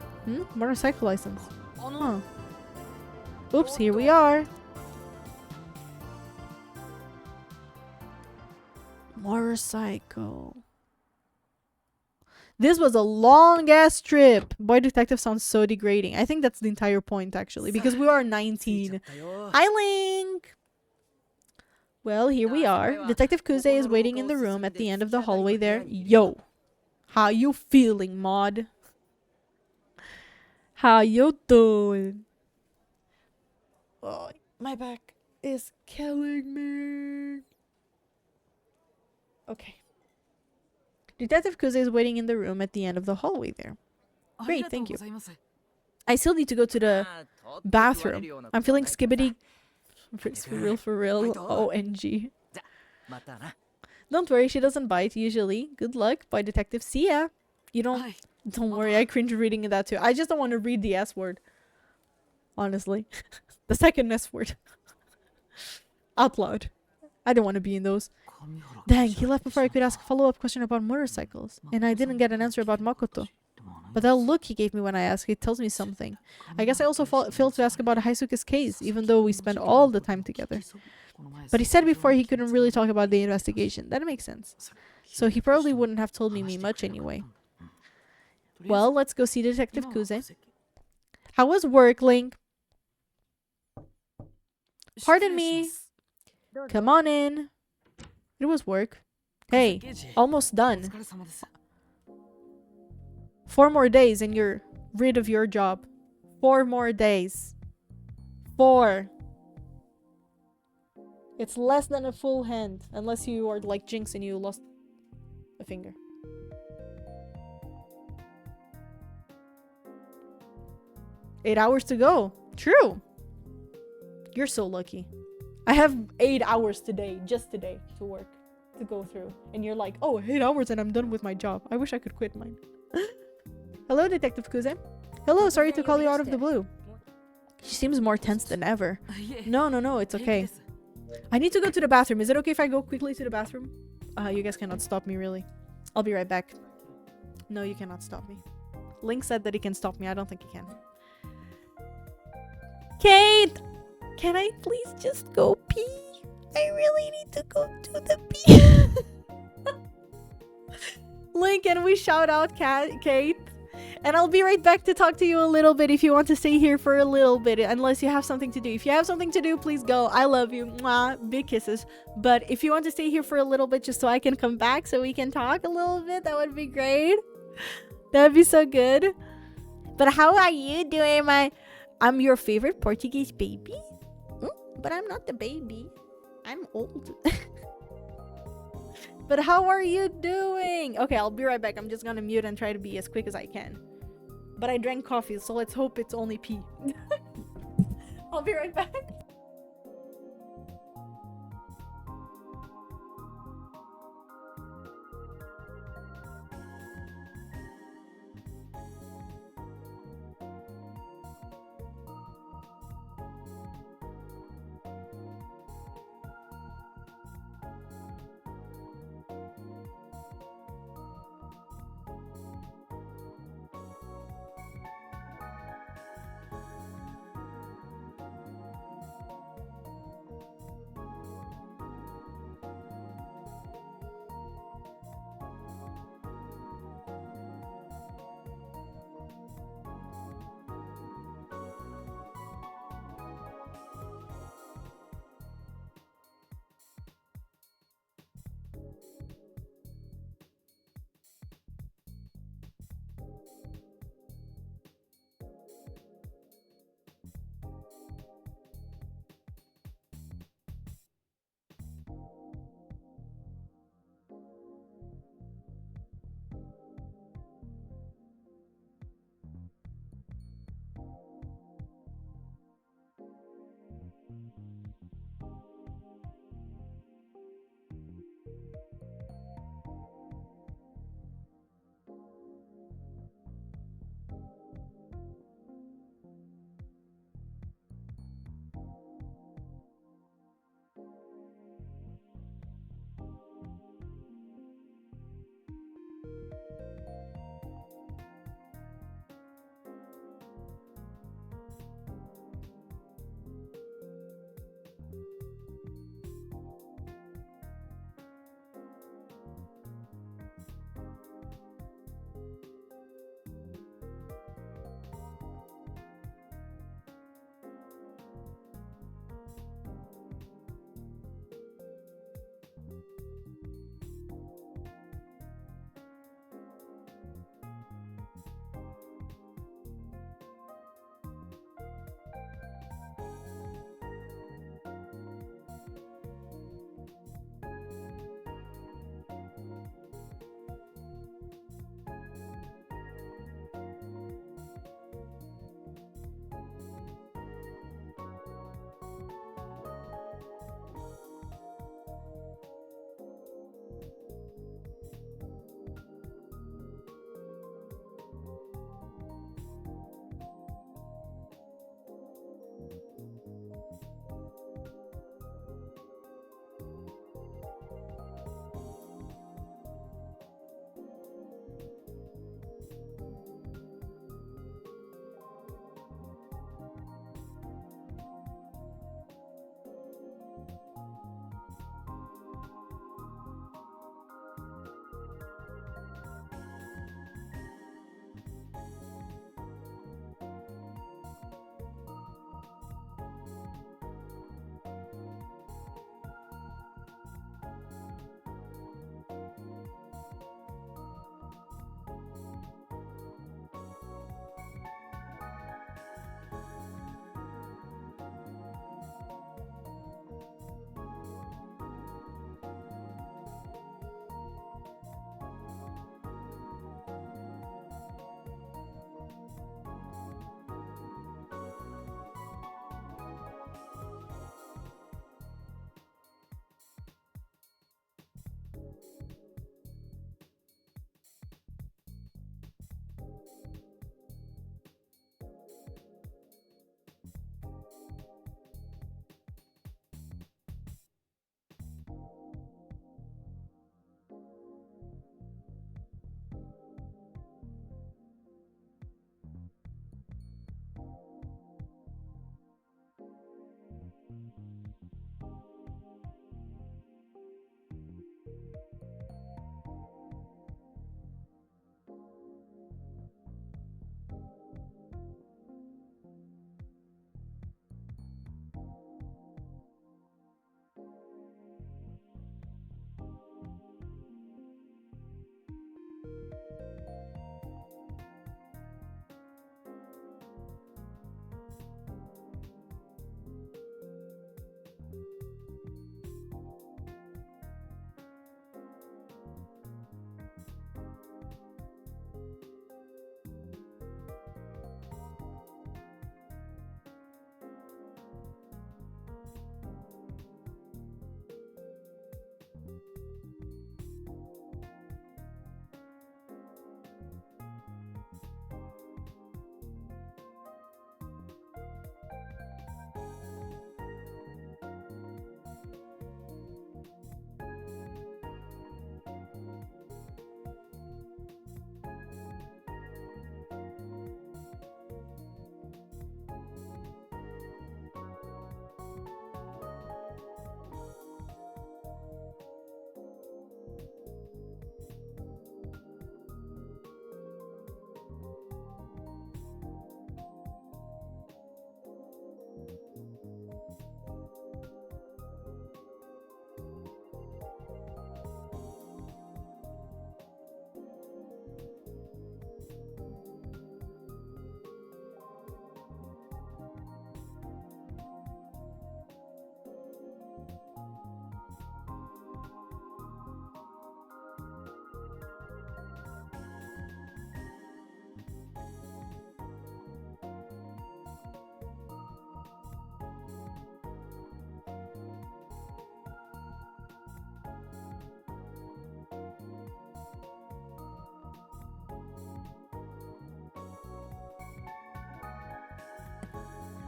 Motorcycle license. Huh. Oops, here we are. Motorcycle. This was a long ass trip. Boy detective sounds so degrading. I think that's the entire point actually, because we are 19. Hi, Link! Well, here we are. Detective Kuze is waiting in the room at the end of the hallway there. Yo! How you feeling, mod? How you doing? Oh, my back is killing me. Okay. Detective Kuze is waiting in the room at the end of the hallway there. Great, thank you. I still need to go to the bathroom. I'm feeling skibbity. For real. OMG. Don't worry, she doesn't bite usually. Good luck, boy detective. See ya. You don't worry, I cringe reading that too. I just don't want to read the S word. Honestly. The second S word. Out loud. I don't want to be in those. Dang, he left before I could ask a follow-up question about motorcycles. And I didn't get an answer about Makoto. But that look he gave me when I asked, it tells me something. I guess I also failed to ask about Haisuke's case, even though we spent all the time together. But he said before he couldn't really talk about the investigation. That makes sense. So he probably wouldn't have told me much anyway. Well, let's go see Detective Kuze. How was work, Link? Pardon me. Come on in. It was work. Hey, almost done. 4 more days and you're rid of your job. 4 more days. 4. It's less than a full hand. Unless you are like Jinx and you lost a finger. Eight hours to go. True. You're so lucky. I have 8 hours today, just today, to work, to go through. And you're like, oh, 8 hours and I'm done with my job. I wish I could quit mine. Hello, Detective Kuze. Hello, sorry to call you out of the blue. She seems more tense than ever. No, it's okay. I need to go to the bathroom. Is it okay if I go quickly to the bathroom? You guys cannot stop me, really. I'll be right back. No, you cannot stop me. Link said that he can stop me. I don't think he can. Kate! Can I please just go pee? I really need to go to the pee. Link, can we shout out Kate? And I'll be right back to talk to you a little bit if you want to stay here for a little bit, unless you have something to do. If you have something to do, please go. I love you. Mwah. Big kisses. But if you want to stay here for a little bit just so I can come back so we can talk a little bit, that would be great. That would be so good. But how are you doing, I'm your favorite Portuguese baby? But I'm not the baby. I'm old. But how are you doing? Okay, I'll be right back. I'm just gonna mute and try to be as quick as I can. But I drank coffee, so let's hope it's only pee. I'll be right back.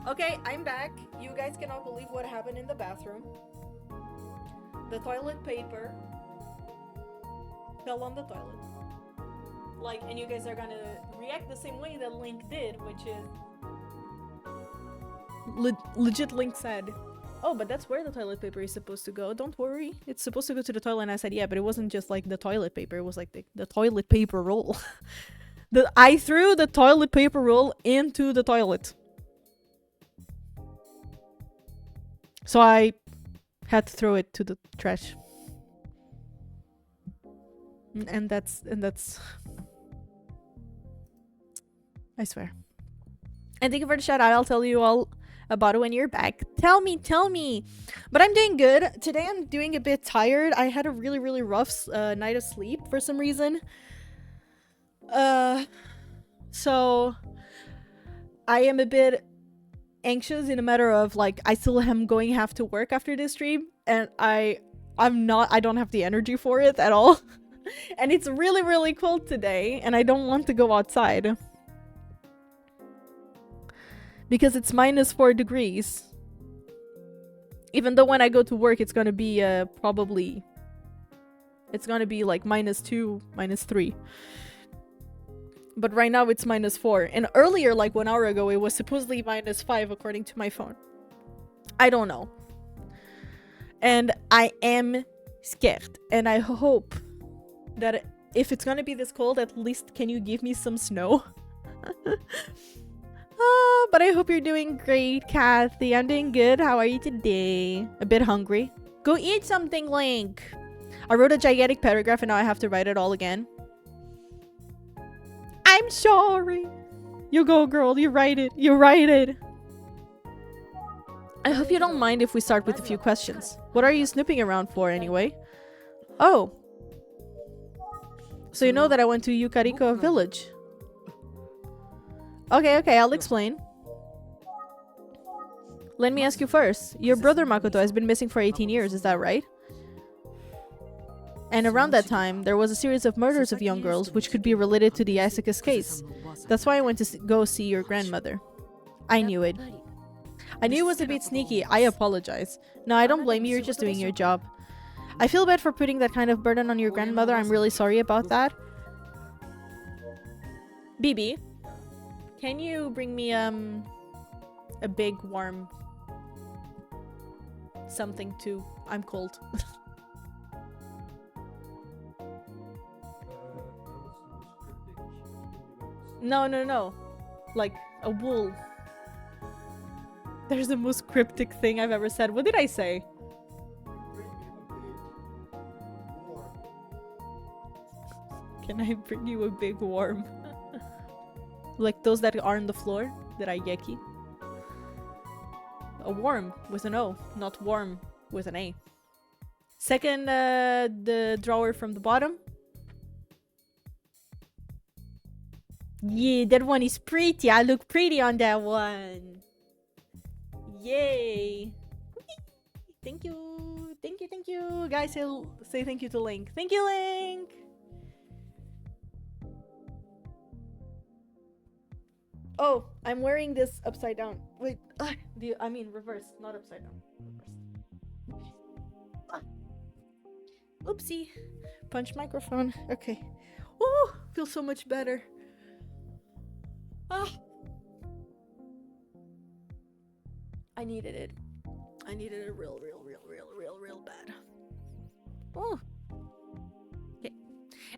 Okay, I'm back. You guys cannot believe what happened in the bathroom. The toilet paper fell on the toilet. Like, and you guys are gonna react the same way that Link did, which is... legit Link said, oh, but that's where the toilet paper is supposed to go. Don't worry. It's supposed to go to the toilet. And I said, yeah, but it wasn't just like the toilet paper. It was like the toilet paper roll. I threw the toilet paper roll into the toilet. So I had to throw it to the trash. And that's I swear. And thank you for the shout out. I'll tell you all about it when you're back. Tell me. But I'm doing good. Today I'm doing a bit tired. I had a really, really rough night of sleep for some reason. So I am a bit anxious in a matter of like I still am going to have to work after this stream, and I don't have the energy for it at all. And it's really, really cold today, and I don't want to go outside because it's -4 degrees. Even though when I go to work it's gonna be probably it's gonna be like -2, -3. But right now it's -4. And earlier, like 1 hour ago, it was supposedly -5 according to my phone. I don't know. And I am scared. And I hope that if it's gonna be this cold, at least can you give me some snow? But I hope you're doing great, Kathy. I'm doing good. How are you today? A bit hungry. Go eat something, Link. I wrote a gigantic paragraph and now I have to write it all again. I'm sorry. You go, girl. You write it. You write it. I hope you don't mind if we start with a few questions. What are you snooping around for anyway? Oh. So you know that I went to Yukariko village. Okay, I'll explain. Let me ask you first. Your brother Makoto has been missing for 18 years, is that right? And around that time, there was a series of murders of young girls which could be related to the Isuka's case. That's why I went to go see your grandmother. I knew it. I knew it was a bit sneaky. I apologize. No, I don't blame you. You're just doing your job. I feel bad for putting that kind of burden on your grandmother. I'm really sorry about that. BB, can you bring me a big warm something too? I'm cold. No. Like a wool. There's the most cryptic thing I've ever said. What did I say? Can I bring you a big worm? Like those that are on the floor? That I yeki? A worm with an O, not warm with an A. Second, the drawer from the bottom. Yeah, that one is pretty. I look pretty on that one. Yay. Thank you. Guys, say thank you to Link. Thank you, Link. Oh, I'm wearing this upside down. Wait, I mean reverse, not upside down. Reverse. Oopsie. Punch microphone. Okay. Oh, feels so much better. I needed it. I needed it real bad. Oh. Okay.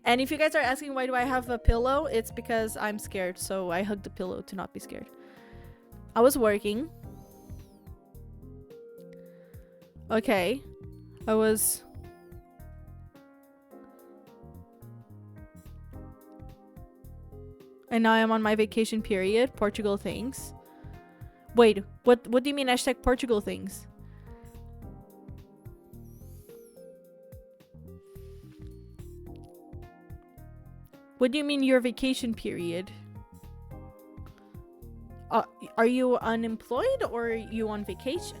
And if you guys are asking why do I have a pillow, it's because I'm scared, so I hugged the pillow to not be scared. I was working. Okay. And now I'm on my vacation period. Portugal things. Wait, what do you mean hashtag Portugal things? What do you mean your vacation period? Are you unemployed or are you on vacation?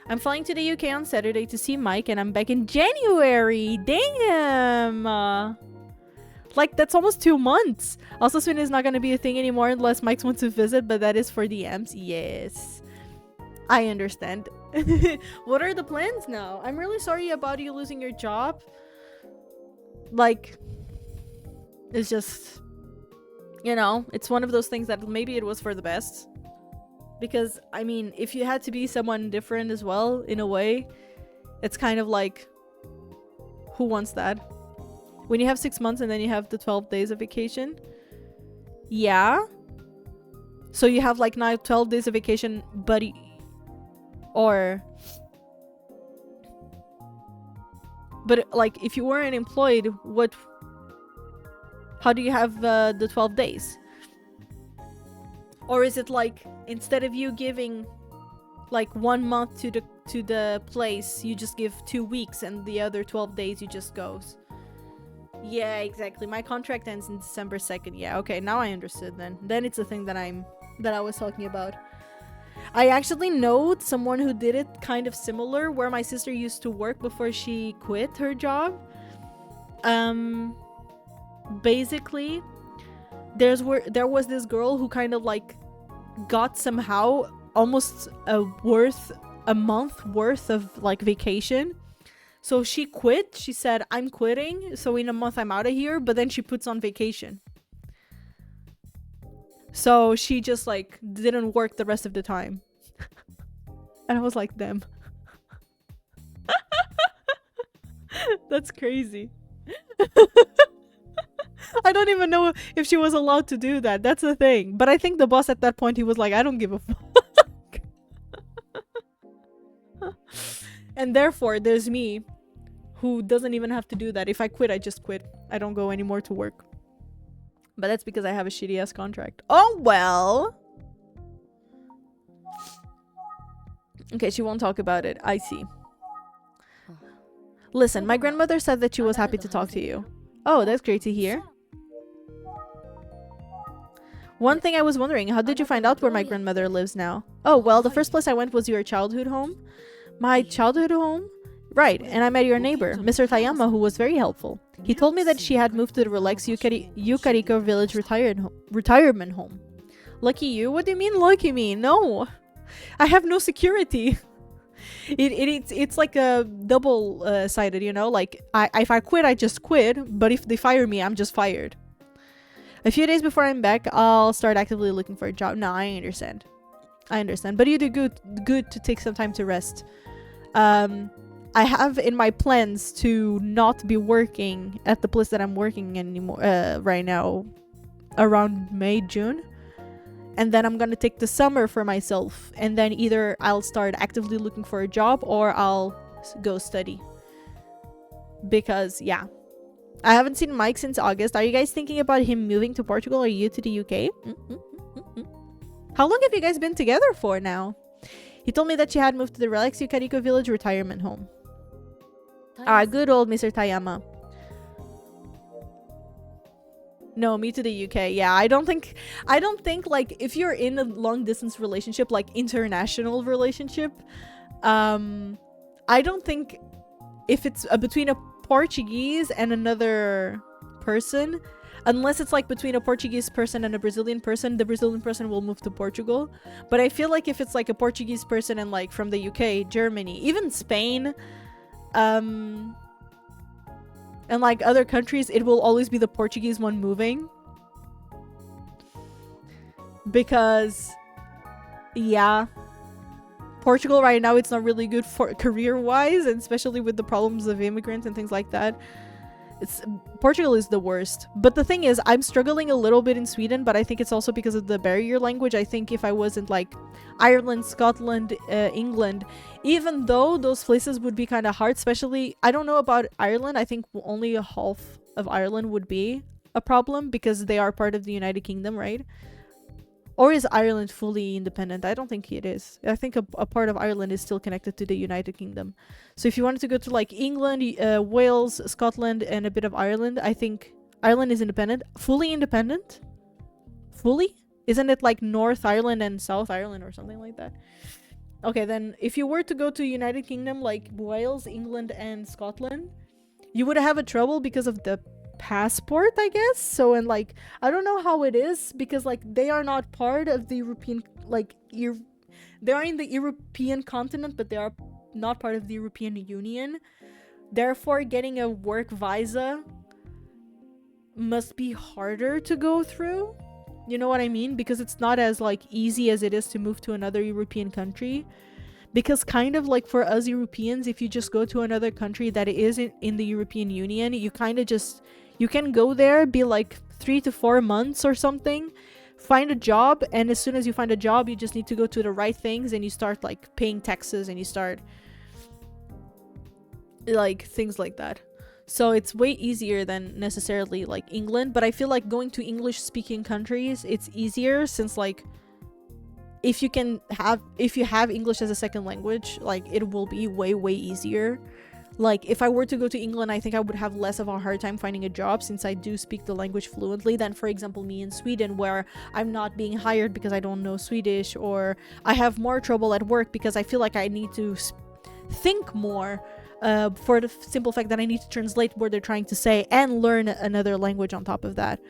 I'm flying to the UK on Saturday to see Mike and I'm back in January. Damn! Like, that's almost 2 months. Also, soon is not going to be a thing anymore unless Mike wants to visit, but that is for the M's. Yes. I understand. What are the plans now? I'm really sorry about you losing your job. Like, it's just, you know, it's one of those things that maybe it was for the best. Because, I mean, if you had to be someone different as well, in a way, it's kind of like, who wants that? When you have 6 months and then you have the 12 days of vacation. Yeah. So you have like now 12 days of vacation, but like if you weren't employed, how do you have the 12 days? Or is it like, instead of you giving like 1 month to the place, you just give 2 weeks and the other 12 days you just goes? Yeah, exactly. My contract ends in December 2nd. Yeah, okay, now I understood then. Then it's the thing that I was talking about. I actually know someone who did it kind of similar, where my sister used to work before she quit her job. Basically, there was this girl who kind of like got somehow almost a month worth of like vacation. So she quit. She said, I'm quitting, so in a month I'm out of here, but then she puts on vacation. So she just like didn't work the rest of the time. And I was like, damn. That's crazy. I don't even know if she was allowed to do that. That's the thing. But I think the boss at that point, he was like, I don't give a fuck. And therefore, there's me, who doesn't even have to do that. If I quit, I just quit. I don't go anymore to work. But that's because I have a shitty ass contract. Oh well. Okay, she won't talk about it. I see. Listen, my grandmother said that she was happy to talk to you. Oh, that's great to hear. One thing I was wondering, how did you find out where my grandmother lives now? Oh, well, the first place I went was your childhood home. My childhood home? Right, and I met your neighbor, Mr. Tayama, who was very helpful. He told me that she had moved to the relaxed Yukariko village retirement home. Lucky you? What do you mean lucky me? No! I have no security. It's like a double-sided, you know? Like, if I quit, I just quit, but if they fire me, I'm just fired. A few days before I'm back, I'll start actively looking for a job. No, I understand. But you do good to take some time to rest. I have in my plans to not be working at the place that I'm working anymore right now around May, June. And then I'm gonna take the summer for myself, and then either I'll start actively looking for a job or I'll go study. Because yeah, I haven't seen Mike since August. Are you guys thinking about him moving to Portugal or you to the UK? How long have you guys been together for now? He told me that she had moved to the relaxed Yukariko village retirement home. Ah, good old Mr. Tayama. No, me to the UK. Yeah, I don't think like if you're in a long distance relationship, like international relationship, I don't think if it's between a Portuguese and another person, unless it's like between a Portuguese person and a Brazilian person, the Brazilian person will move to Portugal. But I feel like if it's like a Portuguese person and like from the UK, Germany, even Spain, and like other countries, it will always be the Portuguese one moving. Because, yeah, Portugal right now, it's not really good for career-wise, and especially with the problems of immigrants and things like that. Portugal is the worst. But the thing is, I'm struggling a little bit in Sweden, but I think it's also because of the barrier language. I think if I wasn't like Ireland, Scotland, England, even though those places would be kind of hard, especially, I don't know about Ireland. I think only a half of Ireland would be a problem because they are part of the United Kingdom, right? Or is Ireland fully independent? I don't think it is. I think a part of Ireland is still connected to the United Kingdom. So if you wanted to go to like England, Wales, Scotland, and a bit of Ireland, I think Ireland is independent. Fully independent? Fully? Isn't it like North Ireland and South Ireland or something like that? Okay, then if you were to go to United Kingdom, like Wales, England, and Scotland, you would have a trouble because of the passport, I guess. So, and like, I don't know how it is because like they are not part of the European, like They are in the European continent, but they are not part of the European Union. Therefore, getting a work visa must be harder to go through. You know what I mean? Because it's not as like easy as it is to move to another European country. Because kind of like for us Europeans, if you just go to another country that isn't in the European Union, you kind of just, you can go there, be like 3 to 4 months or something, find a job, and as soon as you find a job, you just need to go to the right things and you start like paying taxes and you start like things like that. So it's way easier than necessarily like England, but I feel like going to English speaking countries, it's easier since like if you have English as a second language, like it will be way easier. Like if I were to go to England, I think I would have less of a hard time finding a job since I do speak the language fluently than, for example, me in Sweden, where I'm not being hired because I don't know Swedish, or I have more trouble at work because I feel like I need to think more for the simple fact that I need to translate what they're trying to say and learn another language on top of that.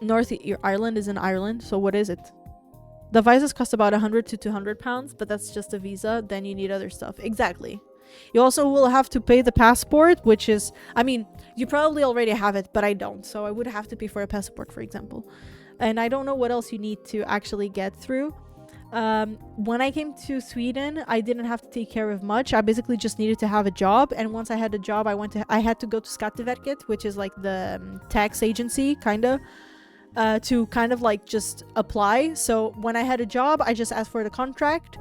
North Ireland is in Ireland, so what is it? The visas cost about 100 to 200 pounds, but that's just a visa. Then you need other stuff. Exactly. You also will have to pay the passport, which is, I mean, you probably already have it, but I don't. So I would have to pay for a passport, for example. And I don't know what else you need to actually get through. When I came to Sweden, I didn't have to take care of much. I basically just needed to have a job, and once I had a job, I had to go to Skatteverket, which is like the tax agency, to kind of like just apply. So when I had a job, I just asked for the contract.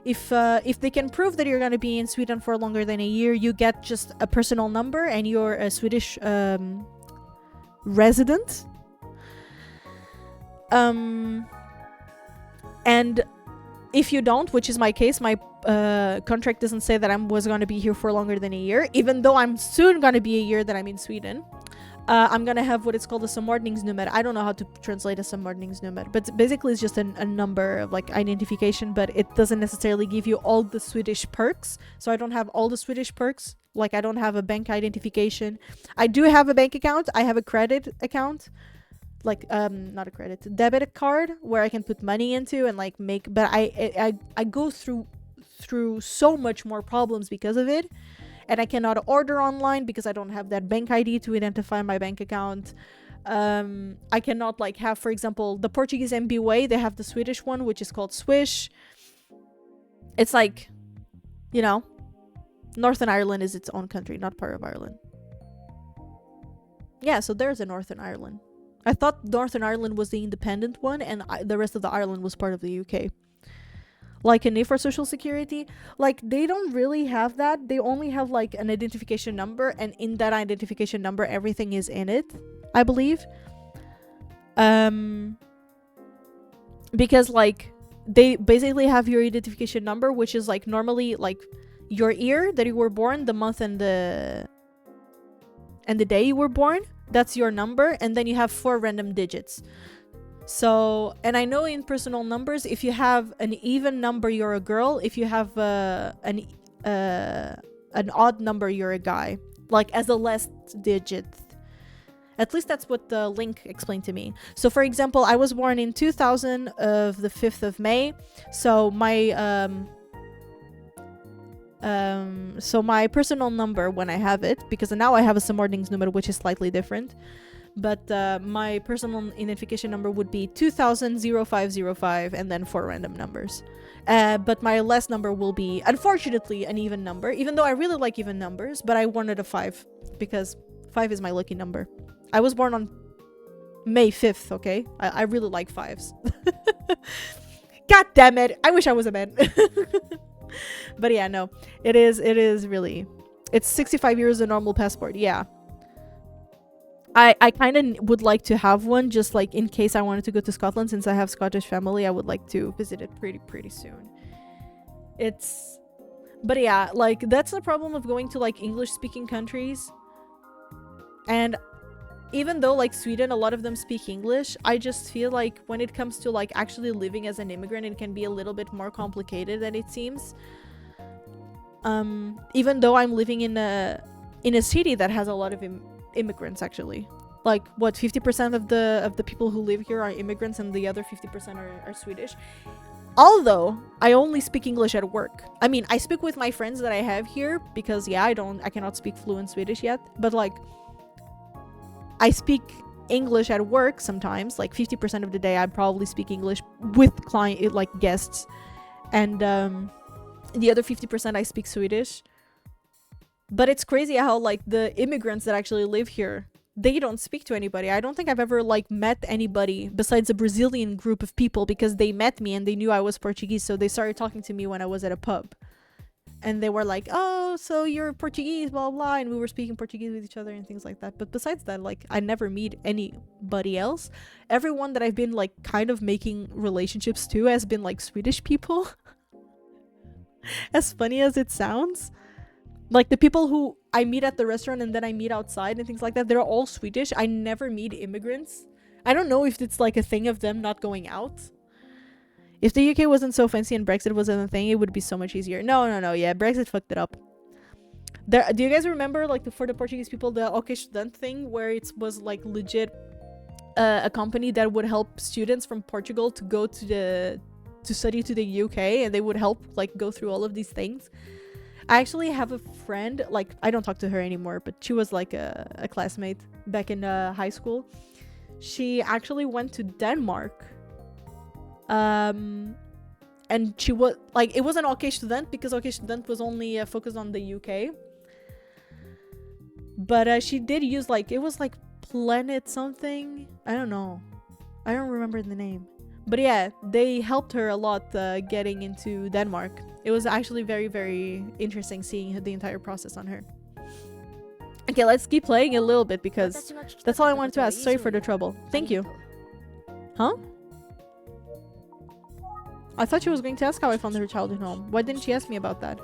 If they can prove that you're going to be in Sweden for longer than a year, you get just a personal number and you're a Swedish resident. And if you don't, which is my case, my contract doesn't say that I was going to be here for longer than a year, even though I'm soon going to be a year that I'm in Sweden. I'm going to have what is called a samordningsnummer. I don't know how to translate a samordningsnummer, but basically it's just a number of like identification, but it doesn't necessarily give you all the Swedish perks. So I don't have all the Swedish perks. Like I don't have a bank identification. I do have a bank account. I have a credit account. Like not a credit, debit card where I can put money into and like make, but I go through so much more problems because of it, and I cannot order online because I don't have that bank ID to identify my bank account. I cannot like have, for example, the Portuguese MBWay, they have the Swedish one which is called Swish. It's like, you know, Northern Ireland is its own country, not part of Ireland. Yeah, so there's a Northern Ireland. I thought Northern Ireland was the independent one and the rest of the Ireland was part of the UK. Like a name for social security, like they don't really have that. They only have like an identification number, and in that identification number everything is in it, I believe. Because like they basically have your identification number, which is like normally like your year that you were born, the month and the day you were born. That's your number, and then you have 4 random digits. So, and I know in personal numbers, if you have an even number, you're a girl. If you have an odd number, you're a guy. Like as the last digit. At least that's what the link explained to me. So, for example, I was born in 2000 of the 5th of May. So my personal number when I have it, because now I have a samordningsnummer which is slightly different, but my personal identification number would be 200505 and then 4 random numbers. But my last number will be, unfortunately, an even number, even though I really like even numbers, but I wanted a 5 because 5 is my lucky number. I was born on May 5th, okay? I really like 5s. God damn it! I wish I was a man. But yeah, no, it is really, it's 65 euros a normal passport. Yeah, I kind of would like to have one, just like in case I wanted to go to Scotland, since I have Scottish family. I would like to visit it pretty soon. But yeah, like that's the problem of going to like English speaking countries. And even though like Sweden, a lot of them speak English, I just feel like when it comes to like actually living as an immigrant, it can be a little bit more complicated than it seems. Even though I'm living in a city that has a lot of immigrants, actually. like what 50% of the people who live here are immigrants and the other 50% are Swedish. Although I only speak English at work. I mean, I speak with my friends that I have here because yeah, I cannot speak fluent Swedish yet, but like I speak English at work sometimes. Like 50% of the day I probably speak English with client like guests, and the other 50% I speak Swedish. But it's crazy how like the immigrants that actually live here, they don't speak to anybody. I don't think I've ever like met anybody besides a Brazilian group of people, because they met me and they knew I was Portuguese, so they started talking to me when I was at a pub. And they were like, oh, so you're Portuguese, blah, blah, and we were speaking Portuguese with each other and things like that. But besides that, like, I never meet anybody else. Everyone that I've been like kind of making relationships to has been like Swedish people. As funny as it sounds. Like the people who I meet at the restaurant and then I meet outside and things like that, they're all Swedish. I never meet immigrants. I don't know if it's like a thing of them not going out. If the UK wasn't so fancy and Brexit wasn't a thing, it would be so much easier. No. Yeah, Brexit fucked it up. Do you guys remember like for the Portuguese people, the OK Student thing, where it was like legit a company that would help students from Portugal to go to study to the UK, and they would help like go through all of these things. I actually have a friend, like I don't talk to her anymore, but she was like a classmate back in high school. She actually went to Denmark. And she was like, it wasn't OK Student because OK Student was only focused on the UK. But she did use like, it was like Planet something. I don't know. I don't remember the name. But yeah, they helped her a lot getting into Denmark. It was actually very, very interesting seeing the entire process on her. Okay, let's keep playing a little bit because that's all I wanted to ask. Sorry for the trouble. Thank you. Huh? I thought she was going to ask how I found her childhood home. Why didn't she ask me about that?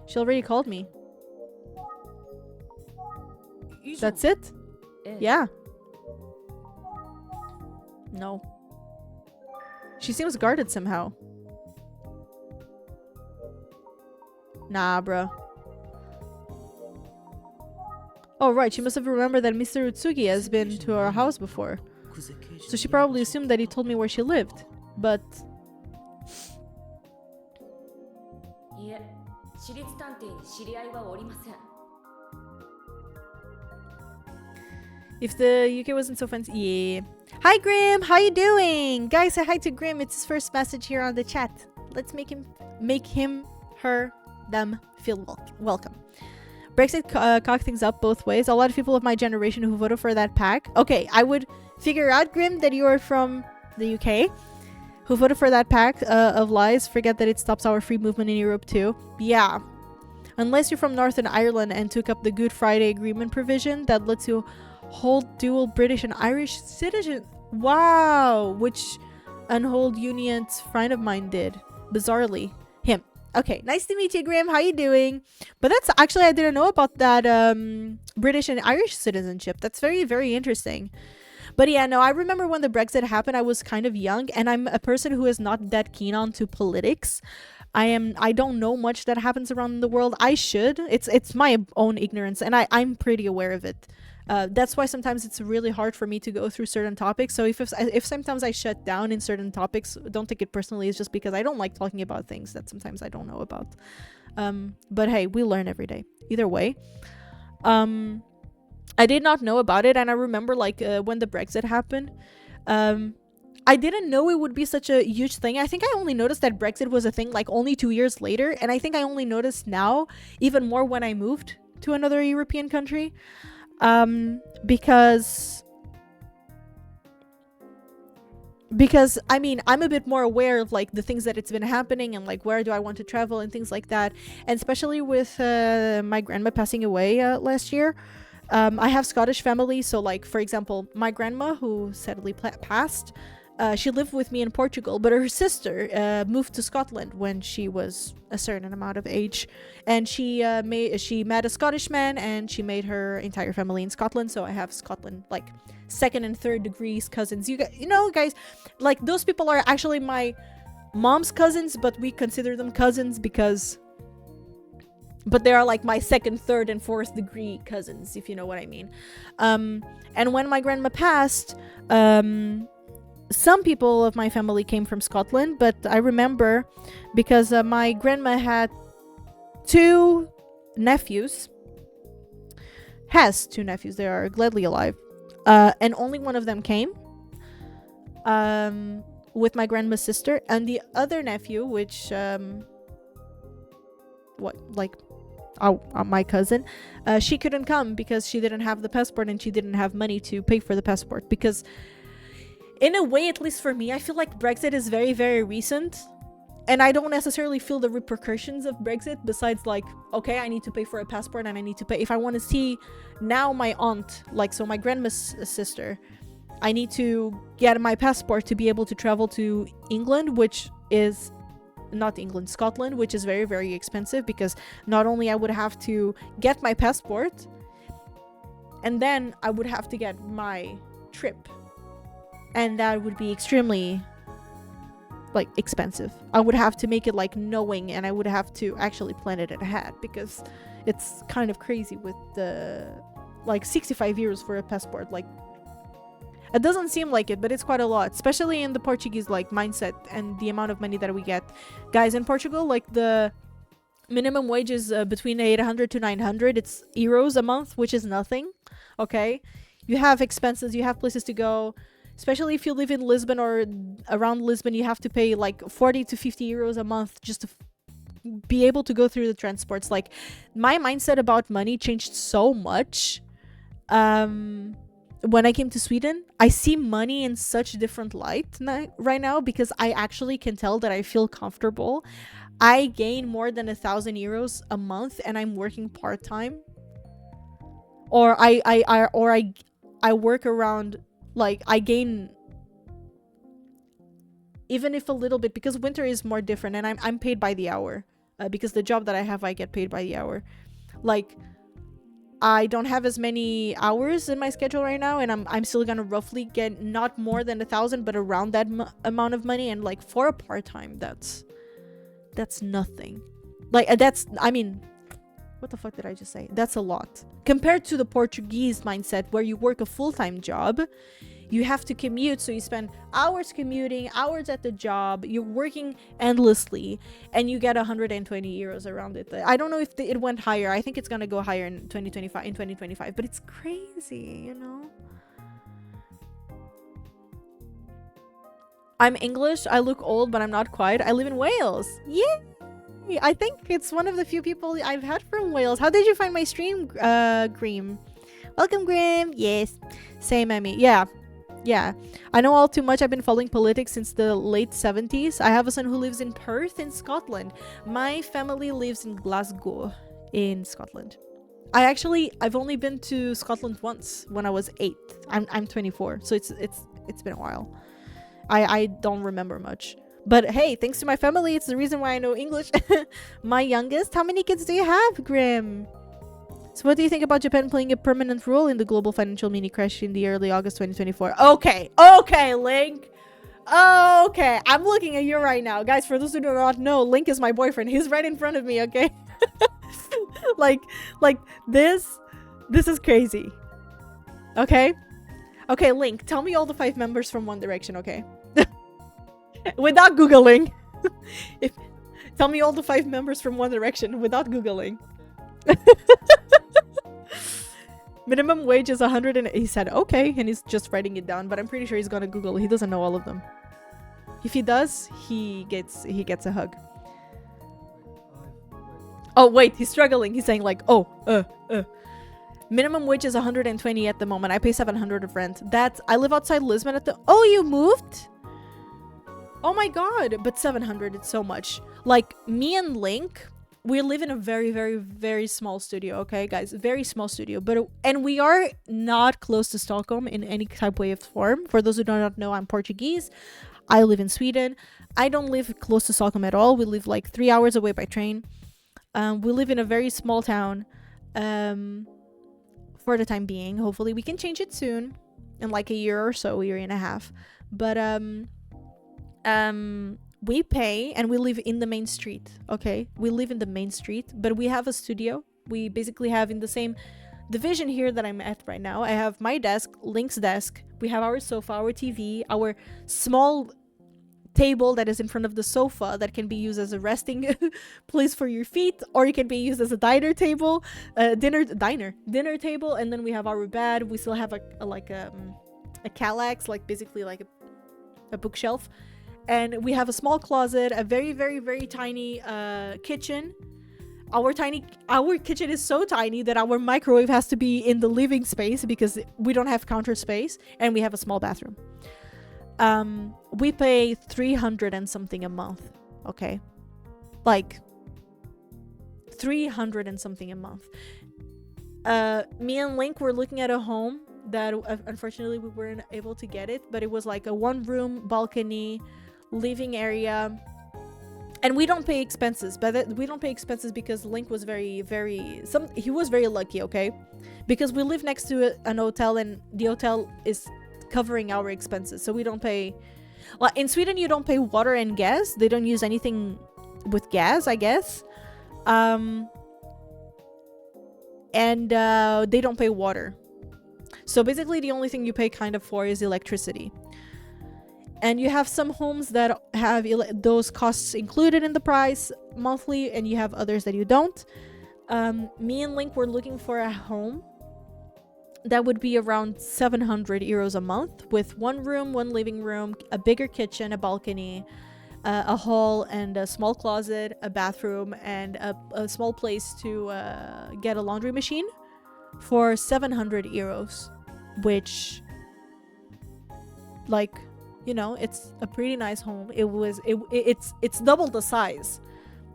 She already called me. That's it? Yeah. No. She seems guarded somehow. Nah, bro. Oh, right. She must have remembered that Mr. Utsugi has been to our house before. So she probably assumed that he told me where she lived. But... if the UK wasn't so fancy... Yeah. Hi, Grim! How you doing? Guys, say hi to Grim. It's his first message here on the chat. Let's make him, her, them feel welcome. Brexit cocked things up both ways. A lot of people of my generation who voted for that pack. Okay, I would figure out, Grim, that you are from the UK. Who voted for that pack of lies. Forget that it stops our free movement in Europe too. Yeah. Unless you're from Northern Ireland and took up the Good Friday Agreement provision that lets you hold dual British and Irish citizen. Wow. Which unhold union's friend of mine did. Bizarrely. Him. Okay, nice to meet you, Graham. How you doing? But that's actually, I didn't know about that British and Irish citizenship. That's very, very interesting. But yeah, no, I remember when the Brexit happened, I was kind of young, and I'm a person who is not that keen on to politics. I don't know much that happens around the world. I should. It's my own ignorance, and I'm pretty aware of it. That's why sometimes it's really hard for me to go through certain topics. So if sometimes I shut down in certain topics, don't take it personally. It's just because I don't like talking about things that sometimes I don't know about. But hey, we learn every day. Either way. I did not know about it, and I remember like when the Brexit happened, I didn't know it would be such a huge thing. I think I only noticed that Brexit was a thing like only 2 years later, and I think I only noticed now even more when I moved to another European country. Because I mean, I'm a bit more aware of like the things that it's been happening and like where do I want to travel and things like that. And especially with my grandma passing away last year. I have Scottish family, so like for example, my grandma who sadly passed, she lived with me in Portugal, but her sister moved to Scotland when she was a certain amount of age, and she met a Scottish man, and she made her entire family in Scotland. So I have Scotland like second and third degrees cousins. You know, guys, like those people are actually my mom's cousins, but we consider them cousins because but they are like my second, third, and fourth degree cousins, if you know what I mean. And when my grandma passed, some people of my family came from Scotland, but I remember because my grandma had two nephews. Has two nephews. They are gladly alive. And only one of them came. With my grandma's sister. And the other nephew, which... my cousin, she couldn't come because she didn't have the passport and she didn't have money to pay for the passport. Because in a way, at least for me, I feel like Brexit is very, very recent, and I don't necessarily feel the repercussions of Brexit, besides like, okay, I need to pay for a passport and I need to pay if I want to see now my aunt, like, so my grandma's sister, I need to get my passport to be able to travel to England, which is not England, Scotland, which is very, very expensive, because not only I would have to get my passport, and then I would have to get my trip, and that would be extremely like expensive. I would have to make it like knowing, and I would have to actually plan it ahead, because it's kind of crazy with the like 65 euros for a passport. Like, it doesn't seem like it, but it's quite a lot, especially in the Portuguese like mindset and the amount of money that we get. Guys, in Portugal, like the minimum wage is between 800 to 900. It's euros a month, which is nothing. Okay, you have expenses, you have places to go. Especially if you live in Lisbon or around Lisbon, you have to pay like 40 to 50 euros a month just to be able to go through the transports. Like, my mindset about money changed so much. When I came to Sweden, I see money in such a different light right now, because I actually can tell that I feel comfortable. I gain more than 1,000 euros a month, and I'm working part-time. Or I work around, like, I gain, even if a little bit, because winter is more different, and I'm paid by the hour, because the job that I have, I get paid by the hour. Like, I don't have as many hours in my schedule right now, and I'm still gonna roughly get not more than 1,000, but around that amount of money. And like, for a part-time, that's nothing. Like, I mean, what the fuck did I just say? That's a lot compared to the Portuguese mindset, where you work a full-time job, you have to commute, so you spend hours commuting, hours at the job, you're working endlessly, and you get 120 euros around it. I don't know if it went higher. I think it's gonna go higher in 2025, but it's crazy, you know. I'm English, I look old, but I'm not quite. I live in Wales. Yeah, I think it's one of the few people I've had from Wales. How did you find my stream, Grim? Welcome, Grim. Yes, same, Emmy. Yeah, I know all too much. I've been following politics since the late 70s. I have a son who lives in Perth in Scotland. My family lives in Glasgow in Scotland. I've only been to Scotland once, when I was 8. I'm 24, so it's been a while. I don't remember much. But hey, thanks to my family, it's the reason why I know English. My youngest. How many kids do you have, Grim? So what do you think about Japan playing a permanent role in the global financial mini crash in the early August 2024? Okay, Link. Okay, I'm looking at you right now. Guys, for those who do not know, Link is my boyfriend. He's right in front of me, okay? like this is crazy. Okay? Okay, Link, tell me all the 5 members from One Direction, okay? Without Googling. Tell me all the 5 members from One Direction without Googling. Minimum wage is 100, and he said okay, and he's just writing it down, but I'm pretty sure he's gonna Google. He doesn't know all of them. If he does, he gets a hug. Oh wait, he's struggling. He's saying like, minimum wage is 120 at the moment. I pay 700 of rent. I live outside Lisbon at the... Oh, you moved? Oh my god, but 700, it's so much. Like, me and Link, we live in a very, very, very small studio, okay, guys? Very small studio. And we are not close to Stockholm in any type way of form. For those who do not know, I'm Portuguese. I live in Sweden. I don't live close to Stockholm at all. We live like 3 hours away by train. We live in a very small town. For the time being. Hopefully we can change it soon. In like a year or so, year and a half. But we pay, and we live in the main street, okay? We live in the main street, but we have a studio. We basically have in the same division here that I'm at right now. I have my desk, Link's desk. We have our sofa, our TV, our small table that is in front of the sofa that can be used as a resting place for your feet, or it can be used as a dinner table, dinner table. And then we have our bed. We still have a kallax, like basically like a bookshelf, and we have a small closet, a very very very tiny kitchen. Our kitchen is so tiny that our microwave has to be in the living space because we don't have counter space, and we have a small bathroom. We pay 300 and something a month, okay? Like 300 and something a month. Me and Link were looking at a home that unfortunately we weren't able to get it, but it was like a 1-room balcony living area. And we don't pay expenses, but we don't pay expenses because Link was he was very lucky, okay? Because we live next to an hotel, and the hotel is covering our expenses, so we don't pay. Well, in Sweden you don't pay water and gas. They don't use anything with gas, I guess. And they don't pay water. So basically the only thing you pay kind of for is electricity. And you have some homes that have those costs included in the price monthly, and you have others that you don't. Me and Link were looking for a home that would be around 700 euros a month, with 1 room, 1 living room, a bigger kitchen, a balcony, a hall, and a small closet, a bathroom, and a small place to get a laundry machine for 700 euros, which, like, you know, it's a pretty nice home. It's double the size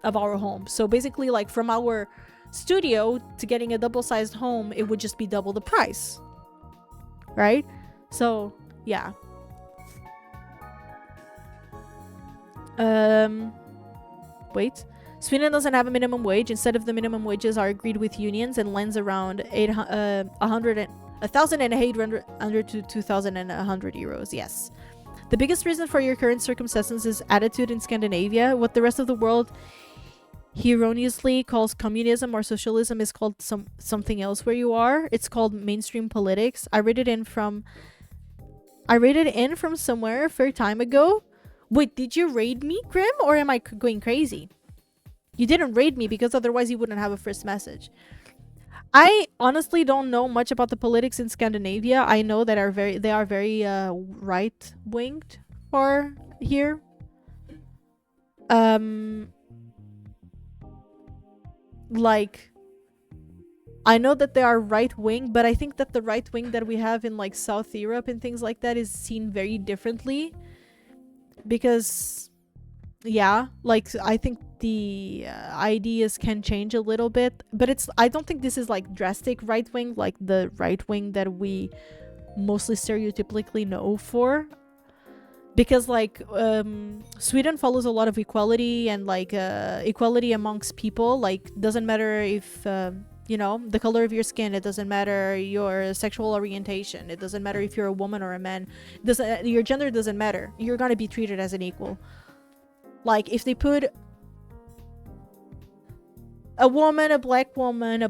of our home. So basically, like, from our studio to getting a double-sized home, it would just be double the price, right? So yeah. Wait. Sweden doesn't have a minimum wage. Instead of the minimum wages are agreed with unions and lends around 1,800 to 2,100 euros. Yes. The biggest reason for your current circumstances is attitude in Scandinavia. What the rest of the world erroneously calls communism or socialism is called something else where you are. It's called mainstream politics. I read it in from somewhere a fair time ago. Wait, did you raid me, Grim, or am I going crazy? You didn't raid me, because otherwise you wouldn't have a first message. I honestly don't know much about the politics in Scandinavia. I know that they are very right-winged for here. Like, I know that they are right-wing, but I think that the right wing that we have in like South Europe and things like that is seen very differently. Because, yeah, like, I think the ideas can change a little bit, but I don't think this is like drastic right-wing, like the right wing that we mostly stereotypically know for. Because like Sweden follows a lot of equality and like equality amongst people. Like, doesn't matter if you know, the color of your skin, it doesn't matter your sexual orientation, it doesn't matter if you're a woman or a man, your gender doesn't matter, you're gonna be treated as an equal. Like, if they put a woman, a black man,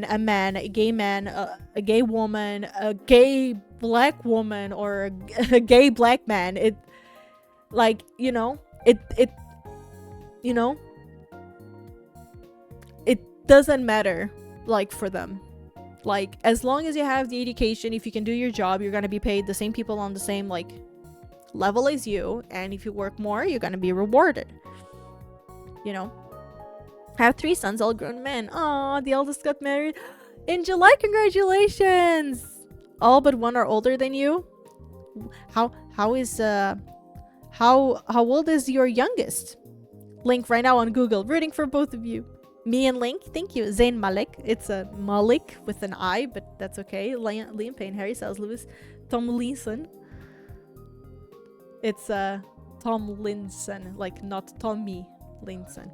a gay man, a gay woman, a gay black woman, or a gay black man, it, like, you know, it you know, it doesn't matter, like, for them. Like, as long as you have the education, if you can do your job, you're gonna be paid the same people on the same like level as you, and if you work more, you're gonna be rewarded, you know. I have 3 sons, all grown men. Aw, the eldest got married in July. Congratulations! All but 1 are older than you. How old is your youngest? Link right now on Google, rooting for both of you. Me and Link, thank you. Zayn Malik, it's a Malik with an I, but that's okay. Liam Payne, Harry Styles, Lewis, Tom Linson. It's Tom Linson, like not Tommy Linson.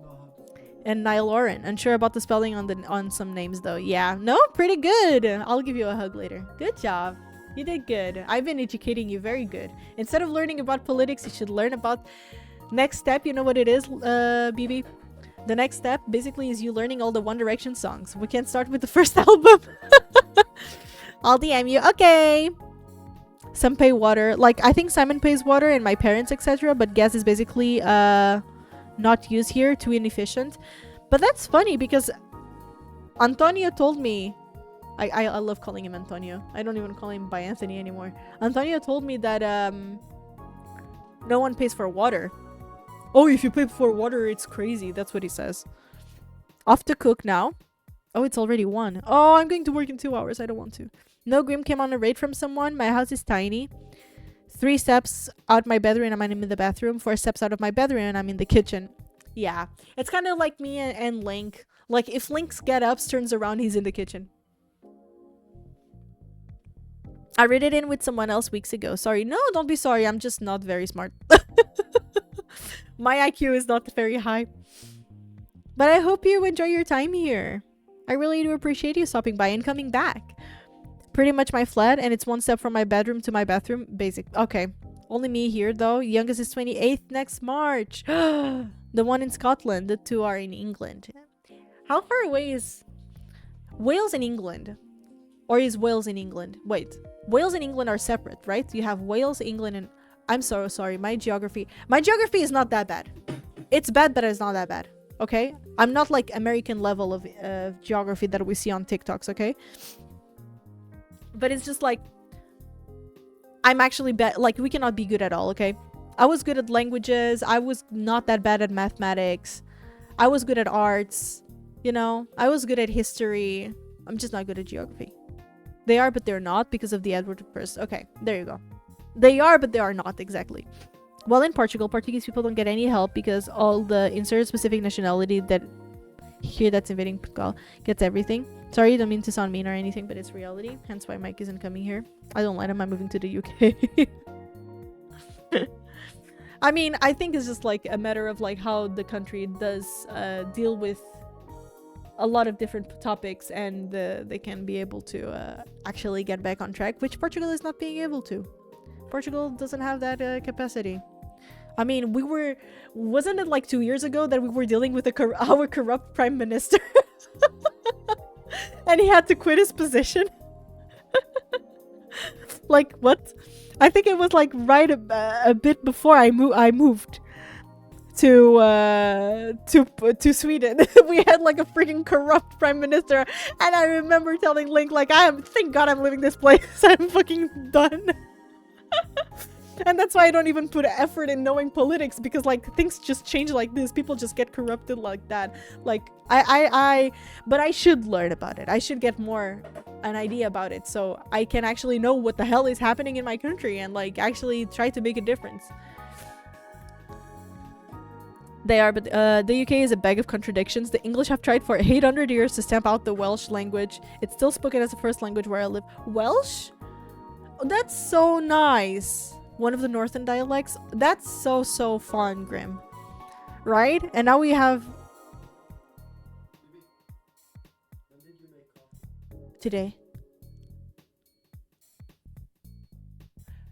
And Niall Oren. Unsure about the spelling on some names though. Yeah, no, pretty good. I'll give you a hug later. Good job. You did good. I've been educating you very good. Instead of learning about politics, you should learn about Next step, you know what it is, BB? The next step basically is you learning all the One Direction songs. We can start with the first album. I'll DM you. Okay. Some pay water. Like, I think Simon pays water and my parents, etc. But gas is basically not used here. Too inefficient. But that's funny because Antonio told me... I love calling him Antonio. I don't even call him by Anthony anymore. Antonio told me that no one pays for water. Oh, if you pay for water, it's crazy. That's what he says. Off to cook now. Oh, it's already 1. Oh, I'm going to work in 2 hours. I don't want to. No Grim came on a raid from someone. My house is tiny. 3 steps out my bedroom and I'm in the bathroom. 4 steps out of my bedroom and I'm in the kitchen. Yeah. It's kind of like me and Link. Like, if Link's get up, turns around, he's in the kitchen. I read it in with someone else weeks ago. Sorry. No, don't be sorry. I'm just not very smart. My IQ is not very high. But I hope you enjoy your time here. I really do appreciate you stopping by and coming back. Pretty much my flat, and it's 1 step from my bedroom to my bathroom. Basic. Okay. Only me here, though. Youngest is 28th next March. The one in Scotland. The 2 are in England. How far away is Wales and England? Or is Wales in England? Wait. Wales and England are separate, right? You have Wales, England, and... I'm so sorry. My geography is not that bad. It's bad, but it's not that bad. Okay? I'm not like American level of geography that we see on TikToks, okay? But it's just like... I'm actually bad. Like, we cannot be good at all, okay? I was good at languages. I was not that bad at mathematics. I was good at arts. You know? I was good at history. I'm just not good at geography. They are, but they're not because of the Edward I. Okay, there you go. They are, but they are not, exactly. Well, in Portugal, Portuguese people don't get any help because all the insert specific nationality that here that's invading Portugal gets everything. Sorry, don't mean to sound mean or anything, but it's reality. Hence why Mike isn't coming here. I don't let him. I'm moving to the UK. I mean, I think it's just like a matter of like how the country does deal with a lot of different topics, and they can be able to actually get back on track, which Portugal is not being able to. Portugal doesn't have that capacity. I mean, wasn't it like 2 years ago that we were dealing with our corrupt prime minister? And he had to quit his position? Like, what? I think it was like right a bit before I moved to Sweden. We had like a freaking corrupt prime minister, and I remember telling Link like, thank God I'm leaving this place. I'm fucking done. And that's why I don't even put effort in knowing politics, because like things just change like this. People just get corrupted like that. Like but I should learn about it. I should get more an idea about it so I can actually know what the hell is happening in my country and like actually try to make a difference. They are, but the UK is a bag of contradictions. The English have tried for 800 years to stamp out the Welsh language. It's still spoken as a first language where I live. Welsh? Oh, that's so nice. One of the northern dialects. That's so fun, Grim. Right? And now we have... Today.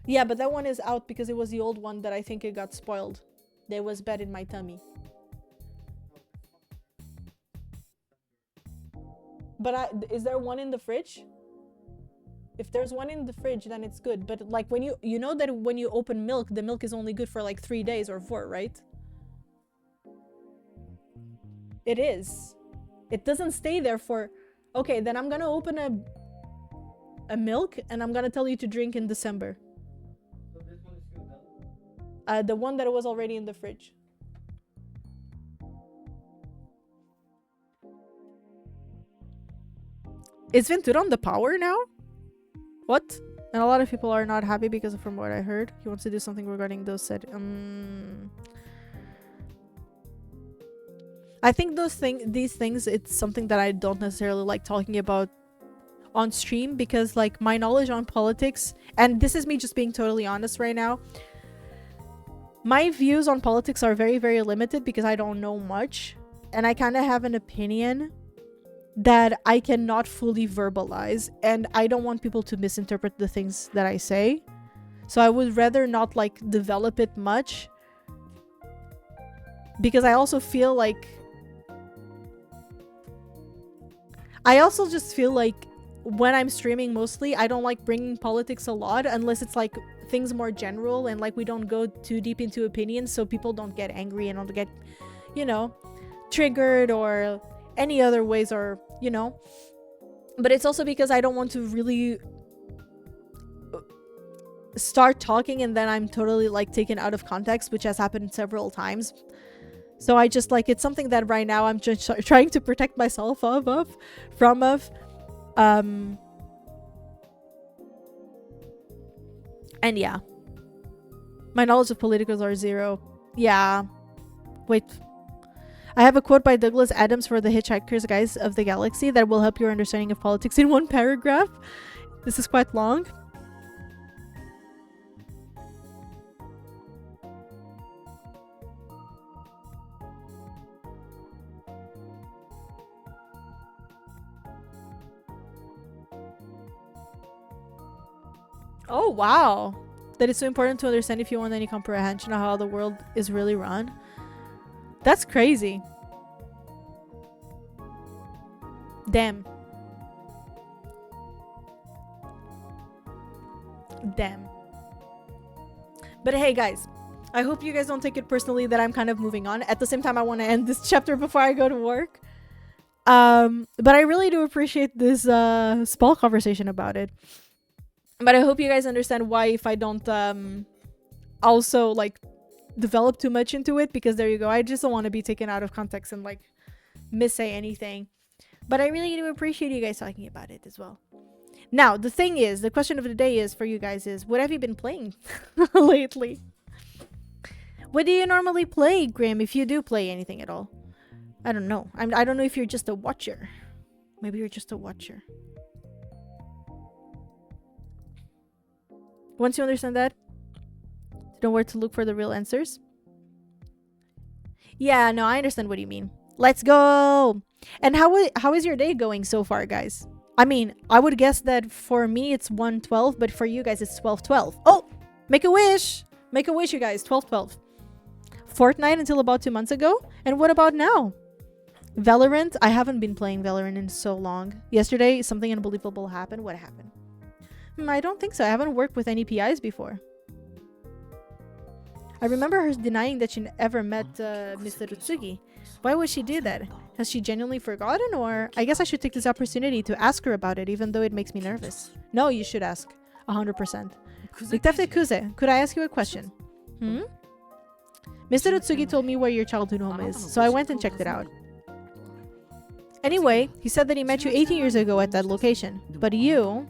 Yeah, but that one is out because it was the old one that I think it got spoiled. There was bad in my tummy. But is there one in the fridge? If there's one in the fridge, then it's good. But like when you know that when you open milk, the milk is only good for like 3 days or 4, right? It is. It doesn't stay there for... Okay, then I'm gonna open a milk and I'm gonna tell you to drink in December. So this one is good, The one that was already in the fridge. Is Ventura on the power now? What? And a lot of people are not happy because from what I heard, he wants to do something regarding those said. I think these things, it's something that I don't necessarily like talking about on stream because like my knowledge on politics, and this is me just being totally honest right now, my views on politics are very, very limited because I don't know much, and I kind of have an opinion that I cannot fully verbalize, and I don't want people to misinterpret the things that I say. So I would rather not like develop it much because I also feel like I also just feel like when I'm streaming mostly, I don't like bringing politics a lot unless it's like things more general and like we don't go too deep into opinions so people don't get angry and don't get, you know, triggered or any other ways or, you know. But it's also because I don't want to really start talking and then I'm totally like taken out of context, which has happened several times. So I just like, it's something that right now I'm just trying to protect myself from. And yeah, my knowledge of politicals are 0. Yeah, wait, I have a quote by Douglas Adams for the Hitchhiker's Guide of the Galaxy that will help your understanding of politics in 1 paragraph. This is quite long. Oh, wow. That it's so important to understand if you want any comprehension of how the world is really run. That's crazy. Damn. Damn. But hey, guys. I hope you guys don't take it personally that I'm kind of moving on. At the same time, I want to end this chapter before I go to work. But I really do appreciate this small conversation about it. But I hope you guys understand why if I don't also like develop too much into it, because there you go, I just don't want to be taken out of context and like missay anything. But I really do appreciate you guys talking about it as well. Now, the thing is, the question of the day is for you guys is, what have you been playing lately? What do you normally play, Grim, if you do play anything at all? I don't know. I don't know if you're just a watcher. Maybe you're just a watcher. Once you understand that, you know where to look for the real answers. Yeah, no, I understand what you mean. Let's go! And how is your day going so far, guys? I mean, I would guess that for me it's 1:12, but for you guys it's 12:12. Oh! Make a wish! Make a wish, you guys. 12:12. Fortnite until about 2 months ago? And what about now? Valorant? I haven't been playing Valorant in so long. Yesterday, something unbelievable happened. What happened? I don't think so. I haven't worked with any PIs before. I remember her denying that she ever met Mr. Utsugi. Why would she do that? Has she genuinely forgotten? Or I guess I should take this opportunity to ask her about it, even though it makes me nervous. No, you should ask. 100%. Detective Kuze, could I ask you a question? Mr. Utsugi told me where your childhood home is, so I went and checked it out. Anyway, he said that he met you 18 years ago at that location. But you...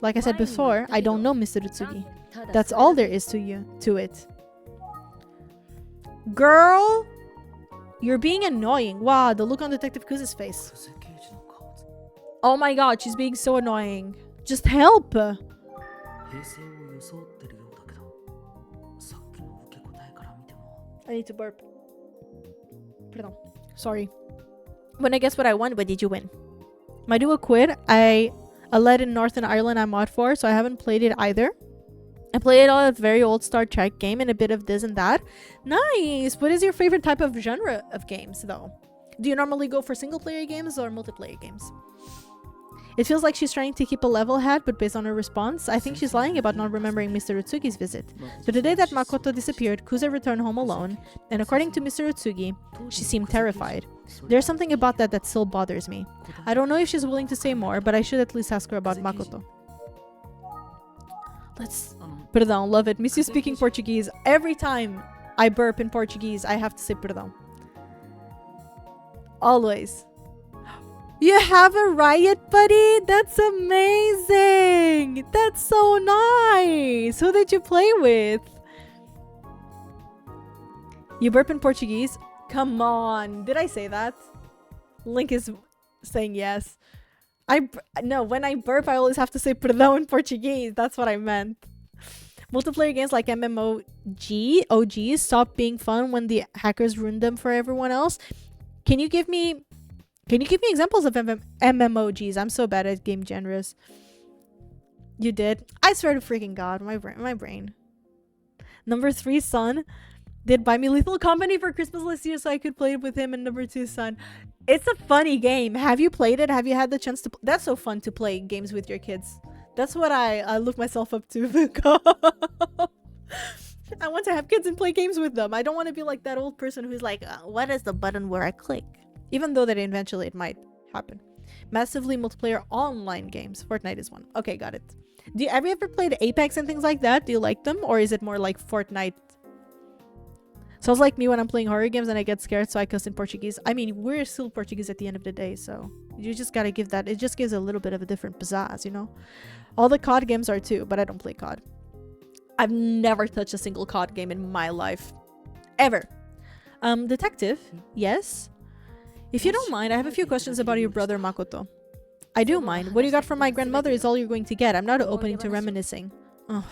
Like I said before, I don't know Mr. Utsugi. That's all there is to it. Girl, you're being annoying. Wow, the look on Detective Kuze's face. Oh my god, she's being so annoying. Just help. I need to burp. Pardon. Sorry. When I guess what I won, what did you win? My duo quit. A lead in Northern Ireland I'm mod for, so I haven't played it either. I played a very old Star Trek game and a bit of this and that. Nice! What is your favorite type of genre of games, though? Do you normally go for single-player games or multiplayer games? It feels like she's trying to keep a level head, but based on her response, I think she's lying about not remembering Mr. Utsugi's visit. So the day that Makoto disappeared, Kuze returned home alone, and according to Mr. Utsugi, she seemed terrified. There's something about that still bothers me. I don't know if she's willing to say more, but I should at least ask her about Makoto. Let's... Perdão, love it. Miss you speaking Portuguese. Every time I burp in Portuguese, I have to say perdão. Always. You have a riot buddy? That's amazing! That's so nice! Who did you play with? You burp in Portuguese? Come on! Did I say that? Link is saying yes. No, when I burp, I always have to say perdão in Portuguese. That's what I meant. Multiplayer games like OGs stopped being fun when the hackers ruined them for everyone else. Can you give me examples of MMOGs? I'm so bad at game genres. You did? I swear to freaking God, my brain. Number 3, son. did buy me Lethal Company for Christmas last year so I could play it with him and number 2 son. It's a funny game. Have you played it? Have you had the chance to That's so fun to play games with your kids. That's what I look myself up to. I want to have kids and play games with them. I don't want to be like that old person who's like, what is the button where I click? Even though that eventually it might happen. Massively multiplayer online games. Fortnite is one. Okay, got it. Have you ever played Apex and things like that? Do you like them? Or is it more like Fortnite? Sounds like me when I'm playing horror games and I get scared, so I cuss in Portuguese. I mean, we're still Portuguese at the end of the day, so you just gotta give that. It just gives a little bit of a different pizzazz, you know? All the COD games are too, but I don't play COD. I've never touched a single COD game in my life. Ever. Detective? Yes? If you don't mind, I have a few questions about your brother Makoto. I do mind. What you got from my grandmother is all you're going to get. I'm not opening to reminiscing. Ugh.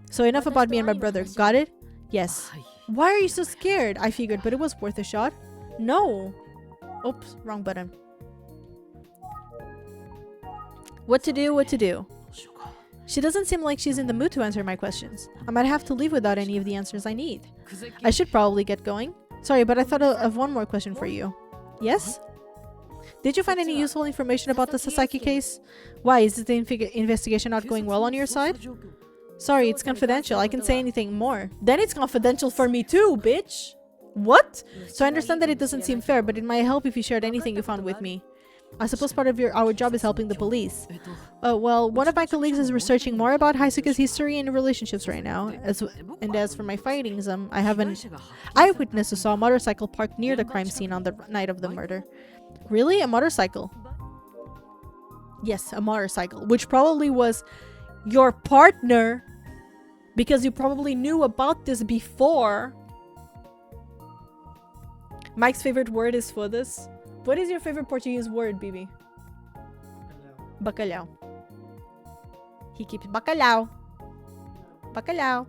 So enough about me and my brother. Got it? Yes. Why are you so scared? I figured, but it was worth a shot. No. Oops, wrong button. What to do, what to do? She doesn't seem like she's in the mood to answer my questions. I might have to leave without any of the answers I need. I should probably get going. Sorry, but I thought of one more question for you. Yes? Did you find any useful information about the Sasaki case? Why, is the investigation not going well on your side? Sorry, it's confidential. I can say anything more. Then it's confidential for me too, bitch! What? So I understand that it doesn't seem fair, but it might help if you shared anything you found with me. I suppose part of our job is helping the police. Well, one of my colleagues is researching more about Haisuke's history and relationships right now. And as for my findings, I have an eyewitness who saw a motorcycle parked near the crime scene on the night of the murder. Really? A motorcycle? Yes, a motorcycle. Which probably was your partner, because you probably knew about this before. Mike's favorite word is foda-se. What is your favorite Portuguese word, Bibi? Bacalhau. He keeps bacalhau. Bacalhau.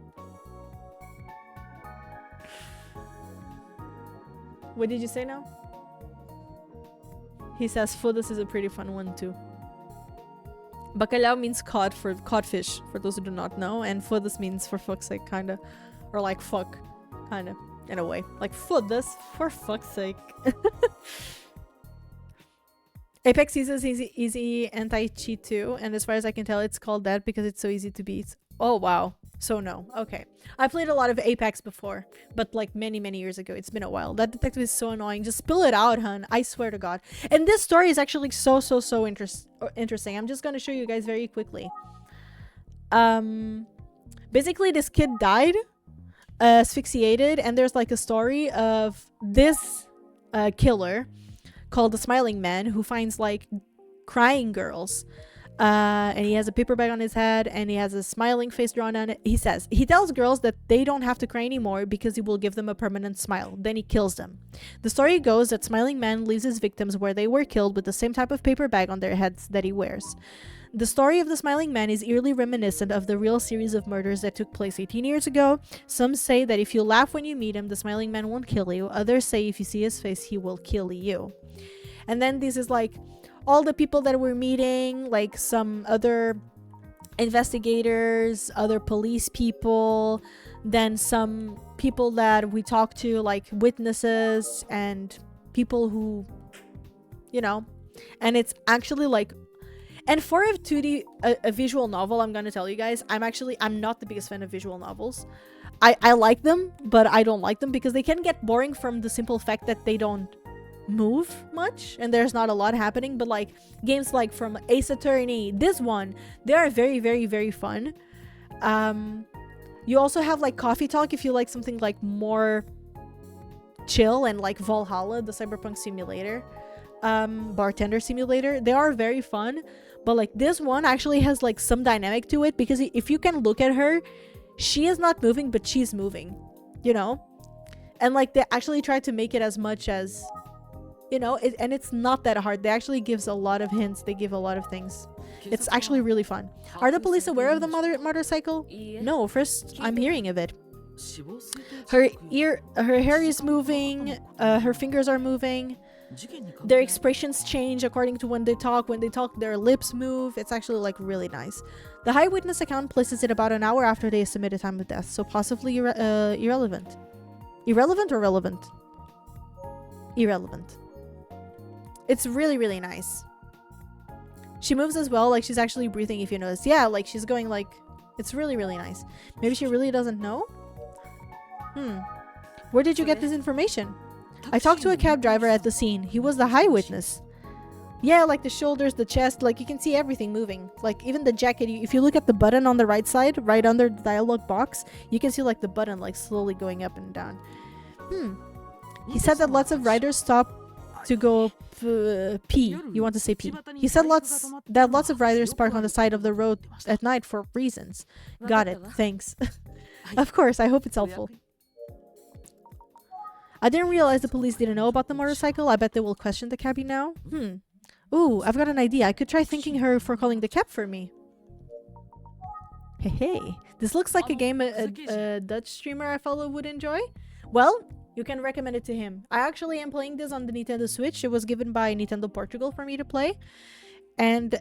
What did you say now? He says foda-se is a pretty fun one too. Bacalhau means cod for codfish, for those who do not know, and foda-se means for fuck's sake, kinda. Or like fuck, kinda, in a way. Like foda-se, for fuck's sake. Apex uses easy anti-cheat too, and as far as I can tell, it's called that because it's so easy to beat. Oh wow. So no. Okay. I played a lot of Apex before, but like many years ago. It's been a while. That detective is so annoying. Just spill it out, hun. I swear to God. And this story is actually so interesting. I'm just gonna show you guys very quickly. Basically this kid died, asphyxiated, and there's like a story of this killer called the Smiling Man who finds like crying girls. And he has a paper bag on his head and he has a smiling face drawn on it. He tells girls that they don't have to cry anymore because he will give them a permanent smile. Then he kills them. The story goes that Smiling Man leaves his victims where they were killed with the same type of paper bag on their heads that he wears. The story of the Smiling Man is eerily reminiscent of the real series of murders that took place 18 years ago. Some say that if you laugh when you meet him, the Smiling Man won't kill you. Others say if you see his face, he will kill you. And then this is like all the people that we're meeting, like some other investigators, other police people, then some people that we talk to, like witnesses and people who, you know, and it's actually like, and for a 2D, a visual novel, I'm gonna tell you guys, I'm not the biggest fan of visual novels. I like them, but I don't like them because they can get boring from the simple fact that they don't move much and there's not a lot happening. But like games like from Ace Attorney, this one, they are very fun. You also have like Coffee Talk if you like something like more chill, and like Valhalla, the cyberpunk simulator, bartender simulator. They are very fun, but like this one actually has like some dynamic to it because if you can look at her, she is not moving but she's moving, you know. And like they actually try to make it as much as, you know, and it's not that hard. They actually gives a lot of hints. They give a lot of things. It's actually really fun. Are the police aware of the motorcycle? No, first I'm hearing of it. Her hair is moving. Her fingers are moving. Their expressions change according to when they talk. When they talk, their lips move. It's actually like really nice. The eyewitness account places it about an hour after they submitted time of death, so possibly irrelevant. Irrelevant or relevant? Irrelevant. It's really, really nice. She moves as well, like she's actually breathing, if you notice. Yeah, like she's going like... It's really, really nice. Maybe she really doesn't know? Where did you get this information? I talked to a cab driver at the scene. He was the eyewitness. Yeah, like the shoulders, the chest, like you can see everything moving. Like even the jacket, if you look at the button on the right side, right under the dialogue box, you can see like the button like slowly going up and down. He said that lots of riders stop to go pee. You want to say pee. He said that lots of riders park on the side of the road at night for reasons. Got it. Thanks. Of course, I hope it's helpful. I didn't realize the police didn't know about the motorcycle. I bet they will question the cabbie now. Ooh, I've got an idea. I could try thanking her for calling the cab for me. Hey, this looks like a game a Dutch streamer I follow would enjoy. Well, you can recommend it to him. I actually am playing this on the Nintendo Switch. It was given by Nintendo Portugal for me to play. And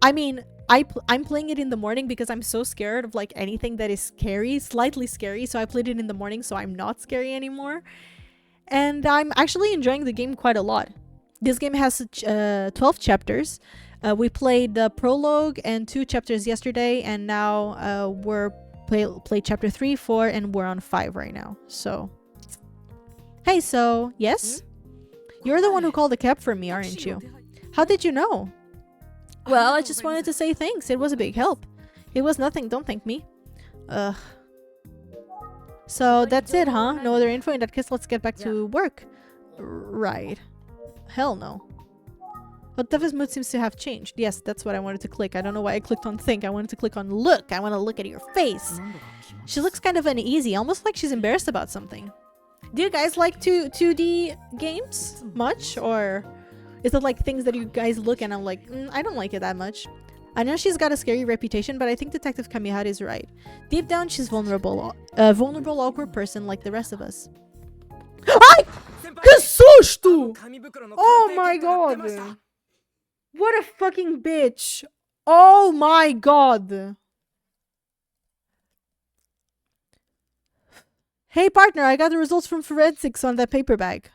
I mean, I'm playing it in the morning because I'm so scared of like anything that is scary, slightly scary. So I played it in the morning so I'm not scary anymore. And I'm actually enjoying the game quite a lot. This game has 12 chapters. We played the prologue and 2 chapters yesterday, and now we're played chapter 3, 4, and we're on 5 right now. So, hey, so yes, you're the one who called the cab for me, aren't you? How did you know? Well, I just wanted to say thanks. It was a big help. It was nothing. Don't thank me. Ugh. So that's it, huh? No other info? In that case, let's get back to work. Right. Hell no. But Deva's mood seems to have changed. Yes, that's what I wanted to click. I don't know why I clicked on think. I wanted to click on look. I want to look at your face. She looks kind of uneasy, almost like she's embarrassed about something. Do you guys like 2D games much? Or is it like things that you guys look and I'm like, I don't like it that much. I know she's got a scary reputation, but I think Detective Kamihara is right. Deep down, she's vulnerable. A vulnerable, awkward person like the rest of us. Ai! Que susto! Oh my god! What a fucking bitch! Oh my god! Hey partner, I got the results from forensics on that paper bag.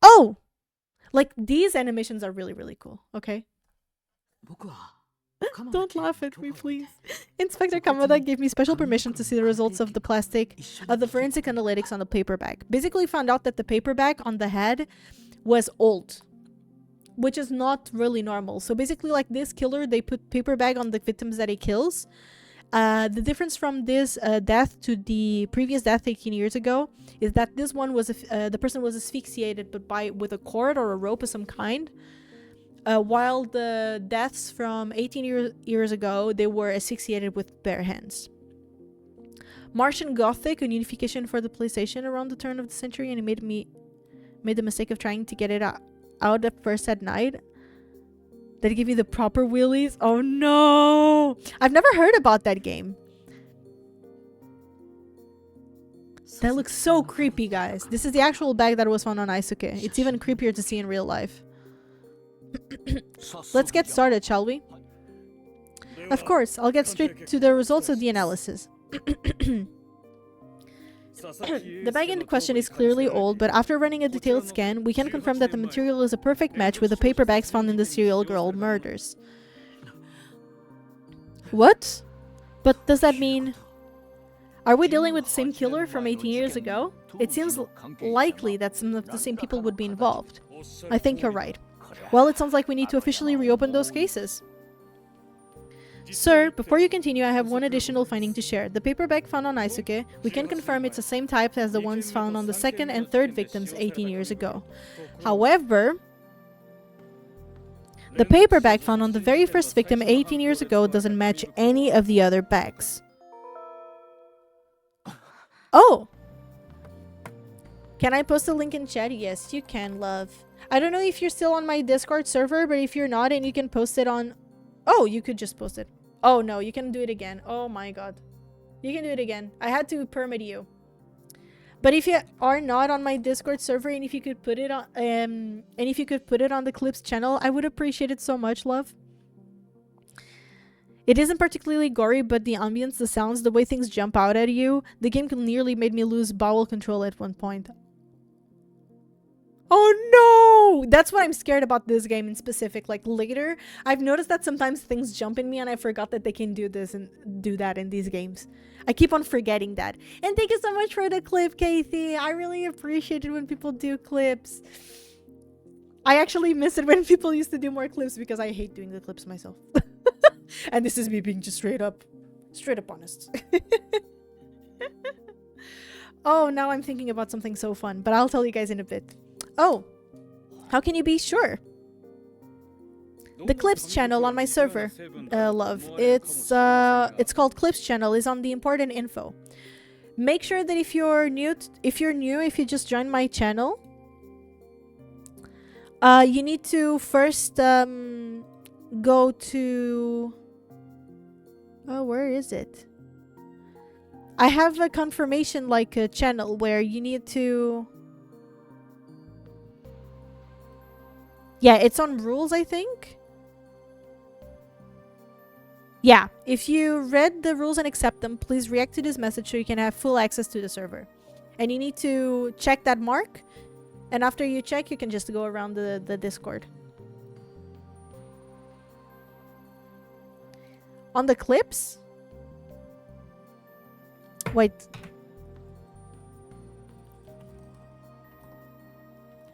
Oh! Like, these animations are really, really cool, okay? Don't laugh at me, please. Inspector Kamada gave me special permission to see the results of the forensic analytics on the paper bag. Basically found out that the paper bag on the head was old, which is not really normal. So basically, like this killer, they put paper bag on the victims that he kills. The difference from this death to the previous death 18 years ago is that this one was the person was asphyxiated, but with a cord or a rope of some kind. While the deaths from 18 years ago, they were asphyxiated with bare hands. Martian Gothic, a unification for the PlayStation around the turn of the century, and it made the mistake of trying to get it out at first at night. Did it give you the proper wheelies? Oh no! I've never heard about that game. That looks so creepy, guys. This is the actual bag that was found on Aisuke. It's even creepier to see in real life. Let's get started, shall we? Of course, I'll get straight to the results of the analysis. The bag in question is clearly old, but after running a detailed scan, we can confirm that the material is a perfect match with the paper bags found in the serial girl murders. What? But does that mean... Are we dealing with the same killer from 18 years ago? It seems likely that some of the same people would be involved. I think you're right. Well, it sounds like we need to officially reopen those cases. Sir, before you continue, I have one additional finding to share. The paper bag found on Aisuke, we can confirm it's the same type as the ones found on the second and third victims 18 years ago. However, the paper bag found on the very first victim 18 years ago doesn't match any of the other bags. Oh! Can I post a link in chat? Yes, you can, love. I don't know if you're still on my Discord server, but if you're not and you can post it on... Oh, you could just post it. Oh no, you can do it again. Oh my god. You can do it again. I had to permit you. But if you are not on my Discord server and if you could put it on the Clips channel, I would appreciate it so much, love. It isn't particularly gory, but the ambience, the sounds, the way things jump out at you, the game nearly made me lose bowel control at one point. Oh no! That's what I'm scared about this game in specific. Like later, I've noticed that sometimes things jump in me and I forgot that they can do this and do that in these games. I keep on forgetting that. And thank you so much for the clip, Kathy. I really appreciate it when people do clips. I actually miss it when people used to do more clips because I hate doing the clips myself. And this is me being just straight up honest. Oh, now I'm thinking about something so fun, but I'll tell you guys in a bit. Oh, how can you be sure? The Clips channel on my server, love. It's called Clips channel. Is on the important info. Make sure that if you just joined my channel, you need to first go to. Oh, where is it? I have a confirmation like a channel where you need to. Yeah, it's on rules, I think. Yeah, if you read the rules and accept them, please react to this message so you can have full access to the server. And you need to check that mark. And after you check, you can just go around the Discord. On the clips? Wait.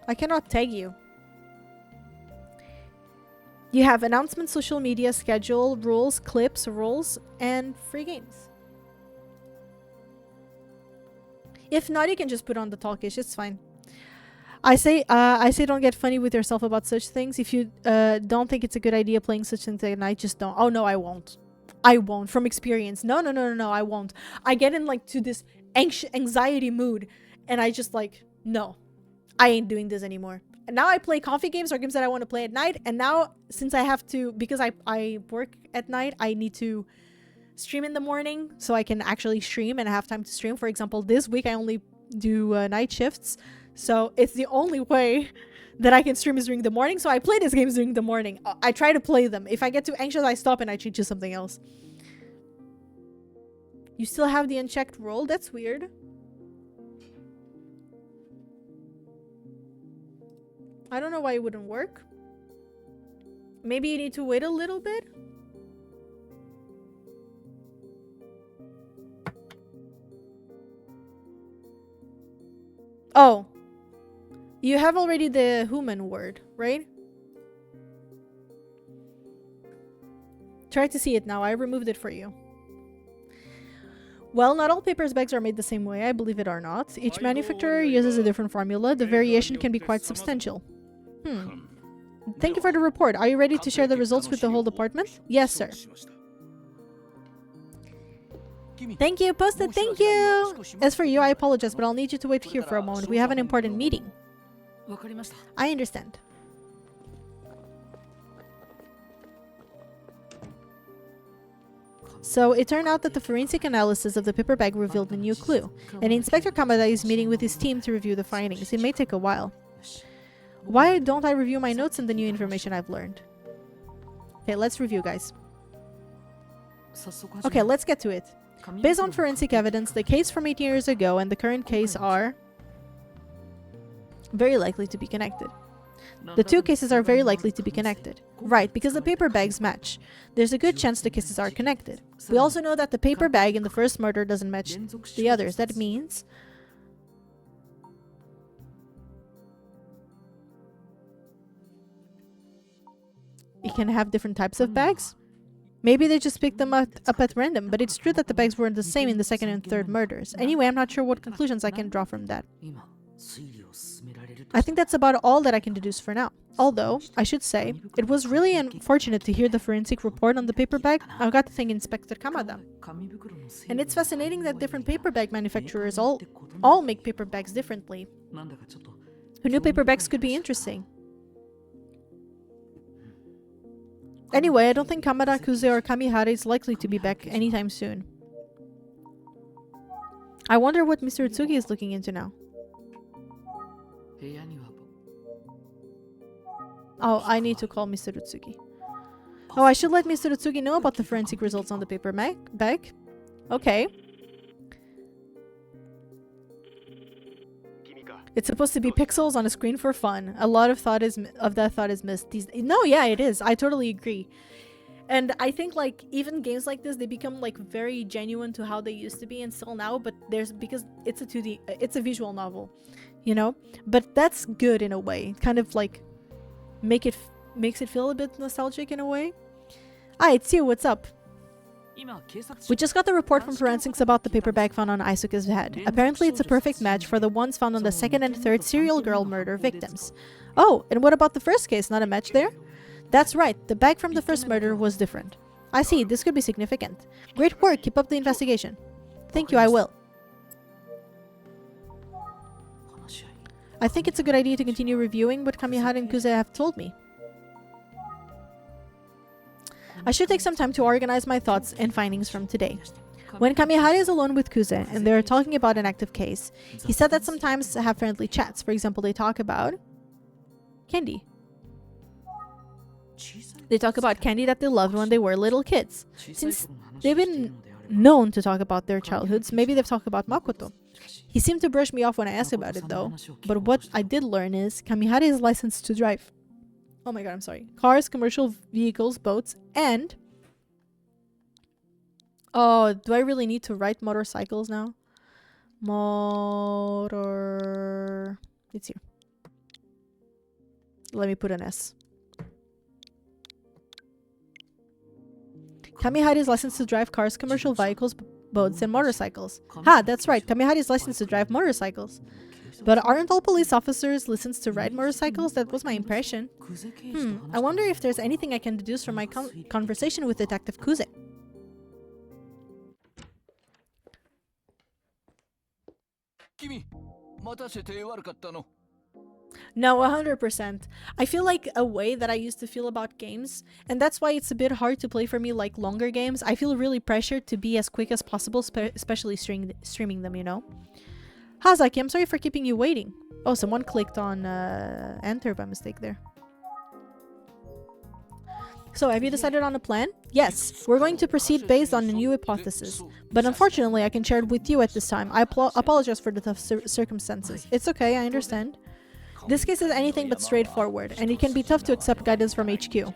I cannot tag you. You have announcements, social media, schedule, rules, clips, rules, and free games. If not, you can just put on the talkish. It's fine. I say don't get funny with yourself about such things. If you don't think it's a good idea playing such things at night, just don't. Oh no, I won't. I won't. From experience. No, I won't. I get in like to this anxiety mood, and I just like, no, I ain't doing this anymore. And now I play coffee games or games that I want to play at night. And now, since I have to, because I work at night, I need to stream in the morning so I can actually stream and have time to stream. For example, this week I only do night shifts. So it's the only way that I can stream is during the morning. So I play these games during the morning. I try to play them. If I get too anxious, I stop and I change to something else. You still have the unchecked role? That's weird. I don't know why it wouldn't work. Maybe you need to wait a little bit. Oh. You have already the human word, right? Try to see it now. I removed it for you. Well, not all paper bags are made the same way, I believe it or not. Each manufacturer uses a different formula. The variation can be quite substantial. Thank you for the report. Are you ready to share the results with the whole department? Yes, sir. Thank you, Posted. Thank you. As for you, I apologize, but I'll need you to wait here for a moment. We have an important meeting. I understand. So, it turned out that the forensic analysis of the paper bag revealed a new clue, and Inspector Kamada is meeting with his team to review the findings. It may take a while. Why don't I review my notes and the new information I've learned? Okay, let's review, guys. Okay, let's get to it. Based on forensic evidence, the case from 8 years ago and the current case are very likely to be connected. The two cases are very likely to be connected. Right, because the paper bags match. There's a good chance the cases are connected. We also know that the paper bag in the first murder doesn't match the others. That means it can have different types of bags. Maybe they just picked them up at random, but it's true that the bags weren't the same in the second and third murders. Anyway, I'm not sure what conclusions I can draw from that. I think that's about all that I can deduce for now. Although, I should say, it was really unfortunate to hear the forensic report on the paper bag. I got to thank Inspector Kamada. And it's fascinating that different paper bag manufacturers all make paper bags differently. Who knew paper bags could be interesting? Anyway, I don't think Kamada, Kuze, or Kamihara is likely to be back anytime soon. I wonder what Mr. Utsugi is looking into now. Oh, I need to call Mr. Utsugi. Oh, I should let Mr. Tsugi know about the forensic results on the paper bag. Okay. It's supposed to be pixels on a screen for fun. A lot of that thought is missed. No, yeah, it is. I totally agree. And I think like even games like this, they become like very genuine to how they used to be and still now, but because it's a 2D, it's a visual novel, you know? But that's good in a way. Kind of like makes it feel a bit nostalgic in a way. Ah, it's you. What's up? We just got the report from forensics about the paper bag found on Isuka's head. Apparently it's a perfect match for the ones found on the second and third serial girl murder victims. Oh, and what about the first case? Not a match there? That's right, the bag from the first murder was different. I see, this could be significant. Great work, keep up the investigation. Thank you, I will. I think it's a good idea to continue reviewing what Kamihara and Kuze have told me. I should take some time to organize my thoughts and findings from today. When Kamihara is alone with Kuze and they're talking about an active case, he said that sometimes have friendly chats. For example, they talk about candy. They talk about candy that they loved when they were little kids. Since they've been known to talk about their childhoods, maybe they've talked about Makoto. He seemed to brush me off when I asked about it though. But what I did learn is Kamihara is licensed to drive. Oh my god, I'm sorry. Cars, commercial vehicles, boats, and... Oh, do I really need to write motorcycles now? It's here. Let me put an S. Kamihara is licensed to drive cars, commercial vehicles, boats, and motorcycles. That's right. Kamihara is licensed to drive motorcycles. But aren't all police officers licensed to ride motorcycles? That was my impression. I wonder if there's anything I can deduce from my conversation with Detective Kuze. No, 100%. I feel like a way that I used to feel about games, and that's why it's a bit hard to play for me like longer games. I feel really pressured to be as quick as possible, especially streaming them, you know? Hazaki, I'm sorry for keeping you waiting. Oh, someone clicked on enter by mistake there. So, have you decided on a plan? Yes, we're going to proceed based on a new hypothesis. But unfortunately, I can share it with you at this time. I apologize for the tough circumstances. It's okay, I understand. This case is anything but straightforward, and it can be tough to accept guidance from HQ.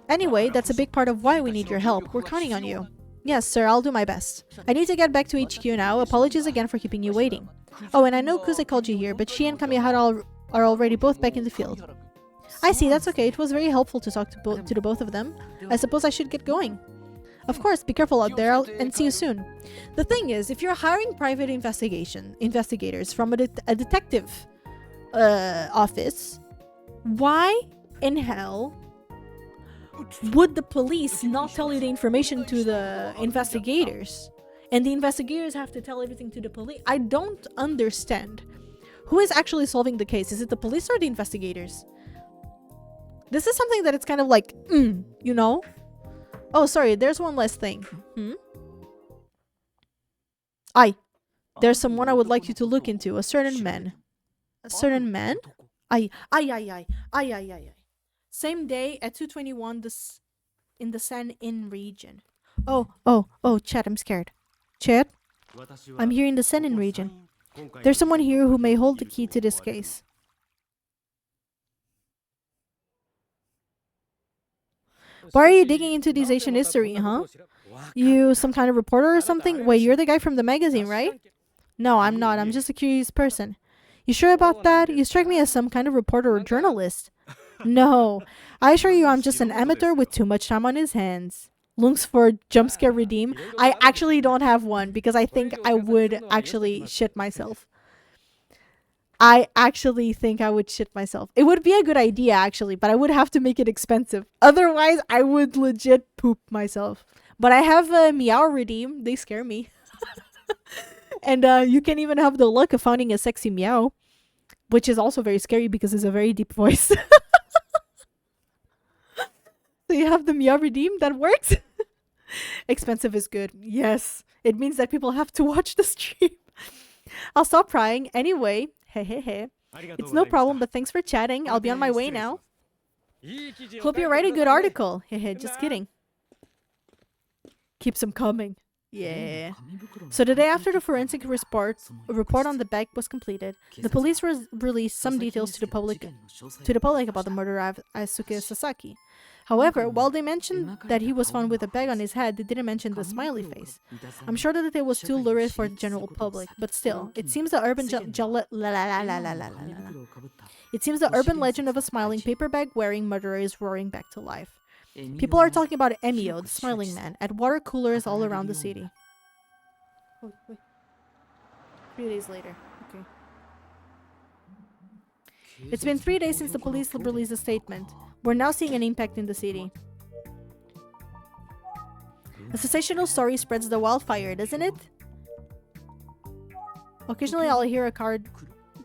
Anyway, that's a big part of why we need your help. We're counting on you. Yes, sir, I'll do my best. I need to get back to HQ now. Apologies again for keeping you waiting. Oh, and I know Kuze called you here, but she and Kamihara are already both back in the field. I see, that's okay. It was very helpful to talk to the both of them. I suppose I should get going. Of course, be careful out there, and see you soon. The thing is, if you're hiring private investigators from a detective office, why in hell would the police not tell you the information to the investigators? And the investigators have to tell everything to the police? I don't understand. Who is actually solving the case? Is it the police or the investigators? This is something that it's kind of like, you know? Oh, sorry, there's one last thing. There's someone I would like you to look into. A certain man. A certain man? Same day at 2:21 in the San In region. Oh, Chad, I'm scared. Chad? I'm here in the Senin region. There's someone here who may hold the key to this case. Why are you digging into this Asian history, huh? You some kind of reporter or something? Wait, you're the guy from the magazine, right? No, I'm not. I'm just a curious person. You sure about that? You strike me as some kind of reporter or journalist. No, I assure you I'm just an amateur with too much time on his hands. Lunks for JUMPSCARE redeem. I actually don't have one because I think I would actually shit myself. I actually think I would shit myself. It would be a good idea actually, but I would have to make it expensive. Otherwise, I would legit poop myself. But I have a Meow redeem. They scare me. And you can even have the luck of finding a sexy meow, which is also very scary because it's a very deep voice. So you have the Meow redeem that works. Expensive is good. Yes. It means that people have to watch the stream. I'll stop prying. Anyway, hey. It's no problem, but thanks for chatting. I'll be on my way now. Hope you write a good article. Hehe, just kidding. Keeps them coming. Yeah. So the day after the forensic report on the bag was completed, the police released some details to the public about the murder of Asuke Sasaki. However, while they mentioned that he was found with a bag on his head, they didn't mention the smiley face. I'm sure that it was too lurid for the general public, but still, it seems the urban legend of a smiling paper bag wearing murderer is roaring back to life. People are talking about Emio, the smiling man, at water coolers all around the city. Oh, wait. 3 days later. Okay. It's been 3 days since the police released a statement. We're now seeing an impact in the city. A sensational story spreads the wildfire, doesn't it? Occasionally I'll hear a car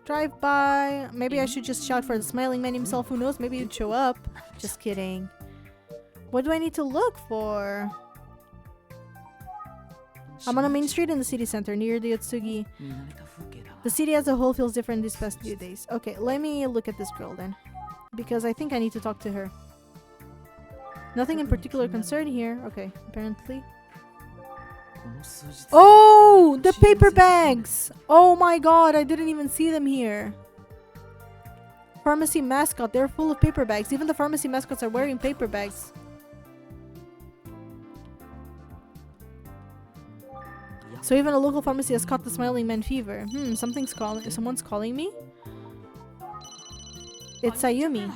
drive by. Maybe I should just shout for the smiling man himself. Who knows? Maybe he'd show up. Just kidding. What do I need to look for? I'm on a main street in the city center near the Yotsugi. The city as a whole feels different these past few days. Okay, let me look at this girl then. Because I think I need to talk to her. Nothing in particular concern here. Okay, apparently. Oh! The paper bags! Oh my god, I didn't even see them here. Pharmacy mascot, they're full of paper bags. Even the pharmacy mascots are wearing paper bags. So even a local pharmacy has caught the smiling man fever. Someone's calling me? It's Ayumi.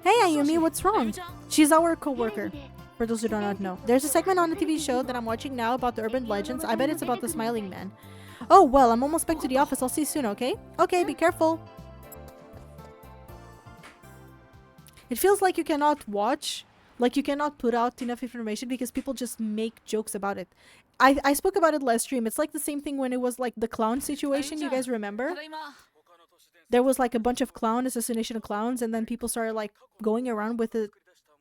Hey Ayumi, what's wrong? She's our co-worker. For those who do not know. There's a segment on the TV show that I'm watching now about the urban legends. I bet it's about the smiling man. Oh, well, I'm almost back to the office. I'll see you soon, okay? Okay, be careful. It feels like you cannot watch. Like you cannot put out enough information because people just make jokes about it. I spoke about it last stream. It's like the same thing when it was like the clown situation. You guys remember? There was like a bunch of assassination of clowns, and then people started like going around with the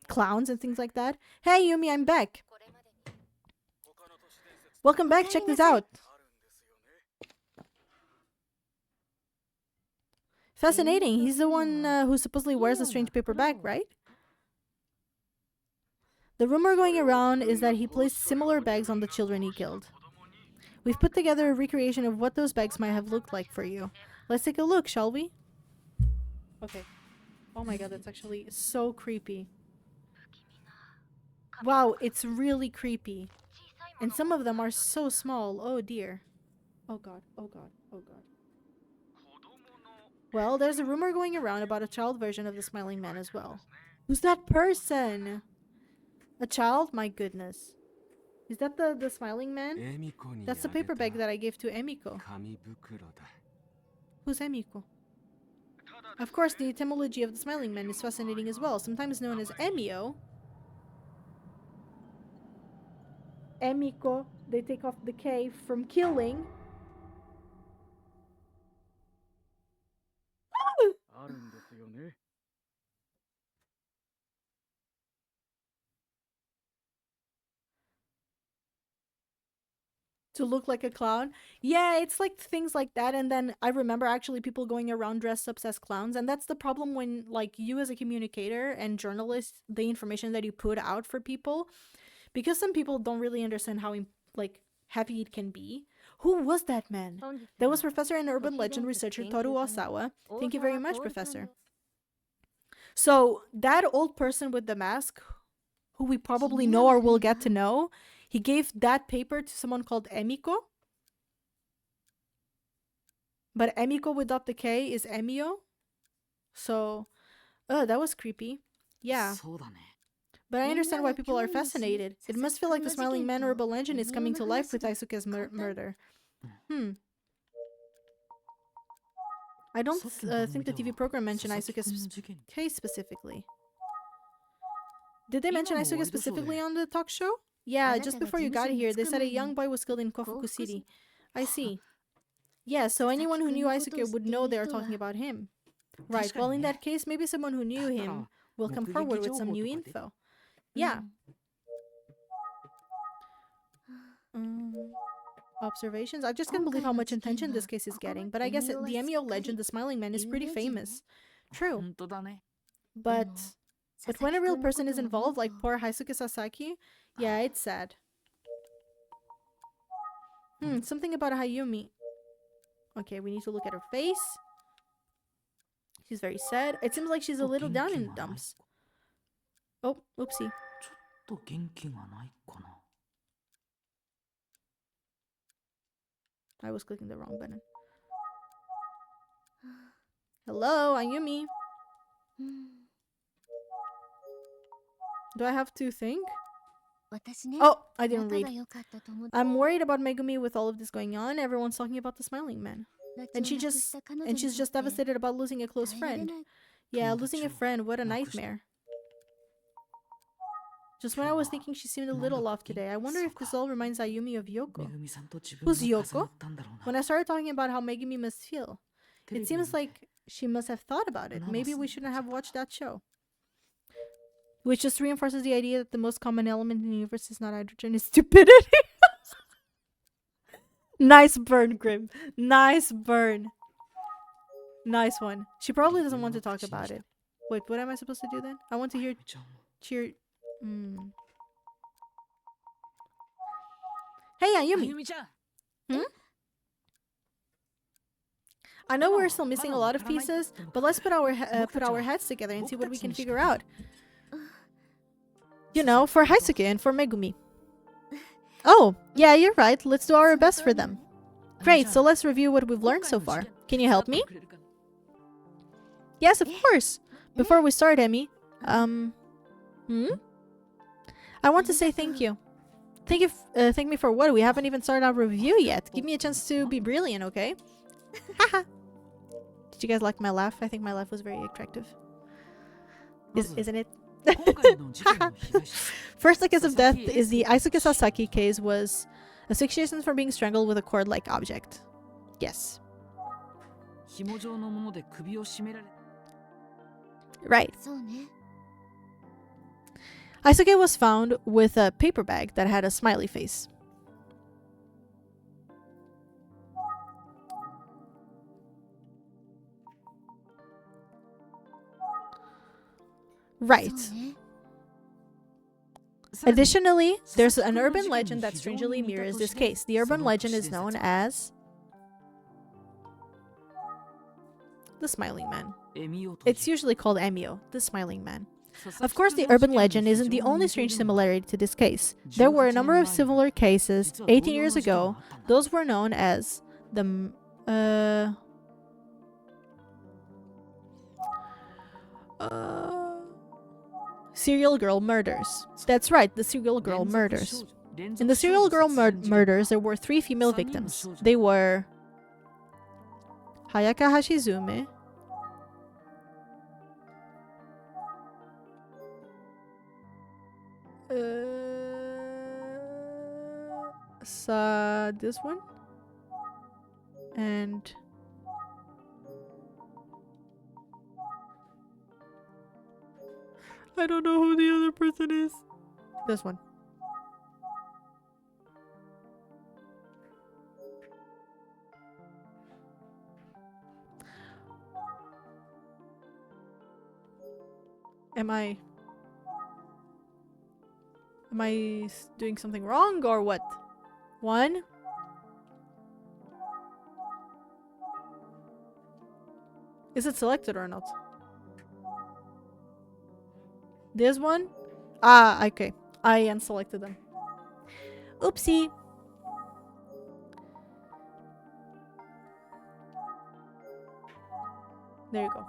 clowns and things like that. Hey Yumi, I'm back. Welcome back. Check this out. Fascinating. He's the one who supposedly wears a strange paper bag, right? The rumor going around is that he placed similar bags on the children he killed. We've put together a recreation of what those bags might have looked like for you. Let's take a look, shall we? Okay. Oh my god, that's actually so creepy. Wow, it's really creepy. And some of them are so small. Oh dear. Oh god, oh god, oh god. Well, there's a rumor going around about a child version of the smiling man as well. Who's that person? A child? My goodness. Is that the smiling man? That's the paper bag that I gave to Emiko. Who's Emiko? Of course, the etymology of the smiling man is fascinating as well, sometimes known as Emio. Emiko, they take off the K from killing. To look like a clown. Yeah, it's like things like that. And then I remember actually people going around dressed up as clowns, and that's the problem when like you as a communicator and journalist, the information that you put out for people, because some people don't really understand how like heavy it can be. Who was that man? That was Professor and urban legend researcher Toru Osawa. Thank you very much, Professor. So that old person with the mask, who we probably know or will get to know, he gave that paper to someone called Emiko. But Emiko without the K is Emio. So, that was creepy. Yeah. But I understand why people are fascinated. It must feel like the smiling man urban legend is coming to life with Aisuke's murder. I don't think the TV program mentioned Aisuke's case specifically. Did they mention Aisuke specifically on the talk show? Yeah, just before you got here, they said a young boy was killed in Kofuku City. I see. Yeah, so anyone who knew Aisuke would know they are talking about him. Right, well in that case, maybe someone who knew him will come forward with some new info. Yeah. Observations? I just can't believe how much attention this case is getting, but I guess the Emio legend, the smiling man, is pretty famous. True. But when a real person is involved, like poor Haisuke Sasaki, yeah, it's sad. Something about Hayumi. Okay, we need to look at her face. She's very sad. It seems like she's a little down in the dumps. Oh, oopsie. I was clicking the wrong button. Hello, Ayumi. Do I have to think? Oh, I didn't read. I'm worried about Megumi with all of this going on. Everyone's talking about the smiling man. And she's just devastated about losing a close friend. Yeah, losing a friend, what a nightmare. Just when I was thinking she seemed a little off today, I wonder if this all reminds Ayumi of Yoko. Who's Yoko? When I started talking about how Megumi must feel, it seems like she must have thought about it. Maybe we shouldn't have watched that show. Which just reinforces the idea that the most common element in the universe is not hydrogen, it's stupidity. Nice burn, Grim. Nice burn. Nice one. She probably doesn't want to talk about it. Wait, what am I supposed to do then? I want to hear cheer. Hey, Ayumi. I know we're still missing a lot of pieces, but let's put our heads together and see what we can figure out. You know, for Haisuke and for Megumi. Oh, yeah, you're right. Let's do our best for them. Great, so let's review what we've learned so far. Can you help me? Yes, of course. Before we start, Emmy, I want to say thank you. Thank me for what? We haven't even started our review yet. Give me a chance to be brilliant, okay? Haha. Did you guys like my laugh? I think my laugh was very attractive. Isn't it? First case of death is the Aisuke Sasaki case was asphyxiation for being strangled with a cord-like object. Yes. Right. Aisuke was found with a paper bag that had a smiley face. Right. Additionally, there's an urban legend that strangely mirrors this case. The urban legend is known as the Smiling Man. It's usually called Emio, the Smiling Man. Of course, the urban legend isn't the only strange similarity to this case. There were a number of similar cases 18 years ago. Those were known as the serial girl murders. That's right, the serial girl murders. In the serial girl murders, there were 3 female victims. They were Hayaka Hashizume, this one, and I don't know who the other person is. This one. Am I doing something wrong or what? One? Is it selected or not? This one? Ah, okay. I unselected them. Oopsie. There you go.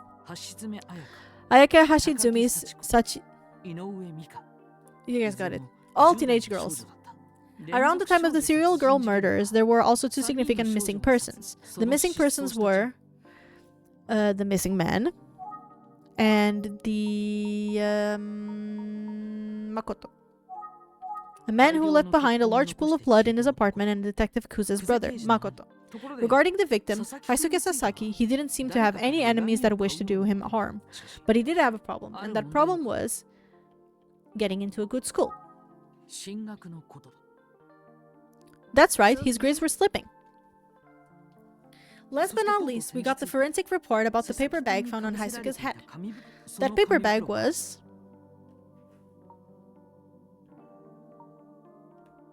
Ayaka Hashizumi's Sachi. You guys got it. All teenage girls. Around the time of the serial girl murders, there were also 2 significant missing persons. The missing persons were the missing man and the Makoto. A man who left behind a large pool of blood in his apartment, and Detective Kuza's brother, Makoto. Regarding the victim, Haisuke Sasaki, he didn't seem to have any enemies that wished to do him harm. But he did have a problem, and that problem was getting into a good school. That's right, his grades were slipping. Last but not least, we got the forensic report about the paper bag found on Haisuke's head. That paper bag was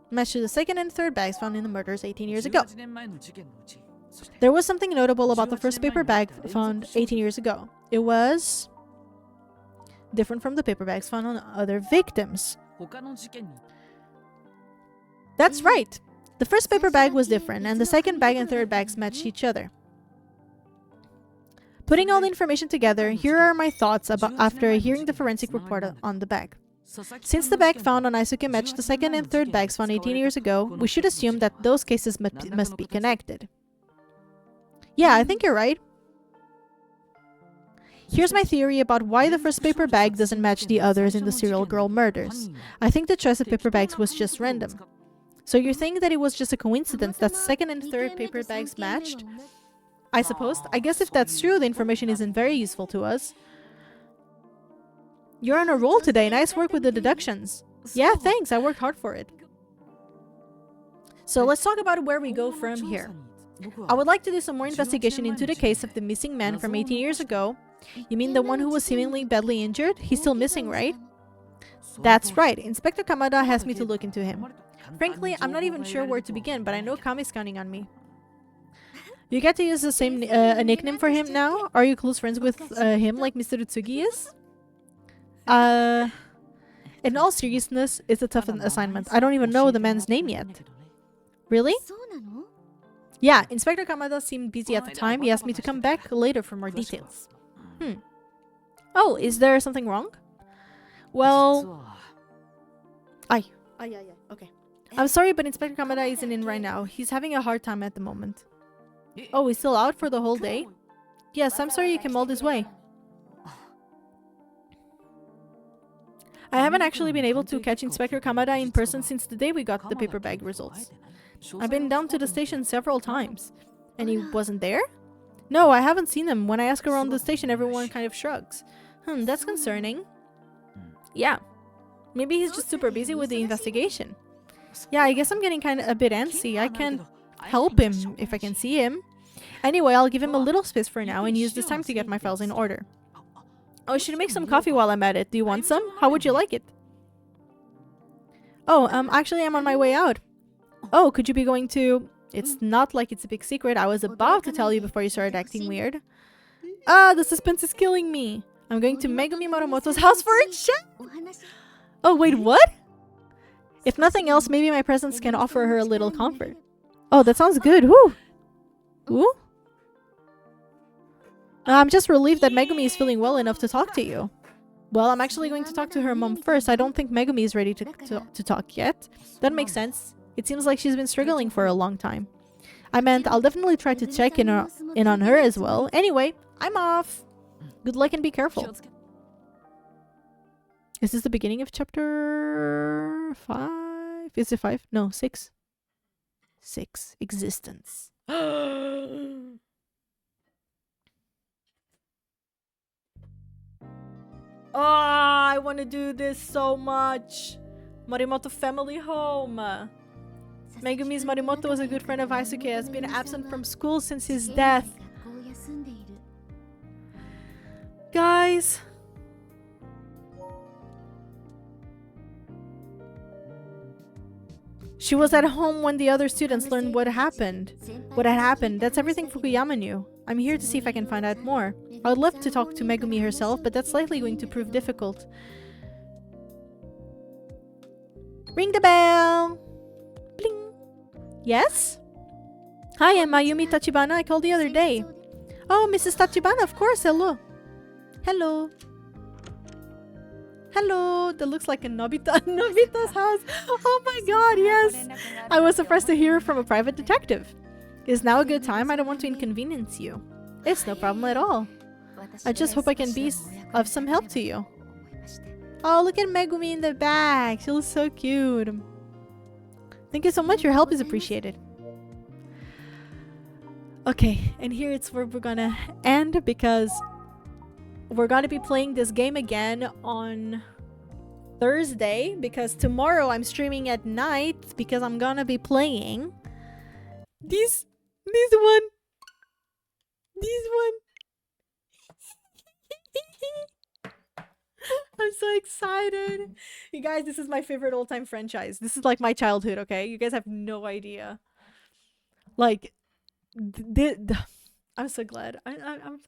matched to the second and third bags found in the murders 18 years ago. There was something notable about the first paper bag found 18 years ago. It was different from the paper bags found on other victims. That's right! The first paper bag was different, and the second bag and third bags matched each other. Putting all the information together, here are my thoughts about after hearing the forensic report on the bag. Since the bag found on Aisuke matched the second and third bags found 18 years ago, we should assume that those cases must be connected. Yeah, I think you're right. Here's my theory about why the first paper bag doesn't match the others in the serial girl murders. I think the choice of paper bags was just random. So you think that it was just a coincidence that second and third paper bags matched? I suppose. I guess if that's true, the information isn't very useful to us. You're on a roll today. Nice work with the deductions. Yeah, thanks. I worked hard for it. So let's talk about where we go from here. I would like to do some more investigation into the case of the missing man from 18 years ago. You mean the one who was seemingly badly injured? He's still missing, right? That's right. Inspector Kamada asked me to look into him. Frankly, I'm not even sure where to begin, but I know Kami's counting on me. You get to use the same nickname for him now? Are you close friends with him like Mr. Utsugi is? In all seriousness, it's a tough assignment. I don't even know the man's name yet. Really? Yeah, Inspector Kamada seemed busy at the time. He asked me to come back later for more details. Oh, is there something wrong? Well... Okay. I'm sorry, but Inspector Kamada isn't in right now. He's having a hard time at the moment. Oh, he's still out for the whole day? Yes, I'm sorry you came all this way. I haven't actually been able to catch Inspector Kamada in person since the day we got the paper bag results. I've been down to the station several times. And he wasn't there? No, I haven't seen him. When I ask around the station, everyone kind of shrugs. That's concerning. Yeah. Maybe he's just super busy with the investigation. Yeah, I guess I'm getting kind of a bit antsy. I can help him if I can see him. Anyway, I'll give him a little space for now and use this time to get my files in order. Oh, I should make some coffee while I'm at it. Do you want some? How would you like it? Oh, actually I'm on my way out. Oh, could you be going to... It's not like it's a big secret. I was about to tell you before you started acting weird. Ah, the suspense is killing me. I'm going to Megumi Morimoto's house for a chat. Oh, wait, what? If nothing else, maybe my presence can offer her a little comfort. Oh, that sounds good. Woo! Woo? I'm just relieved that Megumi is feeling well enough to talk to you. Well, I'm actually going to talk to her mom first. I don't think Megumi is ready to talk yet. That makes sense. It seems like she's been struggling for a long time. I meant I'll definitely try to check in on her as well. Anyway, I'm off. Good luck and be careful. Is this the beginning of chapter 5? Is it 5? No, 6. 6. Existence. Oh, I want to do this so much. Morimoto family home. Megumi's Morimoto was a good friend of Aisuke, has been absent from school since his death. Guys. She was at home when the other students learned what happened. What had happened. That's everything Fukuyama knew. I'm here to see if I can find out more. I would love to talk to Megumi herself, but that's likely going to prove difficult. Ring the bell! Bling! Yes? Hi, I'm Mayumi Tachibana. I called the other day. Oh, Mrs. Tachibana, of course. Hello. Hello. Hello. That looks like a Nobita's house. Oh my god, yes. I was surprised to hear from a private detective. Is now a good time? I don't want to inconvenience you. It's no problem at all. I just hope I can be of some help to you. Oh, look at Megumi in the back. She looks so cute. Thank you so much. Your help is appreciated. Okay, and here it's where we're gonna end because we're gonna be playing this game again on Thursday because tomorrow I'm streaming at night because I'm gonna be playing this one. This one. I'm so excited. You guys, this is my favorite all-time franchise. This is like my childhood, okay? You guys have no idea. Like, I'm so glad.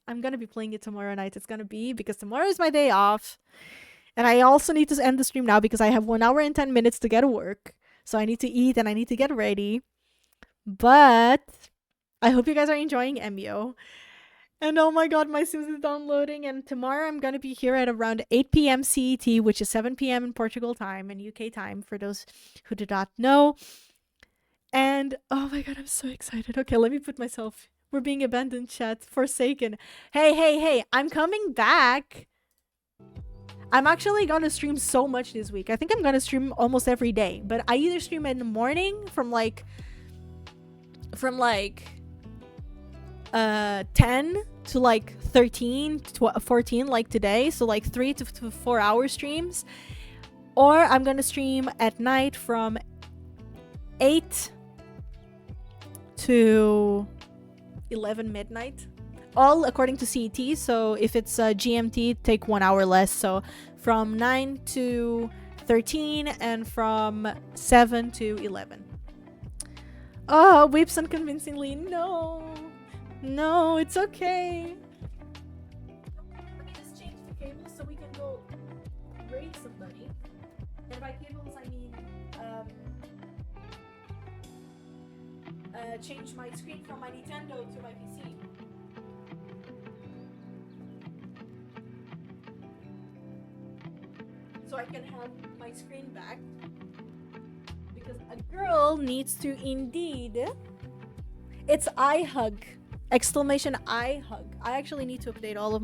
I'm gonna be playing it tomorrow night. It's gonna be because tomorrow is my day off. And I also need to end the stream now because I have 1 hour and 10 minutes to get to work. So I need to eat and I need to get ready. But I hope you guys are enjoying Emio. And oh my god, my Sims is downloading. And tomorrow I'm going to be here at around 8 p.m. CET, which is 7 p.m. in Portugal time and UK time for those who do not know. And oh my god, I'm so excited. Okay, let me put myself. We're being abandoned, chat. Forsaken. Hey, I'm coming back. I'm actually gonna stream so much this week. I think I'm gonna stream almost every day. But I either stream in the morning from 10 to like 13 to 14 like today, so like 3 to 4 hour streams, or I'm gonna stream at night from 8 to 11 midnight, all according to CET. So if it's GMT, take 1 hour less, so from 9 to 13 and from 7 to 11. Oh, whips unconvincingly. No, it's okay. Let me just change the cables so we can go raid somebody. And by cables, I mean change my screen from my Nintendo to my PC. So I can have my screen back. Because a girl needs to indeed. It's I hug. Exclamation I hug. I actually need to update all of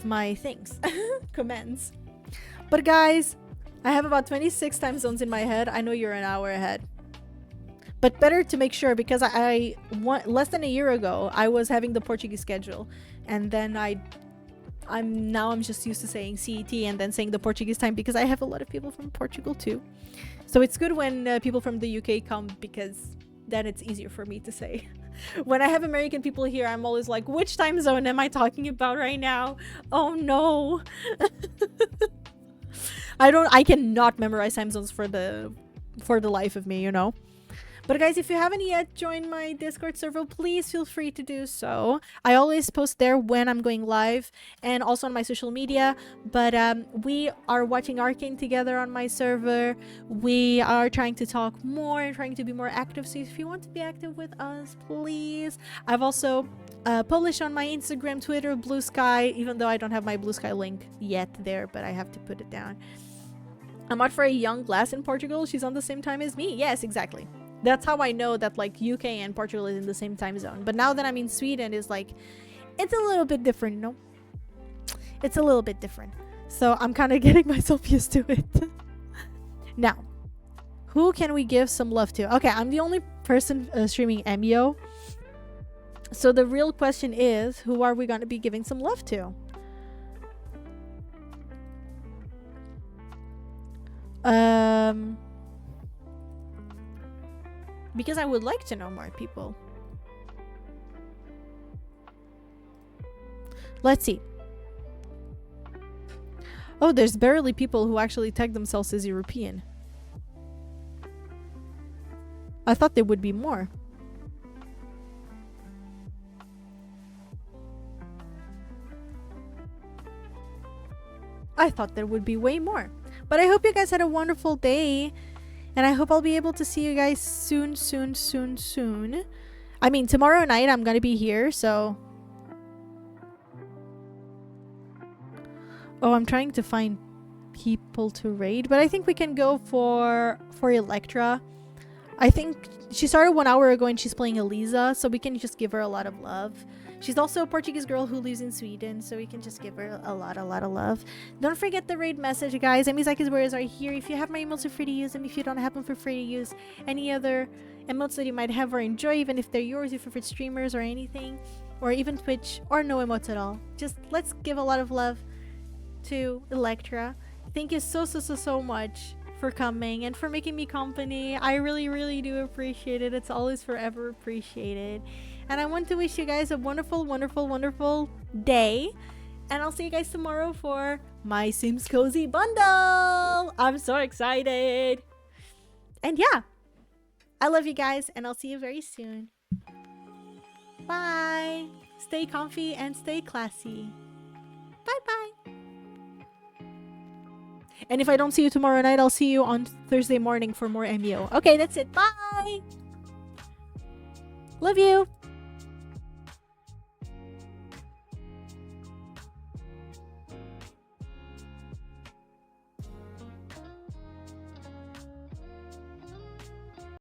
my things. Commands. But guys, I have about 26 time zones in my head. I know you're an hour ahead. But better to make sure, because I less than a year ago I was having the Portuguese schedule, and then I'm just used to saying CET and then saying the Portuguese time because I have a lot of people from Portugal too. So it's good when people from the UK come, because then it's easier for me to say. When I have American people here, I'm always like, which time zone am I talking about right now? Oh no. I cannot memorize time zones for the life of me, you know. But guys, if you haven't yet joined my Discord server, please feel free to do so. I always post there when I'm going live, and also on my social media. But we are watching Arcane together on my server. We are trying to talk more and trying to be more active. So if you want to be active with us, please. I've also published on my Instagram, Twitter, Blue Sky, even though I don't have my Blue Sky link yet there, but I have to put it down. I'm out for a young glass in Portugal. She's on the same time as me. Yes, exactly. That's how I know that like UK and Portugal is in the same time zone. But now that I'm in Sweden, it's like, it's a little bit different, no? It's a little bit different. So I'm kind of getting myself used to it. Now, who can we give some love to? Okay, I'm the only person streaming Emio. So the real question is, who are we going to be giving some love to? Because I would like to know more people. Let's see. Oh, there's barely people who actually tag themselves as European. I thought there would be more. I thought there would be way more. But I hope you guys had a wonderful day. And I hope I'll be able to see you guys soon. I mean, tomorrow night I'm gonna be here, so... Oh, I'm trying to find people to raid. But I think we can go for Electra. I think she started 1 hour ago and she's playing Eliza, so we can just give her a lot of love. She's also a Portuguese girl who lives in Sweden, so we can just give her a lot of love. Don't forget the raid message, guys. Emizaki's words are here. If you have my emotes, feel free to use them. If you don't have them, feel free to use any other emotes that you might have or enjoy, even if they're yours, your favorite streamers or anything, or even Twitch, or no emotes at all. Just let's give a lot of love to Electra. Thank you so much for coming and for making me company. I really do appreciate it. It's always forever appreciated. And I want to wish you guys a wonderful, wonderful, wonderful day. And I'll see you guys tomorrow for my Sims Cozy Bundle. I'm so excited. And yeah, I love you guys, and I'll see you very soon. Bye. Stay comfy and stay classy. Bye-bye. And if I don't see you tomorrow night, I'll see you on Thursday morning for more Emio. Okay, that's it. Bye. Love you.